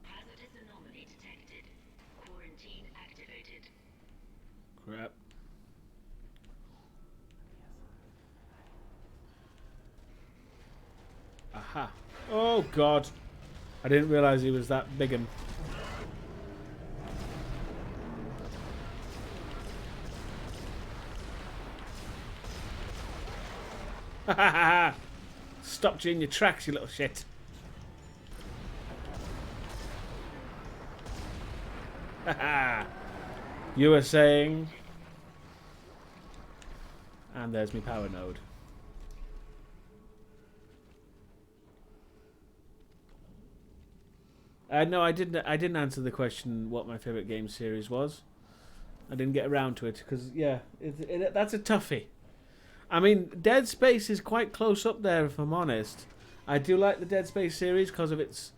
Hazardous anomaly detected. Quarantine activated. Crap. Aha. Oh god. I didn't realise he was that big and... Stopped you in your tracks, you little shit. You were saying... And there's my power node. No, I didn't answer the question what my favourite game series was. I didn't get around to it because, yeah, that's a toughie. I mean, Dead Space is quite close up there, if I'm honest. I do like the Dead Space series because of its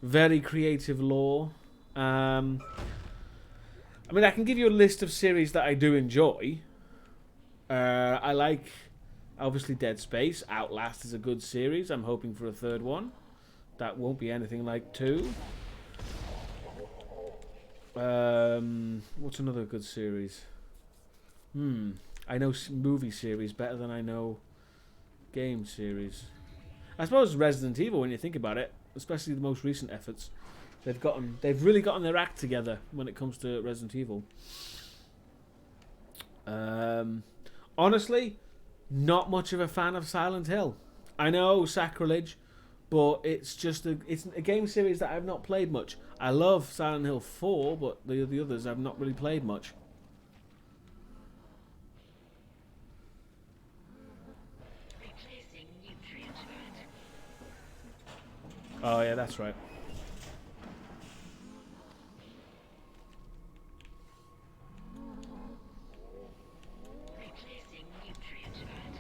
very creative lore. I mean, I can give you a list of series that I do enjoy. I like, obviously, Dead Space. Outlast is a good series. I'm hoping for a third one. That won't be anything like 2. What's another good series? I know movie series better than I know game series. I suppose Resident Evil, when you think about it, especially the most recent efforts, they've really gotten their act together when it comes to Resident Evil. Honestly, not much of a fan of Silent Hill. I know, sacrilege, but it's a game series that I've not played much. I love Silent Hill 4, but the others I've not really played much. Replacing nutrient vat. Oh yeah, that's right. Replacing nutrient vat.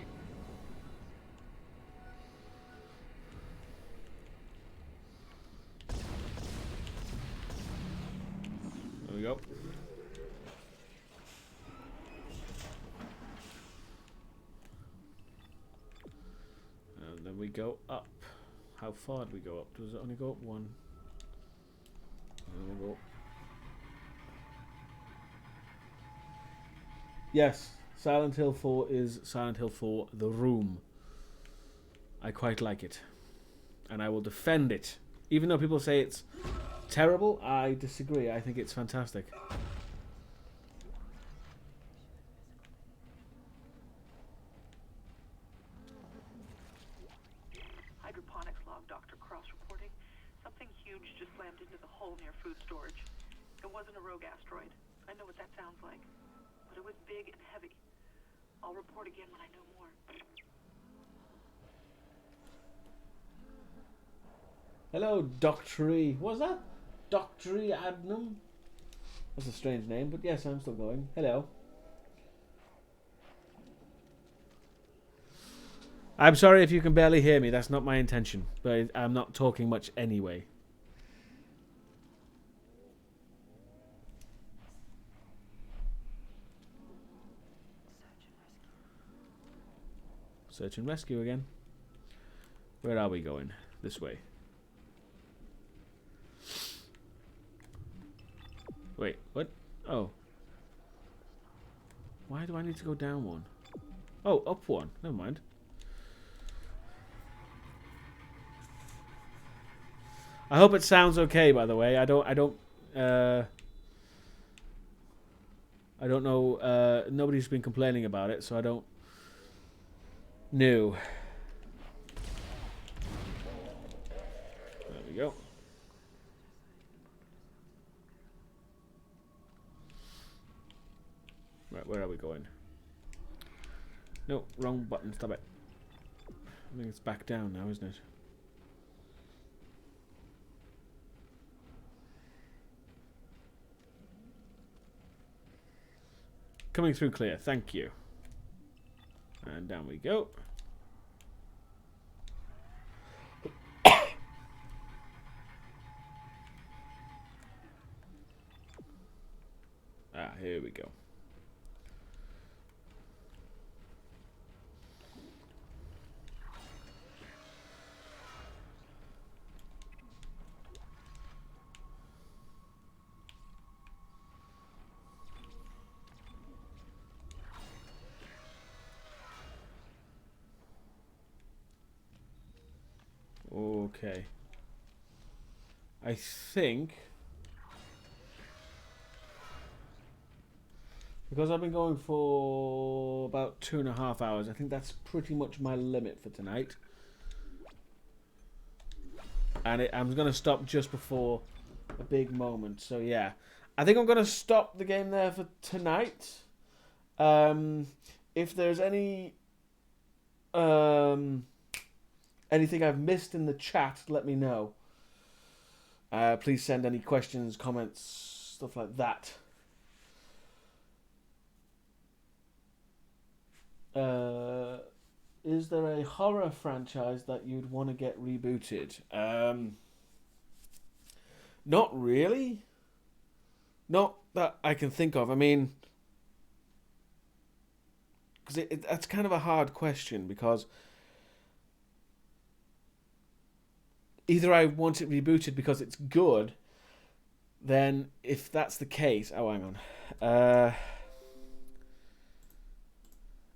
There we go. And then we go up. How far do we go up? Does it only go up 1? And then we'll go up. Yes, Silent Hill 4 is Silent Hill 4 The Room. I quite like it. And I will defend it. Even though people say it's terrible, I disagree. I think it's fantastic. Hydroponics log, Dr. Cross reporting. Something huge just slammed into the hull near food storage. It wasn't a rogue asteroid. I know what that sounds like. But it was big and heavy. I'll report again when I know more. Hello, Doctory. What's that? Doctory Adnum? That's a strange name, but yes, I'm still going. Hello. I'm sorry if you can barely hear me. That's not my intention. But I'm not talking much anyway. Search and rescue again. Where are we going? This way. Wait, what? Oh. Why do I need to go down 1? Oh, up 1. Never mind. I hope it sounds okay, by the way. I don't know, nobody's been complaining about it, so I don't know. There we go. Right, where are we going? No, wrong button, stop it. I think it's back down now, isn't it? Coming through clear, thank you. And down we go. Here we go. Okay. I think because I've been going for about 2.5 hours, I think that's pretty much my limit for tonight. And I'm going to stop just before a big moment. So yeah, I think I'm going to stop the game there for tonight. If there's any anything I've missed in the chat, let me know. Please send any questions, comments, stuff like that. Is there a horror franchise that you'd want to get rebooted? Not really. Not that I can think of. I mean, because that's kind of a hard question, because either I want it rebooted because it's good, then if that's the case... Oh, hang on.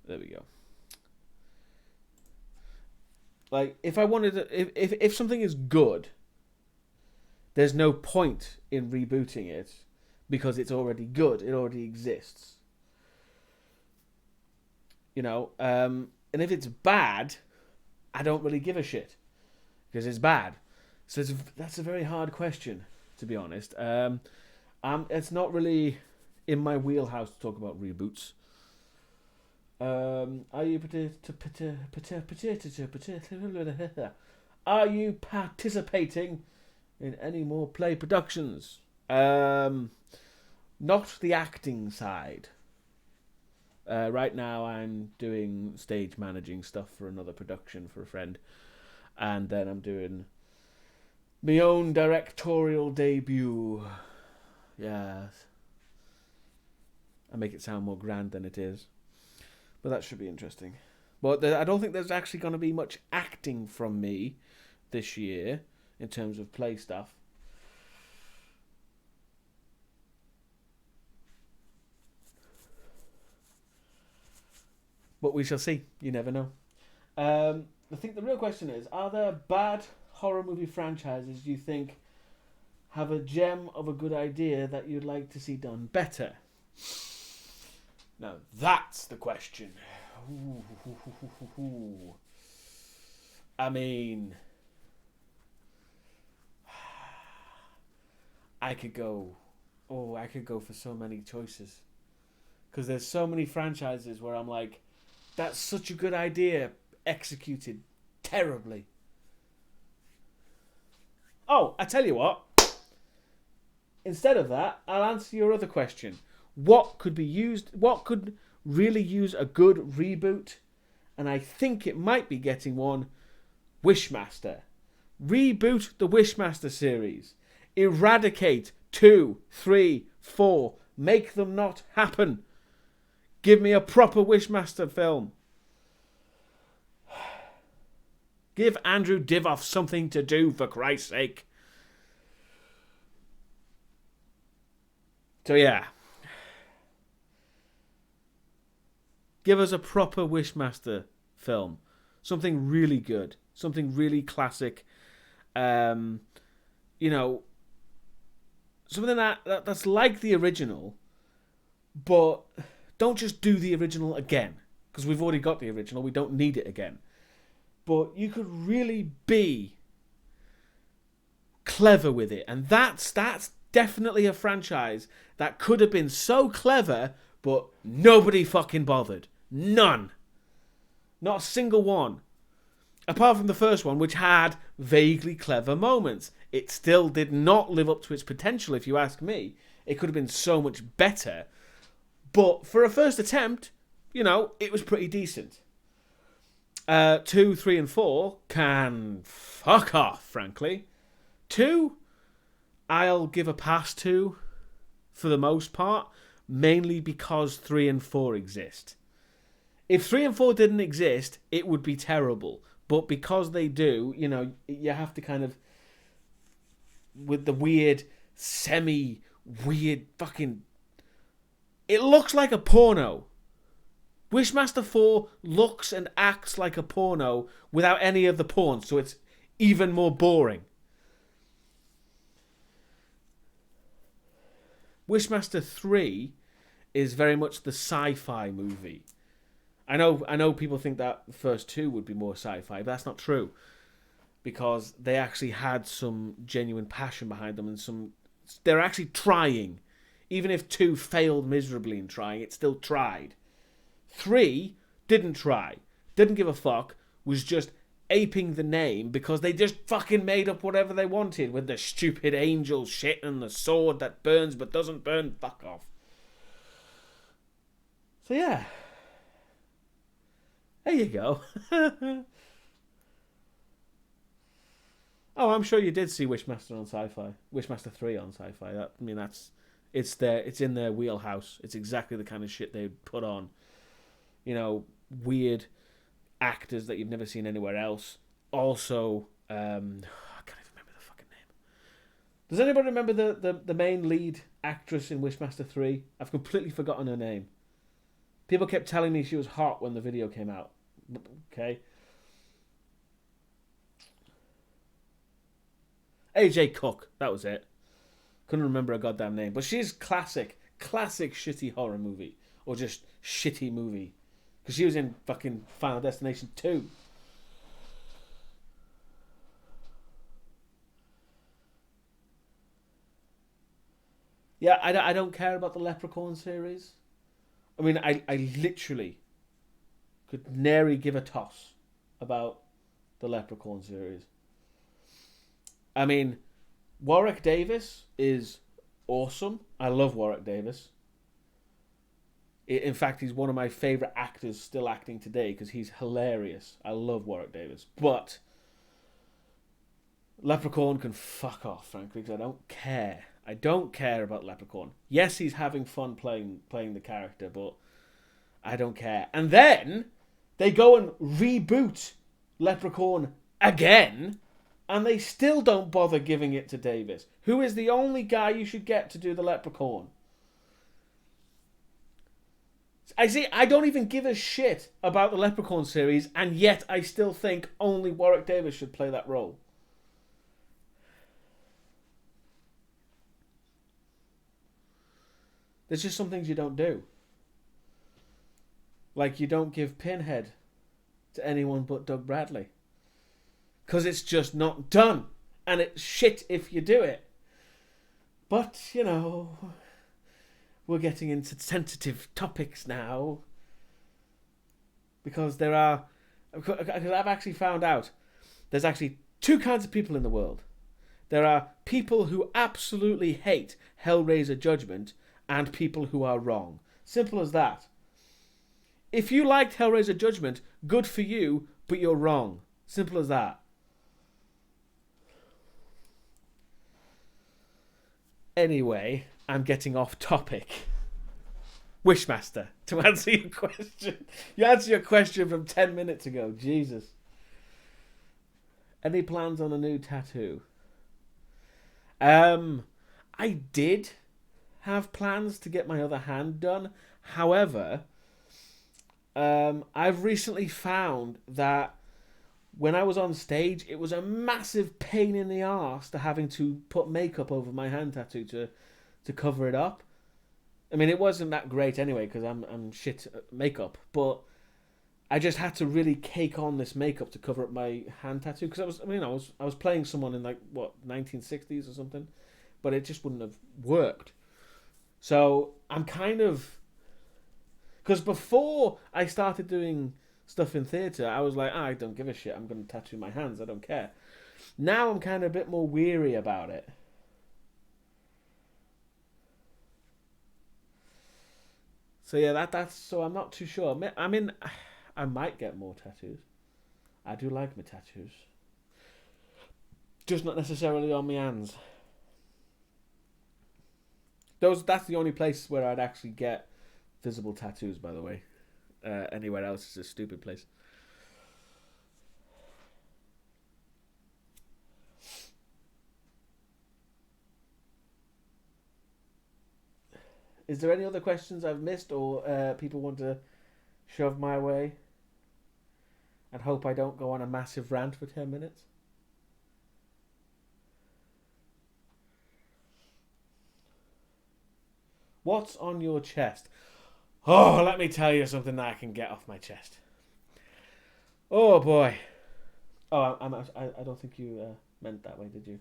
There we go. Like, if I wanted to... If something is good, there's no point in rebooting it because it's already good. It already exists. You know? And if it's bad, I don't really give a shit. Because it's bad. So that's a very hard question, to be honest. It's not really in my wheelhouse to talk about reboots. Are you participating in any more play productions? Not the acting side. Right now I'm doing stage managing stuff for another production for a friend. And then I'm doing my own directorial debut. Yes. I make it sound more grand than it is. But that should be interesting. But I don't think there's actually going to be much acting from me this year in terms of play stuff. But we shall see. You never know. I think the real question is, are there bad horror movie franchises you think have a gem of a good idea that you'd like to see done better? Now, that's the question. Ooh. I mean, I could go for so many choices. Because there's so many franchises where I'm like, that's such a good idea, executed terribly. Oh, I tell you what. Instead of that, I'll answer your other question. What could really use a good reboot? And I think it might be getting one. Wishmaster. Reboot the Wishmaster series. Eradicate 2, 3, 4. Make them not happen. Give me a proper Wishmaster film. Give Andrew Divoff something to do, for Christ's sake. So yeah. Give us a proper Wishmaster film. Something really good. Something really classic. You know, something that's like the original, but don't just do the original again. Because we've already got the original. We don't need it again. But you could really be clever with it. And that's definitely a franchise that could have been so clever, but nobody fucking bothered. None. Not a single one. Apart from the first one, which had vaguely clever moments. It still did not live up to its potential, if you ask me. It could have been so much better. But for a first attempt, you know, it was pretty decent. 2, 3, and 4 can fuck off, frankly. 2, I'll give a pass to for the most part, mainly because 3 and 4 exist. If 3 and 4 didn't exist, it would be terrible. But because they do, you know, you have to kind of, with the weird, semi-weird fucking... It looks like a porno. Wishmaster 4 looks and acts like a porno without any of the porn, so it's even more boring. Wishmaster 3 is very much the sci-fi movie. I know people think that the first 2 would be more sci-fi, but that's not true. Because they actually had some genuine passion behind them and they're actually trying. Even if 2 failed miserably in trying, it still tried. 3 didn't try, didn't give a fuck, was just aping the name because they just fucking made up whatever they wanted with the stupid angel shit and the sword that burns but doesn't burn. Fuck off. So yeah. There you go. Oh, I'm sure you did see Wishmaster on Sci-Fi. Wishmaster 3 on Sci-Fi. It's in their wheelhouse. It's exactly the kind of shit they'd put on. You know, weird actors that you've never seen anywhere else. Also, I can't even remember the fucking name. Does anybody remember the main lead actress in Wishmaster 3? I've completely forgotten her name. People kept telling me she was hot when the video came out. Okay. AJ Cook, that was it. Couldn't remember her goddamn name. But she's classic shitty horror movie. Or just shitty movie. Because she was in fucking Final Destination 2. Yeah, I don't care about the Leprechaun series. I mean, I literally could nary give a toss about the Leprechaun series. I mean, Warwick Davis is awesome. I love Warwick Davis. In fact, he's one of my favourite actors still acting today because he's hilarious. I love Warwick Davis. But Leprechaun can fuck off, frankly, because I don't care. I don't care about Leprechaun. Yes, he's having fun playing the character, but I don't care. And then they go and reboot Leprechaun again, and they still don't bother giving it to Davis, who is the only guy you should get to do the Leprechaun. I don't even give a shit about the Leprechaun series, and yet I still think only Warwick Davis should play that role. There's just some things you don't do. Like, you don't give Pinhead to anyone but Doug Bradley. Because it's just not done. And it's shit if you do it. But, you know, we're getting into sensitive topics now. Because I've actually found out there's actually 2 kinds of people in the world. There are people who absolutely hate Hellraiser Judgment and people who are wrong. Simple as that. If you liked Hellraiser Judgment, good for you, but you're wrong. Simple as that. Anyway, I'm getting off topic. Wishmaster, to answer your question. You answered your question from 10 minutes ago. Jesus. Any plans on a new tattoo? I did have plans to get my other hand done. However, I've recently found that when I was on stage, it was a massive pain in the arse to having to put makeup over my hand tattoo to cover it up. I mean, it wasn't that great anyway because I'm shit at makeup, but I just had to really cake on this makeup to cover up my hand tattoo because I was playing someone in 1960s or something, but it just wouldn't have worked. So I'm kind of, because before I started doing stuff in theatre, I was like, I don't give a shit. I'm going to tattoo my hands. I don't care. Now I'm kind of a bit more weary about it. So yeah, that's so I'm not too sure. I mean, I might get more tattoos. I do like my tattoos. Just not necessarily on my hands. That's the only place where I'd actually get visible tattoos, by the way. Anywhere else is a stupid place. Is there any other questions I've missed or people want to shove my way? And hope I don't go on a massive rant for 10 minutes. What's on your chest? Oh, let me tell you something that I can get off my chest. Oh boy. Oh, I don't think you meant that way, did you?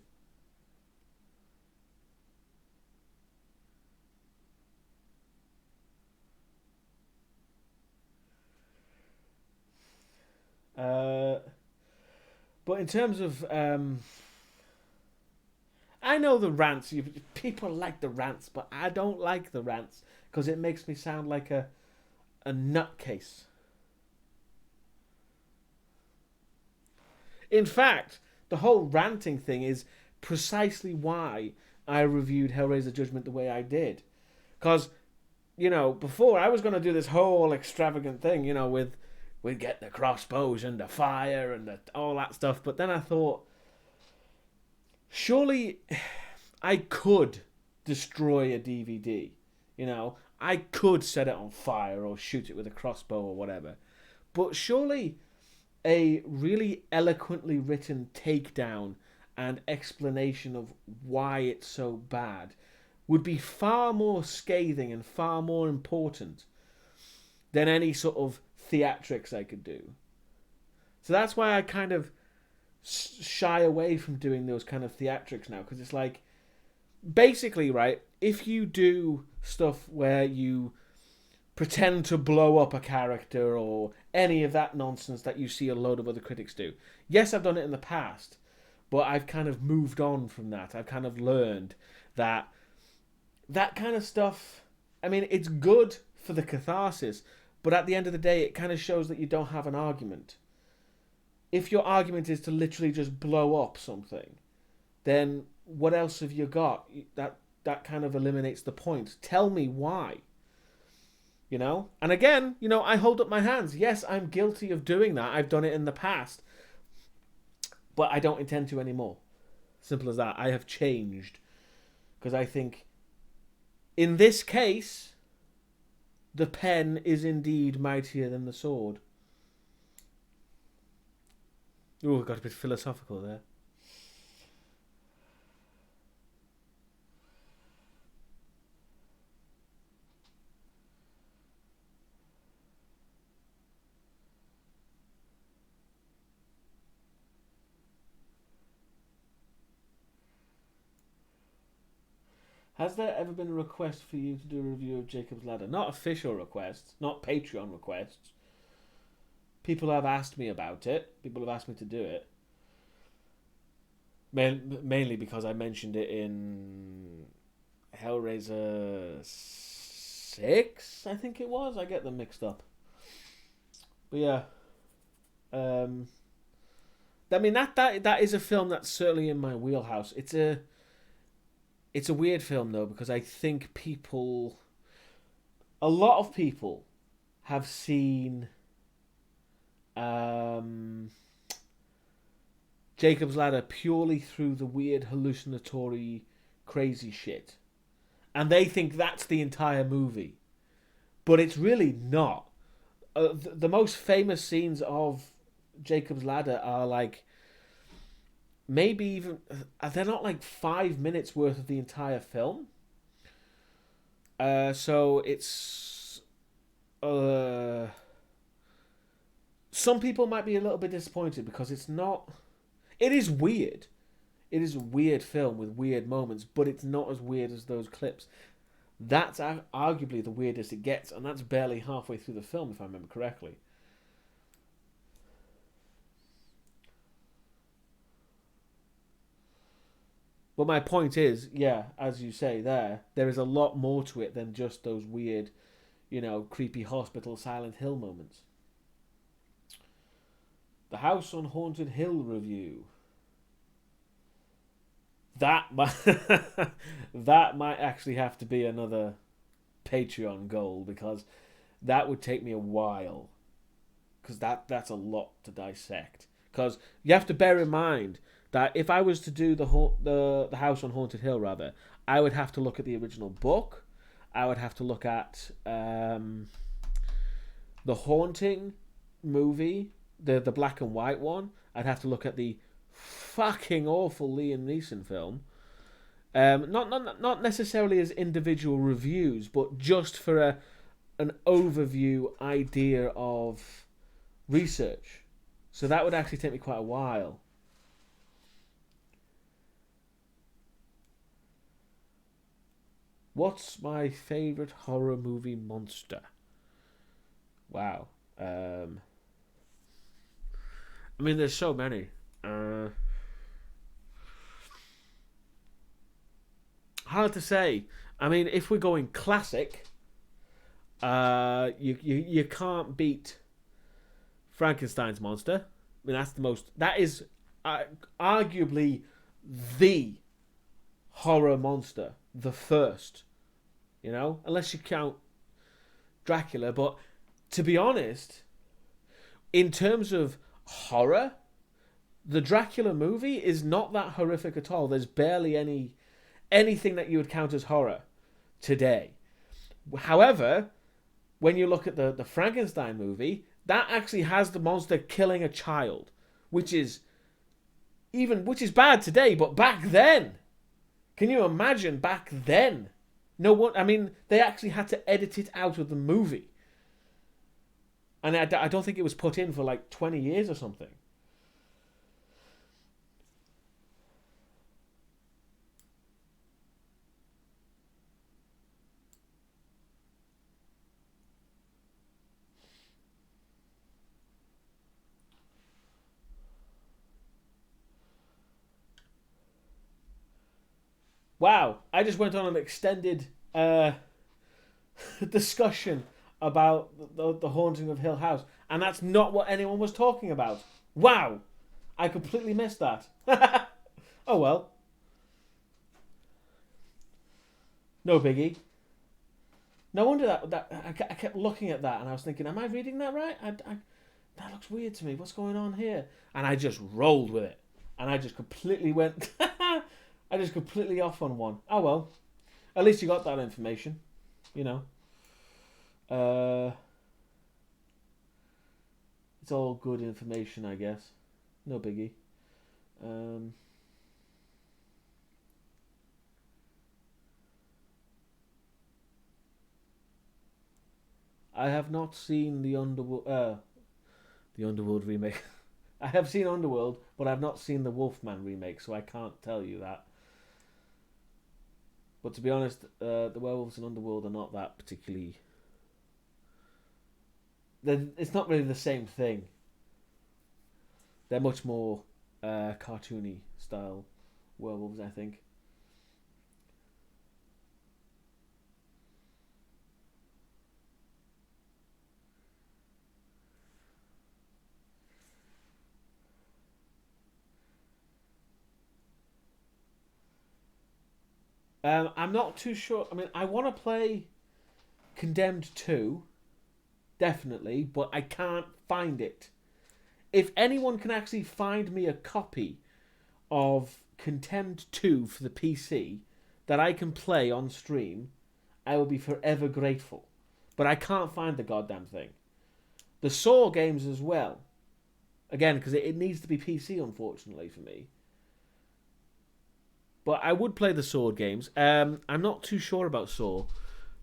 But in terms of, I know the rants. People like the rants, but I don't like the rants because it makes me sound like a nutcase. In fact, the whole ranting thing is precisely why I reviewed Hellraiser Judgment the way I did. Because, before I was going to do this whole extravagant thing, with get the crossbows and the fire and all that stuff. But then I thought, surely I could destroy a DVD. I could set it on fire or shoot it with a crossbow or whatever. But surely a really eloquently written takedown and explanation of why it's so bad would be far more scathing and far more important than any sort of theatrics I could do. So that's why I kind of shy away from doing those kind of theatrics now, because it's like, basically, right, if you do stuff where you pretend to blow up a character or any of that nonsense that you see a load of other critics do. Yes, I've done it in the past, but I've kind of moved on from that. I've kind of learned that kind of stuff, I mean, it's good for the catharsis, but at the end of the day, it kind of shows that you don't have an argument. If your argument is to literally just blow up something, then what else have you got? That kind of eliminates the point. Tell me why. And again, I hold up my hands. Yes, I'm guilty of doing that. I've done it in the past. But I don't intend to anymore. Simple as that. I have changed. Because I think, in this case, the pen is indeed mightier than the sword. Ooh, got a bit philosophical there. Has there ever been a request for you to do a review of Jacob's Ladder? Not official requests, not Patreon requests. People have asked me about it. People have asked me to do it. Mainly because I mentioned it in Hellraiser 6, I think it was. I get them mixed up. But yeah. I mean, that is a film that's certainly in my wheelhouse. It's a weird film, though, because I think a lot of people have seen Jacob's Ladder purely through the weird hallucinatory crazy shit. And they think that's the entire movie. But it's really not. The most famous scenes of Jacob's Ladder are like, maybe even, they're not like 5 minutes worth of the entire film. So it's, some people might be a little bit disappointed because it is weird. It is a weird film with weird moments, but it's not as weird as those clips. That's arguably the weirdest it gets, and that's barely halfway through the film, if I remember correctly. But my point is, yeah, as you say there is a lot more to it than just those weird, creepy hospital Silent Hill moments. The House on Haunted Hill review. That might, that might actually have to be another Patreon goal, because that would take me a while. Because that's a lot to dissect. Because you have to bear in mind that if I was to do the House on Haunted Hill, rather, I would have to look at the original book. I would have to look at the Haunting movie, the black and white one. I'd have to look at the fucking awful Liam Neeson film. Not necessarily as individual reviews, but just for an overview idea of research. So that would actually take me quite a while. What's my favourite horror movie monster? Wow. I mean, there's so many. Hard to say. I mean, if we're going classic, you can't beat Frankenstein's monster. I mean, that is arguably the horror monster, the first. You know, unless you count Dracula. But to be honest, in terms of horror, the Dracula movie is not that horrific at all. There's barely anything that you would count as horror today. However, when you look at the Frankenstein movie, that actually has the monster killing a child, which is bad today, but back then, can you imagine back then? No one, I mean, they actually had to edit it out of the movie. And I don't think it was put in for like 20 years or something. Wow, I just went on an extended discussion about the haunting of Hill House, and that's not what anyone was talking about. Wow, I completely missed that. Oh well. No biggie. No wonder that I kept looking at that and I was thinking, am I reading that right? That looks weird to me. What's going on here? And I just rolled with it. And I just completely went... I just completely off on one. Oh well. At least you got that information. You know. It's all good information, I guess. No biggie. I have not seen the Underworld remake. I have seen Underworld, but I've not seen the Wolfman remake, so I can't tell you that. But to be honest, the werewolves in Underworld are not that particularly... It's not really the same thing. They're much more cartoony style werewolves, I think. I'm not too sure. I mean, I want to play Condemned 2, definitely, but I can't find it. If anyone can actually find me a copy of Condemned 2 for the PC that I can play on stream, I will be forever grateful. But I can't find the goddamn thing. The Saw games as well. Again, because it needs to be PC, unfortunately, for me. But I would play the Sword games. I'm not too sure about Saw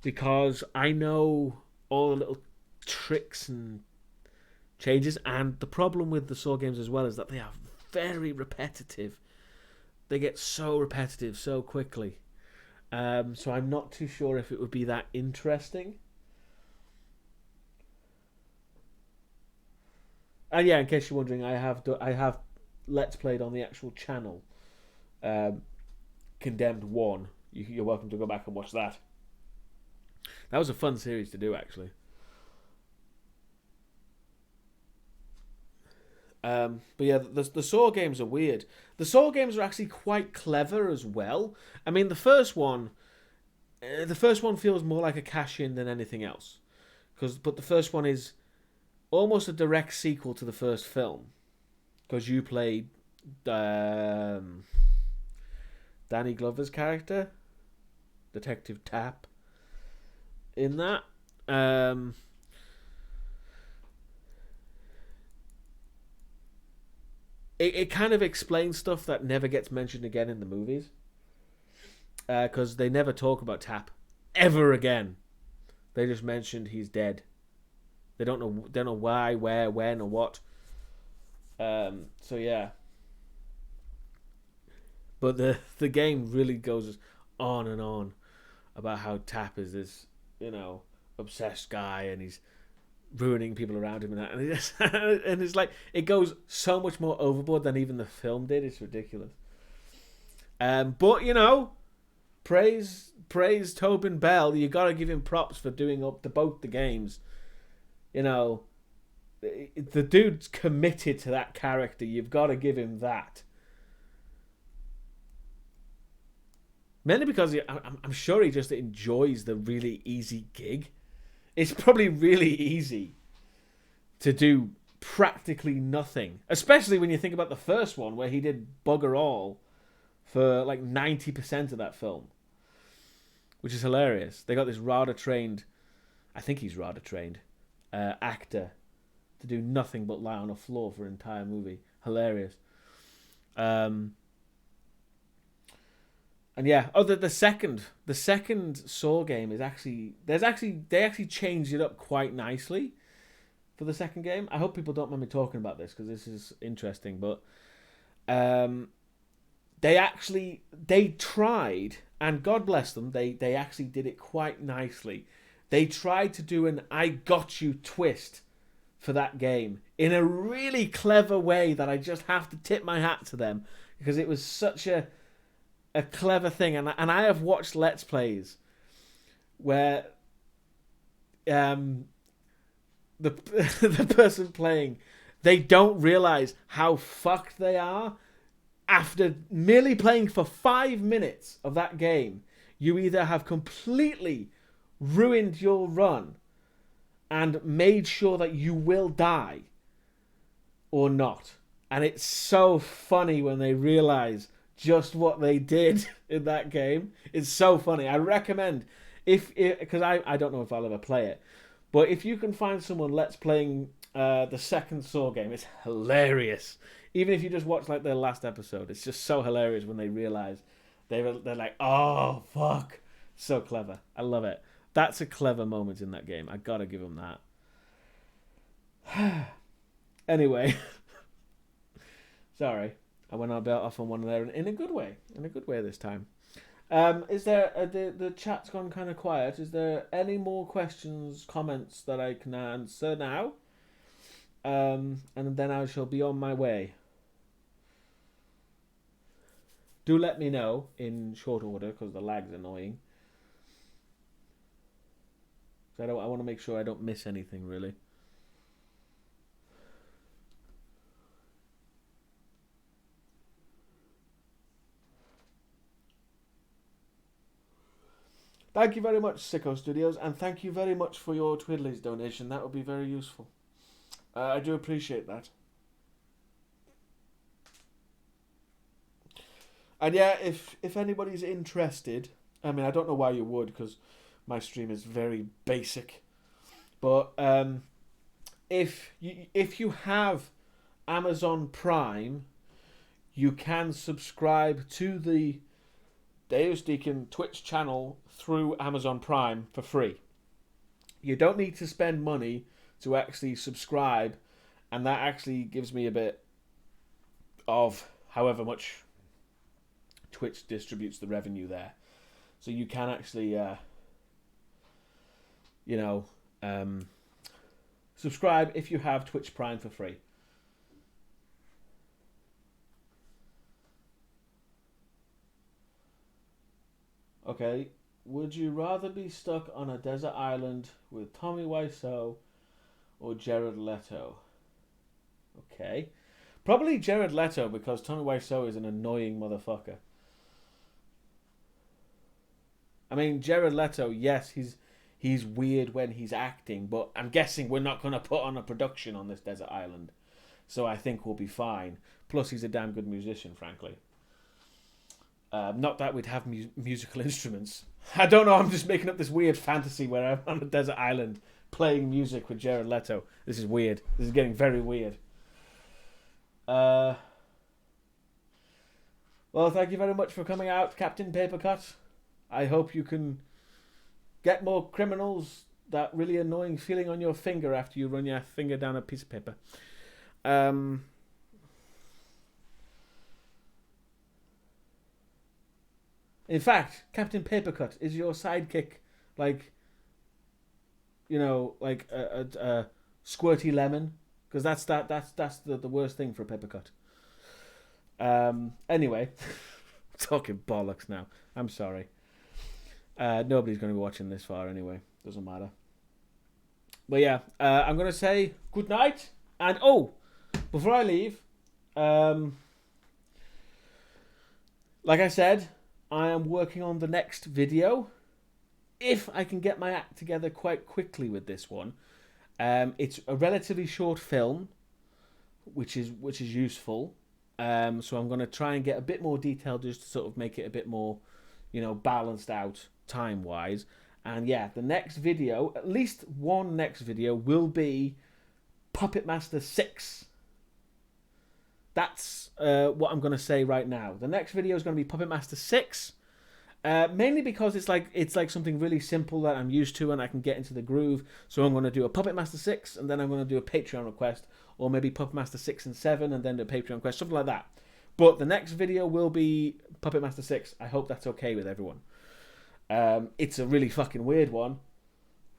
because I know all the little tricks and changes. And the problem with the Saw games as well is that they are very repetitive. They get so repetitive so quickly. So I'm not too sure if it would be that interesting. And yeah, in case you're wondering, I have Let's Played on the actual channel. Condemned 1. You're welcome to go back and watch that. That was a fun series to do, actually. But yeah, the Saw games are weird. The Saw games are actually quite clever as well. I mean, the first one feels more like a cash-in than anything else. But the first one is almost a direct sequel to the first film. Because you played Danny Glover's character, Detective Tapp, in that. It kind of explains stuff that never gets mentioned again in the movies. Because they never talk about Tapp ever again. They just mentioned he's dead. They don't know why, where, when, or what. So yeah. But the game really goes on and on about how Tapp is this, obsessed guy, and he's ruining people around him, and it's like it goes so much more overboard than even the film did. It's ridiculous. But praise Tobin Bell. You gotta give him props for doing up to both the games. The dude's committed to that character. You've got to give him that. Mainly because I'm sure he just enjoys the really easy gig. It's probably really easy to do practically nothing. Especially when you think about the first one, where he did bugger all for like 90% of that film. Which is hilarious. They got this RADA-trained, I think he's RADA-trained, actor to do nothing but lie on a floor for an entire movie. Hilarious. And yeah, the second Saw game is they actually changed it up quite nicely for the second game. I hope people don't mind me talking about this because this is interesting, but they tried, and God bless them, they actually did it quite nicely. They tried to do an I got you twist for that game in a really clever way that I just have to tip my hat to them, because it was such a clever thing, and I have watched Let's Plays where the the person playing, they don't realize how fucked they are after merely playing for 5 minutes of that game. You either have completely ruined your run and made sure that you will die, or not. And it's so funny when they realize just what they did in that game. It's so funny. I recommend, because I don't know if I'll ever play it, but if you can find someone Let's Playing the second Saw game, it's hilarious. Even if you just watch like their last episode, it's just so hilarious when they realize they're like, oh fuck, so clever. I love it. That's a clever moment in that game. I gotta give them that. Anyway, sorry. I went off on one there in a good way. In a good way this time. Is there the chat's gone kind of quiet? Is there any more questions, comments that I can answer now? And then I shall be on my way. Do let me know in short order, because the lag's annoying. I want to make sure I don't miss anything, really. Thank you very much, Sicko Studios, and thank you very much for your Twiddlies donation. That would be very useful. I do appreciate that. And yeah, if anybody's interested, I mean, I don't know why you would, because my stream is very basic. But if you have Amazon Prime, you can subscribe to the Deusdaecon Twitch channel through Amazon Prime for free. You don't need to spend money to actually subscribe, and that actually gives me a bit of however much Twitch distributes the revenue there. So you can actually subscribe if you have Twitch Prime for free. Okay, would you rather be stuck on a desert island with Tommy Wiseau or Jared Leto? Okay. Probably Jared Leto, because Tommy Wiseau is an annoying motherfucker. I mean, Jared Leto, yes, he's weird when he's acting, but I'm guessing we're not going to put on a production on this desert island. So I think we'll be fine. Plus, he's a damn good musician, frankly. Not that we'd have musical instruments. I don't know, I'm just making up this weird fantasy where I'm on a desert island playing music with Jared Leto. This is weird. This is getting very weird. Well, thank you very much for coming out, Captain Papercut. I hope you can get more criminals that really annoying feeling on your finger after you run your finger down a piece of paper. In fact, Captain Papercut, is your sidekick like, you know, like a squirty lemon? Because that's the worst thing for a Papercut. Anyway, talking bollocks now. I'm sorry. Nobody's going to be watching this far anyway. Doesn't matter. But yeah, I'm going to say good night. And before I leave, like I said, I am working on the next video. If I can get my act together quite quickly with this one. It's a relatively short film, which is useful. So I'm going to try and get a bit more detail just to sort of make it a bit more, balanced out time-wise. And yeah, the next video, at least one next video, will be Puppet Master 6. That's what I'm going to say right now. The next video is going to be Puppet Master 6. Mainly because it's like something really simple that I'm used to and I can get into the groove. So I'm going to do a Puppet Master 6 and then I'm going to do a Patreon request, or maybe Puppet Master 6 and 7 and then do a Patreon request, something like that. But the next video will be Puppet Master 6. I hope that's okay with everyone. It's a really fucking weird one.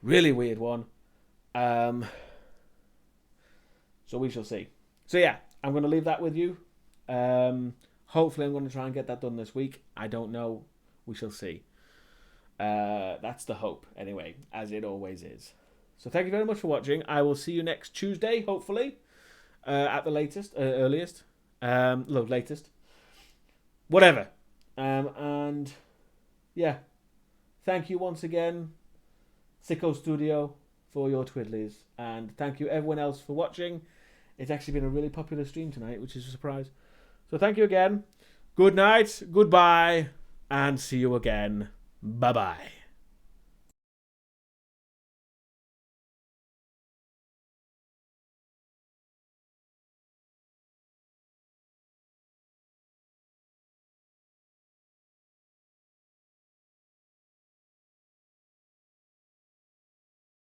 Really weird one. So we shall see. So yeah, I'm going to leave that with you. Hopefully I'm going to try and get that done this week. I don't know. We shall see. That's the hope, anyway, as it always is. So thank you very much for watching. I will see you next Tuesday, hopefully, at the earliest. Latest. Whatever. And, yeah. Thank you once again, Sicko Studio, for your twiddlies. And thank you everyone else for watching. It's actually been a really popular stream tonight, which is a surprise. So thank you again. Good night, goodbye, and see you again. Bye-bye.